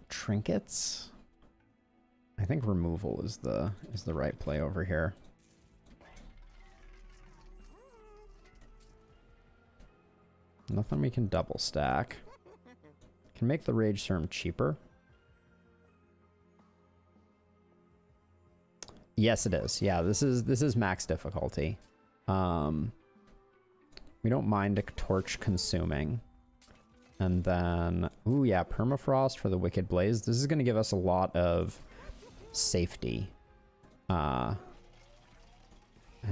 [SPEAKER 1] Trinkets? I think removal is the right play over here. Nothing we can double stack. Can make the Rage Serum cheaper. Yes, it is. Yeah, this is max difficulty. We don't mind a torch consuming. And then, ooh yeah, Permafrost for the Wicked Blaze. This is going to give us a lot of safety. And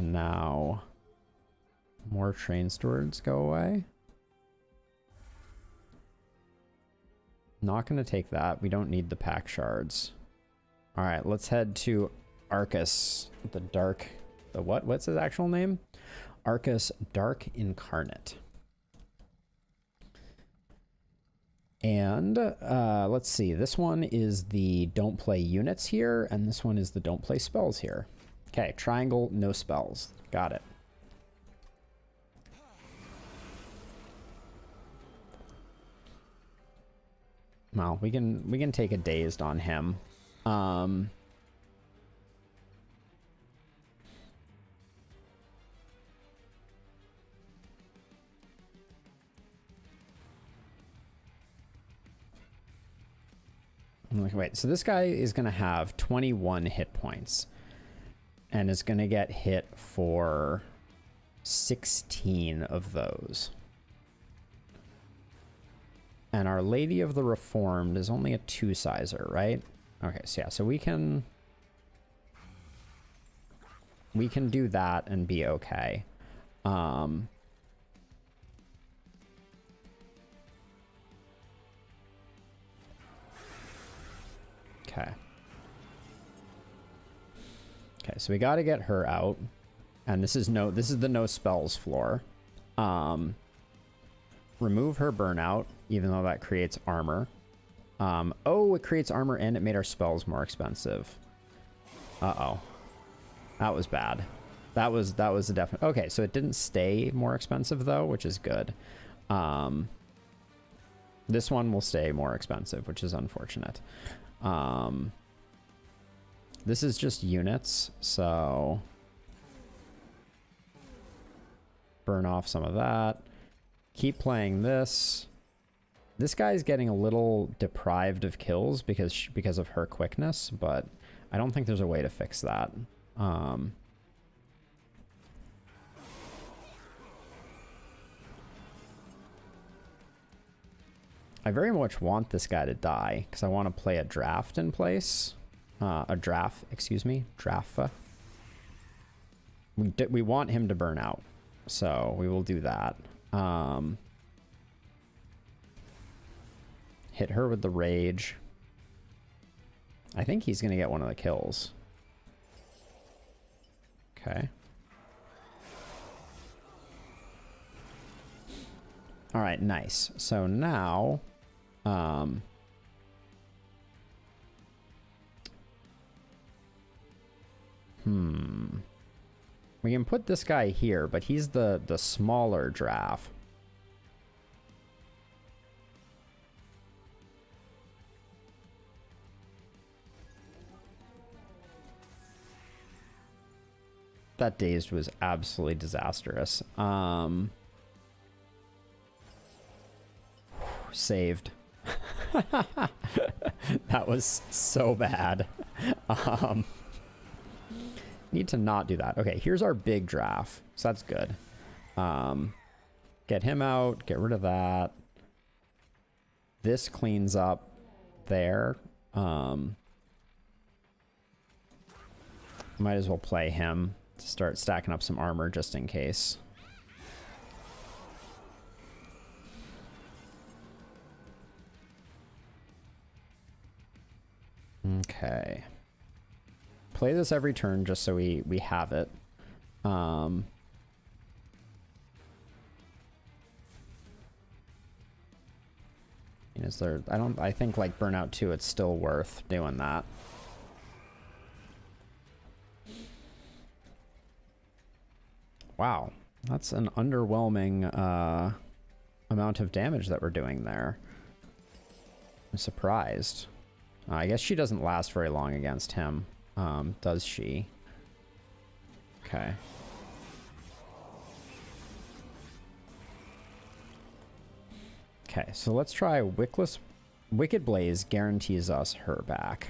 [SPEAKER 1] now more Train Stewards go away. Not going to take that. We don't need the pack shards. All right, let's head to Arcus, the Dark, the what? What's his actual name? Arcus Dark Incarnate. And let's see, this one is the don't play units here, and this one is the don't play spells here. Okay, triangle, no spells. Got it. Well, we can take a dazed on him. Wait, so this guy is going to have 21 hit points and is going to get hit for 16 of those. And our Lady of the Reformed is only a 2-sizer, right? Okay, so yeah, so we can do that and be okay. Okay. Okay, so we got to get her out, and this is the no spells floor. Remove her burnout, even though that creates armor. Oh, it creates armor and it made our spells more expensive. Uh-oh. That was bad. That was a definite. Okay, so it didn't stay more expensive though, which is good. This one will stay more expensive, which is unfortunate. This is just units, so burn off some of that. Keep playing this. This guy's getting a little deprived of kills because of her quickness, but I don't think there's a way to fix that. I very much want this guy to die because I want to play a draft in place. a draft, excuse me, Draffa. We want him to burn out, so we will do that. Hit her with the rage. I think he's gonna get one of the kills. Okay. All right, nice. So now, we can put this guy here, but he's the smaller draft. That dazed was absolutely disastrous. Saved. That was so bad. Need to not do that. Okay, here's our big draft. So that's good. Get him out. Get rid of that. This cleans up there. Might as well play him to start stacking up some armor just in case. Okay. Play this every turn just so we have it. Is there, I think like Burnout 2, it's still worth doing that. Wow, that's an underwhelming amount of damage that we're doing there. I'm surprised. I guess she doesn't last very long against him, does she? Okay. Okay, so let's try Wickless. Wicked Blaze guarantees us her back.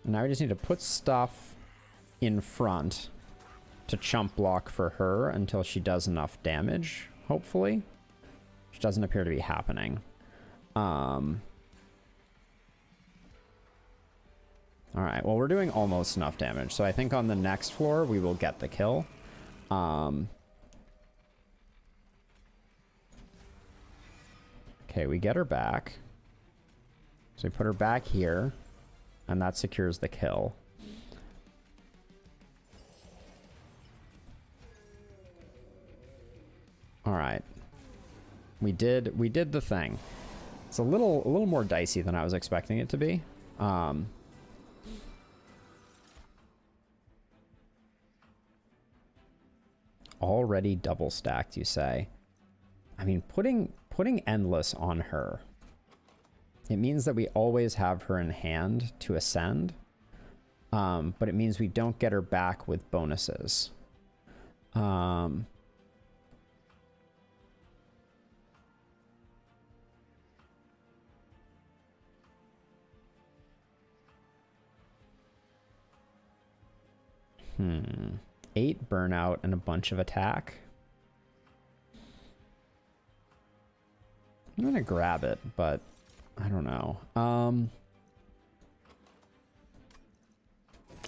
[SPEAKER 1] And now we just need to put stuff in front to chump block for her until she does enough damage, hopefully. Which doesn't appear to be happening. Alright, well, we're doing almost enough damage, so I think on the next floor we will get the kill. Okay, we get her back. So we put her back here, and that secures the kill. Alright. We did the thing. It's a little more dicey than I was expecting it to be. Already double stacked, you say? I mean, putting Endless on her, it means that we always have her in hand to ascend, but it means we don't get her back with bonuses. Hmm. 8 burnout and a bunch of attack. I'm gonna grab it, but I don't know.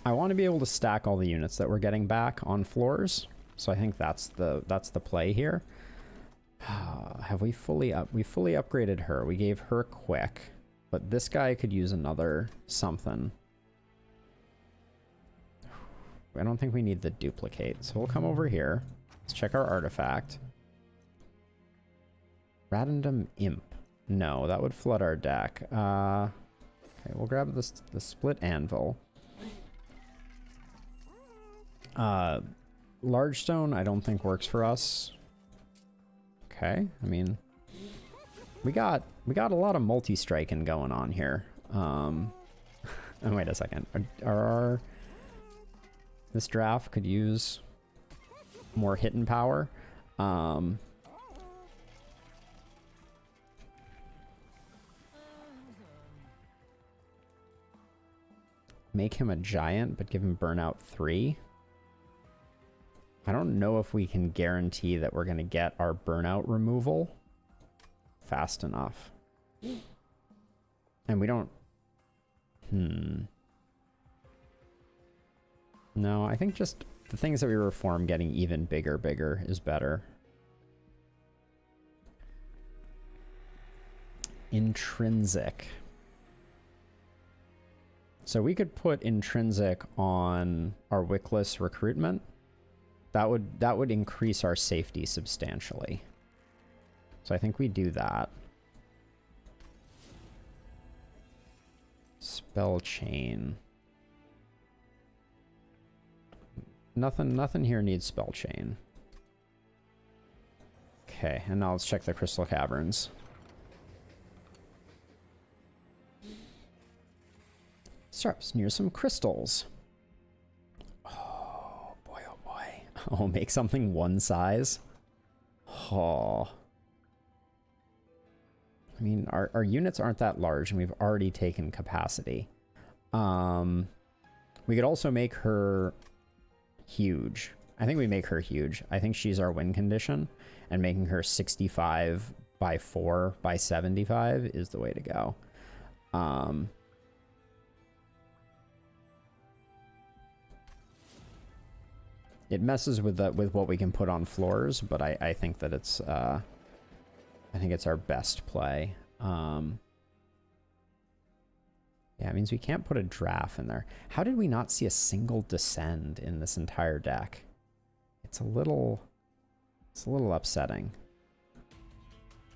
[SPEAKER 1] I want to be able to stack all the units that we're getting back on floors, so I think that's the play here. Have we fully upgraded her? We gave her quick, but this guy could use another something. I don't think we need the duplicate, so we'll come over here. Let's check our artifact. Random Imp. No, that would flood our deck. Okay, we'll grab the split anvil. Large stone I don't think works for us. Okay, I mean, we got a lot of multi-striking going on here. Oh, wait a second. This draft could use more hitting power. Make him a giant, but give him burnout 3. I don't know if we can guarantee that we're going to get our burnout removal fast enough. And we don't... No, I think just the things that we reform getting even bigger is better. Intrinsic. So we could put intrinsic on our wickless recruitment. That would increase our safety substantially. So I think we do that. Spell chain. Nothing here needs spell chain. Okay, and now let's check the crystal caverns. Starts near some crystals. Oh boy, oh boy. Oh, make something one size. Oh. I mean, our units aren't that large, and we've already taken capacity. We could also make her huge. I think we make her huge. I think she's our win condition, and making her 65 by 4 by 75 is the way to go. It messes with what we can put on floors, but I think that it's I think it's our best play. Yeah, it means we can't put a draft in there. How did we not see a single descend in this entire deck? It's a little upsetting.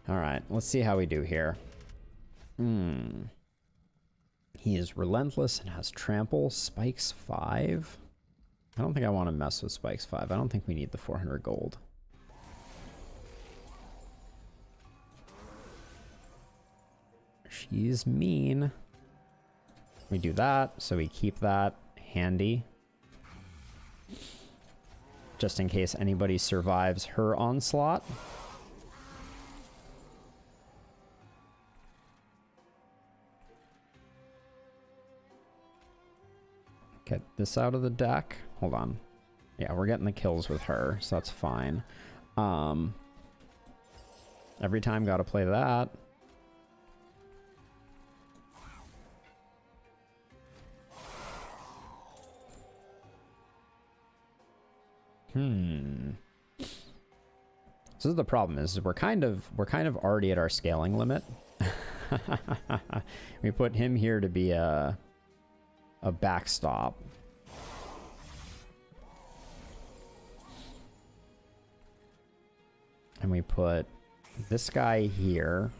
[SPEAKER 1] All right, let's see how we do here. He is relentless and has trample. Spikes 5. I don't think I want to mess with Spikes 5. I don't think we need the 400 gold. She's mean. We do that, so we keep that handy. Just in case anybody survives her onslaught. Get this out of the deck. Hold on. Yeah, we're getting the kills with her, so that's fine. Every time gotta play that. So this is the problem, is we're kind of already at our scaling limit. We put him here to be a backstop. And we put this guy here.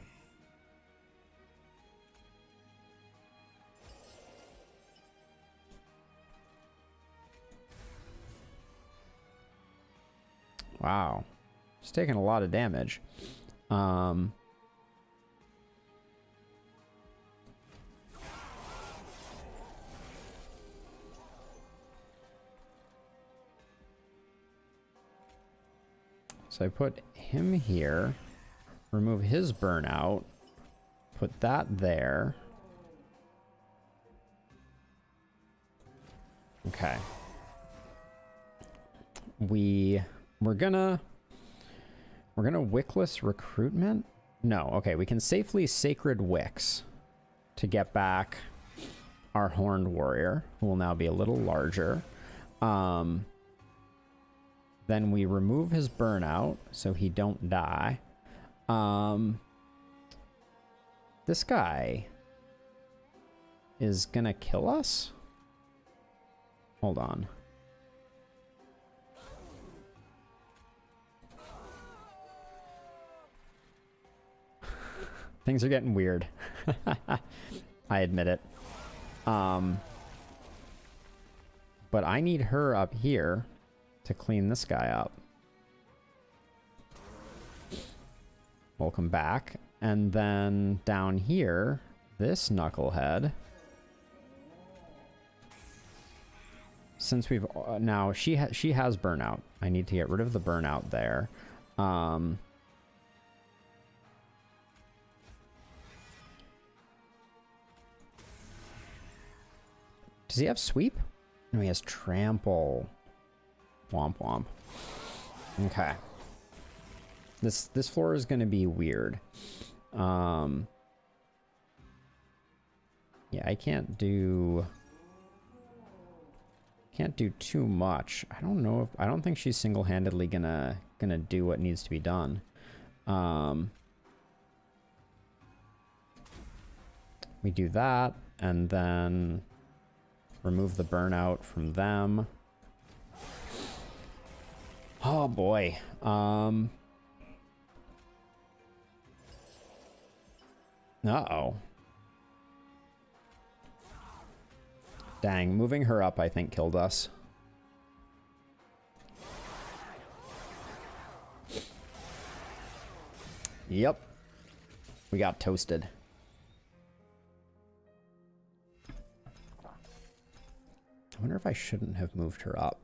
[SPEAKER 1] Wow. He's taking a lot of damage. So I put him here, remove his burnout, put that there. Okay. We're gonna wickless recruitment? No, okay, we can safely sacred wicks to get back our horned warrior, who will now be a little larger. Then we remove his burnout so he don't die. This guy is gonna kill us? Hold on. Things are getting weird. I admit it. But I need her up here to clean this guy up. Welcome back. And then down here, this knucklehead. Since we've now she has burnout. I need to get rid of the burnout there. Does he have sweep? No, he has trample. Womp womp. Okay. This floor is going to be weird. Yeah, I can't do too much. I don't know if I don't think she's single-handedly gonna do what needs to be done. We do that and then remove the burnout from them. Oh boy. Uh-oh. Dang, moving her up I think killed us. Yep. We got toasted. I wonder if I shouldn't have moved her up.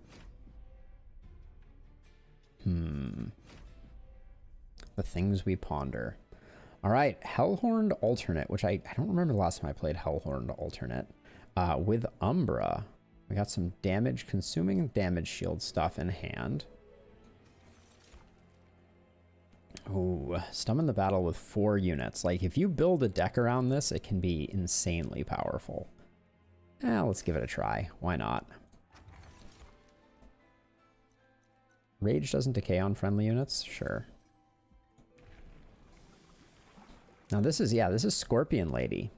[SPEAKER 1] The things we ponder. All right, Hellhorned Alternate, which I don't remember the last time I played Hellhorned Alternate. With Umbra, we got some damage, consuming damage shield stuff in hand. Ooh, summon the battle with 4 units. Like, if you build a deck around this, it can be insanely powerful. Let's give it a try. Why not? Rage doesn't decay on friendly units? Sure. Now this is Scorpion Lady.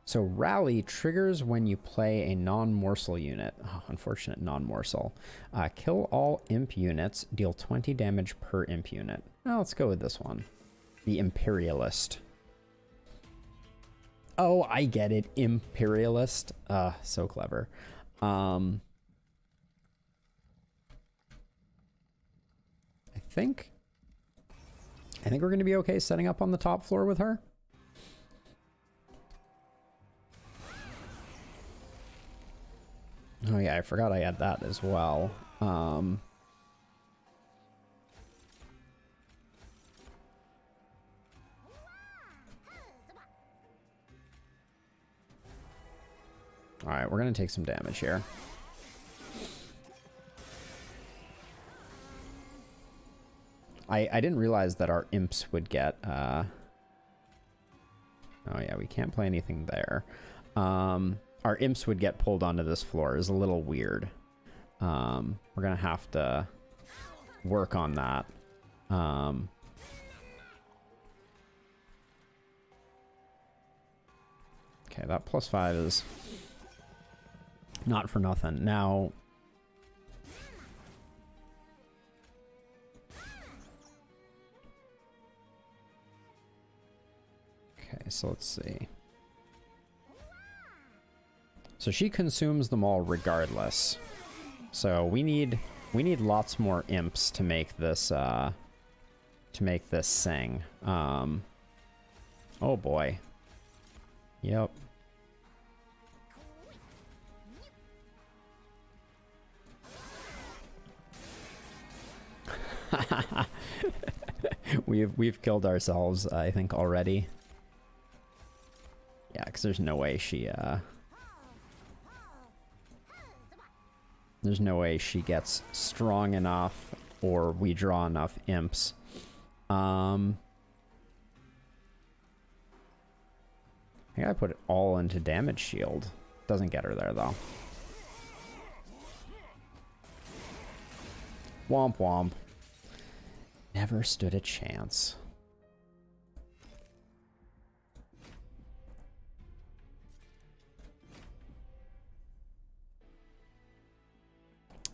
[SPEAKER 1] So Rally triggers when you play a non-morsel unit. Oh, unfortunate non-morsel. Kill all imp units, deal 20 damage per imp unit. Well, let's go with this one. The Imperialist. Oh, I get it. Imperialist. So clever. I think we're going to be okay setting up on the top floor with her. Oh yeah, I forgot I had that as well. All right, we're going to take some damage here. I didn't realize that our imps would get... Oh yeah, we can't play anything there. Our imps would get pulled onto this floor is a little weird. We're going to have to work on that. Okay, that +5 is not for nothing. Now... Okay, so let's see. So she consumes them all regardless. So we need lots more imps to make this sing. Oh boy. Yep. We've killed ourselves, I think, already. Yeah, because there's no way she gets strong enough or we draw enough imps. I think I put it all into damage shield. Doesn't get her there though. Womp womp. Never stood a chance.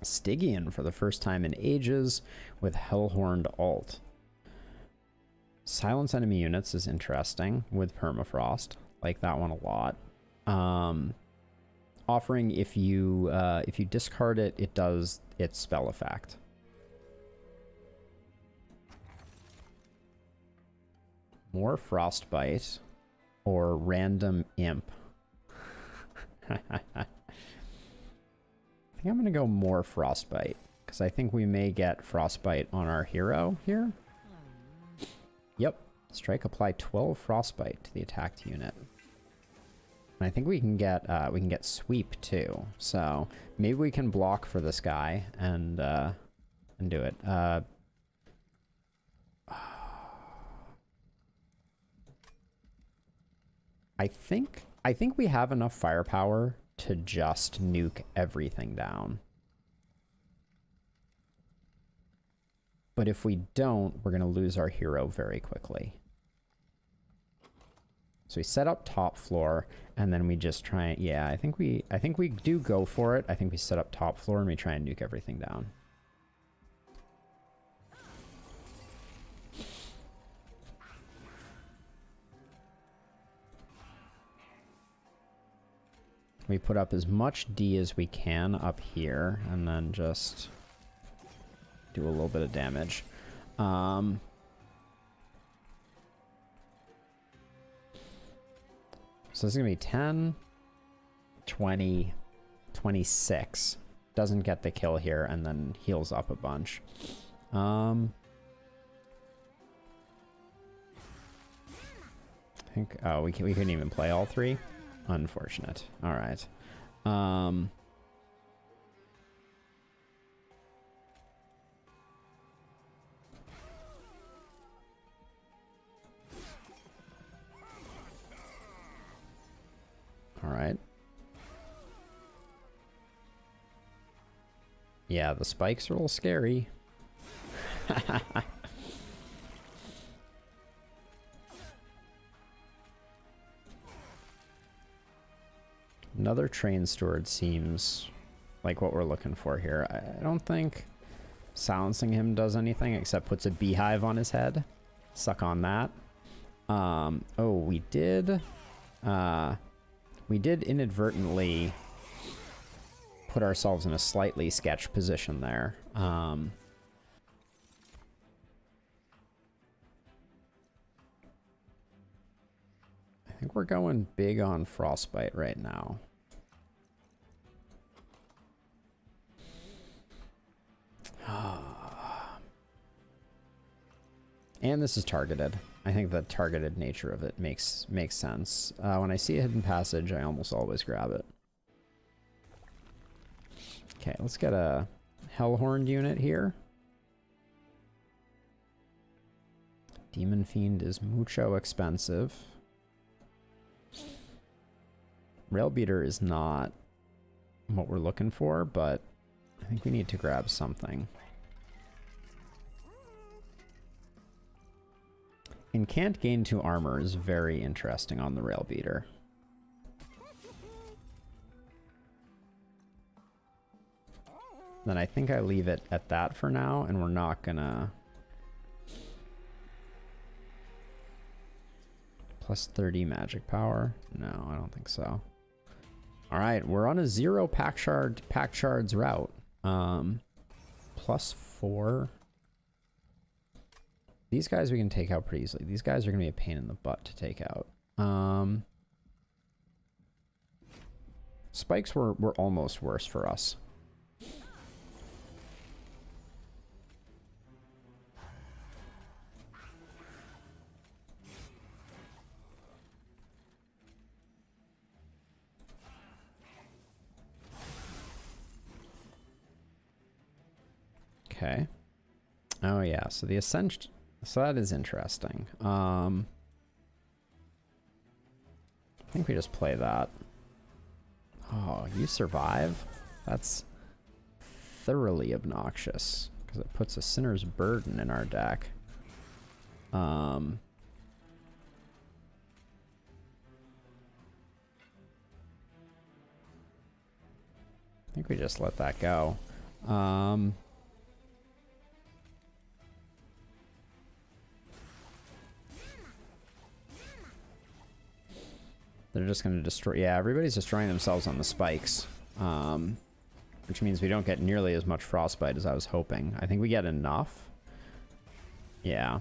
[SPEAKER 1] Stygian for the first time in ages with Hellhorned Alt. Silence enemy units is interesting with Permafrost. Like that one a lot. Offering if you discard it, it does its spell effect. More Frostbite or random imp. I think I'm going to go more Frostbite, because I think we may get Frostbite on our hero here. Yep. Strike, apply 12 Frostbite to the attacked unit. And I think we can get sweep too. So maybe we can block for this guy and do it. I think we have enough firepower to just nuke everything down. But if we don't, we're going to lose our hero very quickly. So we set up top floor, and then we just try. Yeah, I think we do go for it. I think we set up top floor and we try and nuke everything down. We put up as much D as we can up here, and then just do a little bit of damage. So this is going to be 10, 20, 26. Doesn't get the kill here, and then heals up a bunch. I think, oh, we couldn't even play all three? Unfortunate. All right. All right. Yeah, the spikes are a little scary. Another train steward seems like what we're looking for here. I don't think silencing him does anything except puts a beehive on his head. Suck on that. Oh, we did inadvertently put ourselves in a slightly sketch position there. I think we're going big on Frostbite right now. And this is targeted. I think the targeted nature of it makes sense. When I see a hidden passage, I almost always grab it. Okay, let's get a Hellhorned unit here. Demon Fiend is mucho expensive. Railbeater is not what we're looking for, but I think we need to grab something. And can't gain 2 armor is very interesting on the Railbeater. Then I think I leave it at that for now, and we're not gonna... Plus 30 magic power? No, I don't think so. Alright, we're on a 0 pack shards route. Plus 4. These guys we can take out pretty easily. These guys are going to be a pain in the butt to take out. Spikes were almost worse for us. Okay. Oh yeah, so the ascension... So that is interesting. I think we just play that. Oh, you survive? That's thoroughly obnoxious, because it puts a Sinner's Burden in our deck. I think we just let that go. They're just going to destroy... Yeah, everybody's destroying themselves on the spikes. Which means we don't get nearly as much Frostbite as I was hoping. I think we get enough. Yeah.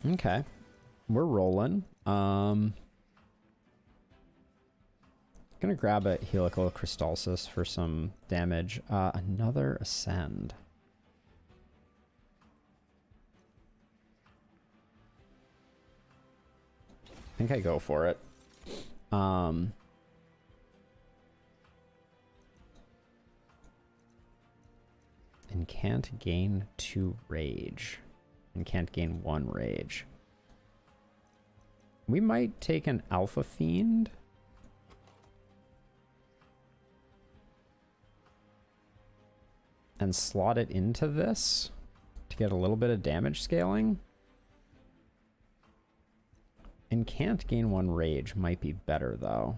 [SPEAKER 1] Okay. We're rolling. Gonna grab a Helical Crystalsis for some damage. Another Ascend. I think I go for it. And can't gain 2 rage. And can't gain 1 rage. We might take an Alpha Fiend. And slot it into this to get a little bit of damage scaling. And can't gain 1 rage might be better though.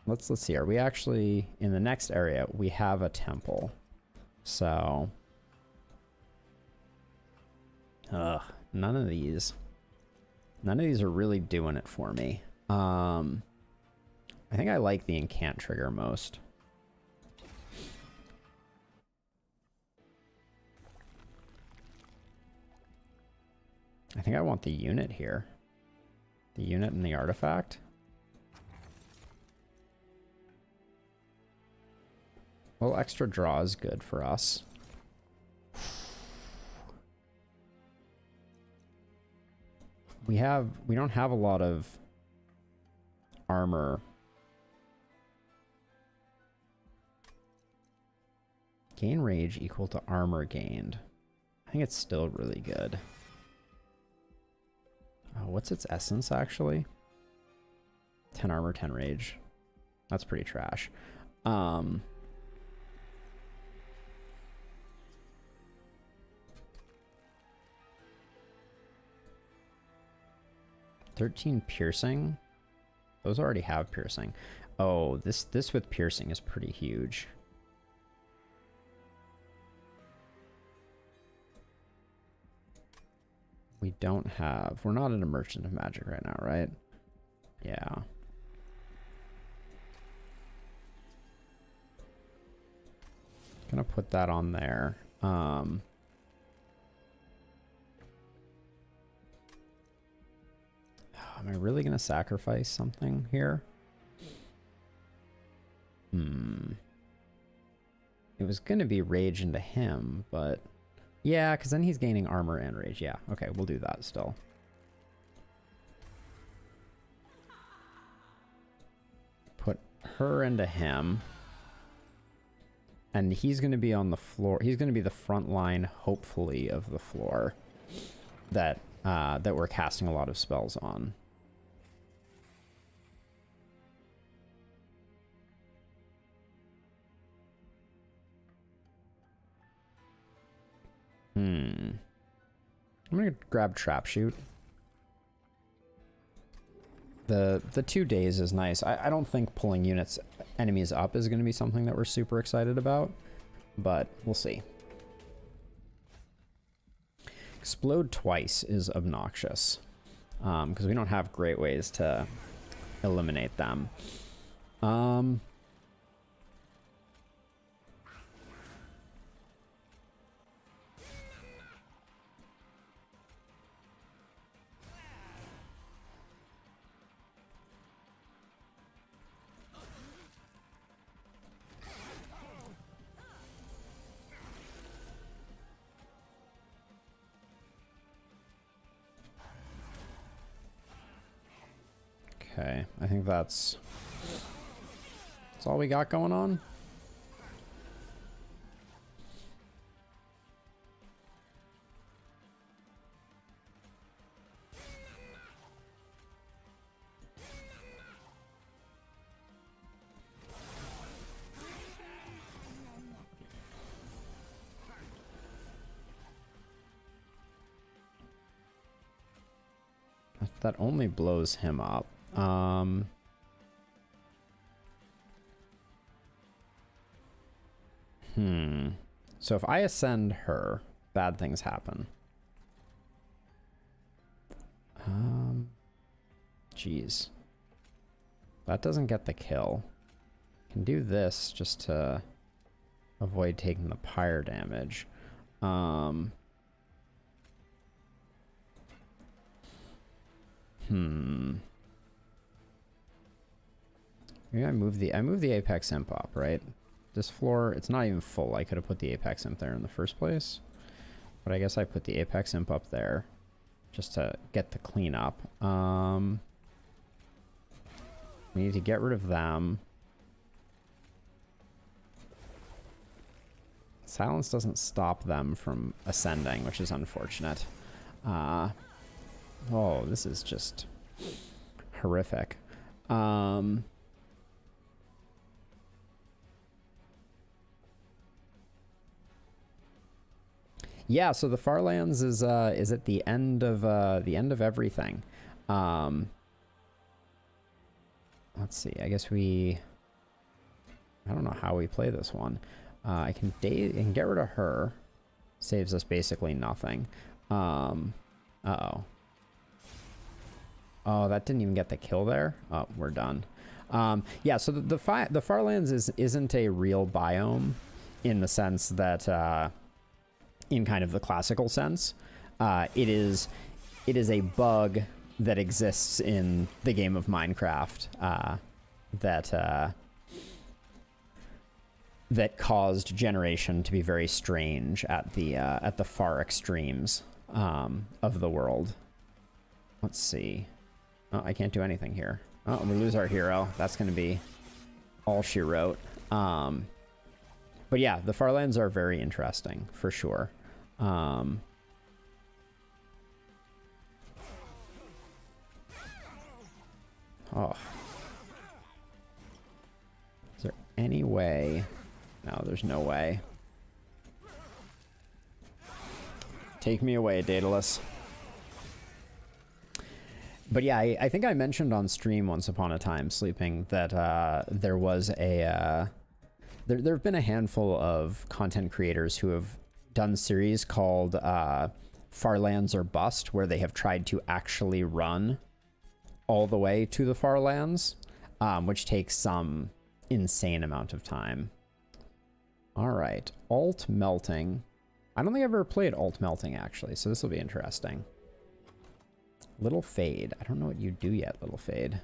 [SPEAKER 1] Let's see. Are we actually in the next area? We have a temple. So none of these are really doing it for me. I think I like the incant trigger most. I think I want the unit here. The unit and the artifact. Well, extra draw is good for us. We don't have a lot of armor. Gain rage equal to armor gained. I think it's still really good. Oh, what's its essence actually? 10 armor, 10 rage. That's pretty trash. 13 piercing. Those already have piercing. Oh, this with piercing is pretty huge. We don't have... We're not in a Merchant of Magic right now, right? Yeah. Gonna put that on there. Am I really gonna sacrifice something here? It was gonna be rage into him, but... Yeah, because then he's gaining armor and rage. Yeah, okay, we'll do that still. Put her into him. And he's going to be on the floor. He's going to be the front line, hopefully, of the floor that that we're casting a lot of spells on. I'm gonna grab Trap Shoot. The 2 days is nice. I don't think pulling enemies up is gonna be something that we're super excited about, but we'll see. Explode twice is obnoxious, because we don't have great ways to eliminate them. Okay, I think that's all we got going on. That only blows him up. So if I ascend her, bad things happen. Jeez. That doesn't get the kill. Can do this just to avoid taking the pyre damage. Maybe I move the Apex Imp up, right? This floor, it's not even full. I could have put the Apex Imp there in the first place. But I guess I put the Apex Imp up there just to get the cleanup. We need to get rid of them. Silence doesn't stop them from ascending, which is unfortunate. Oh, this is just horrific. Yeah, so the Farlands is at the end of everything. Let's see. I guess I don't know how we play this one. I can get rid of her. Saves us basically nothing. Uh-oh. Oh, that didn't even get the kill there. Oh, we're done. Yeah, so the Farlands isn't a real biome in the sense that in kind of the classical sense. It is a bug that exists in the game of Minecraft that caused generation to be very strange at the far extremes of the world. Let's see. Oh, I can't do anything here. Oh, we lose our hero. That's going to be all she wrote. But yeah, the Farlands are very interesting for sure. Oh. Is there any way? No, there's no way. Take me away, Daedalus. But yeah, I think I mentioned on stream once upon a time, sleeping, that there was there have been a handful of content creators who have done series called Farlands or Bust, where they have tried to actually run all the way to the Farlands, which takes some insane amount of time. All right, alt melting. I don't think I've ever played alt melting actually, so this will be interesting. Little Fade. I don't know what you do yet, Little Fade.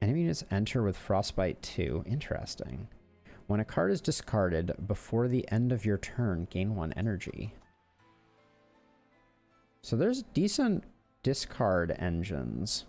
[SPEAKER 1] Enemy units enter with Frostbite 2. Interesting. When a card is discarded before the end of your turn, gain 1 energy. So there's decent discard engines.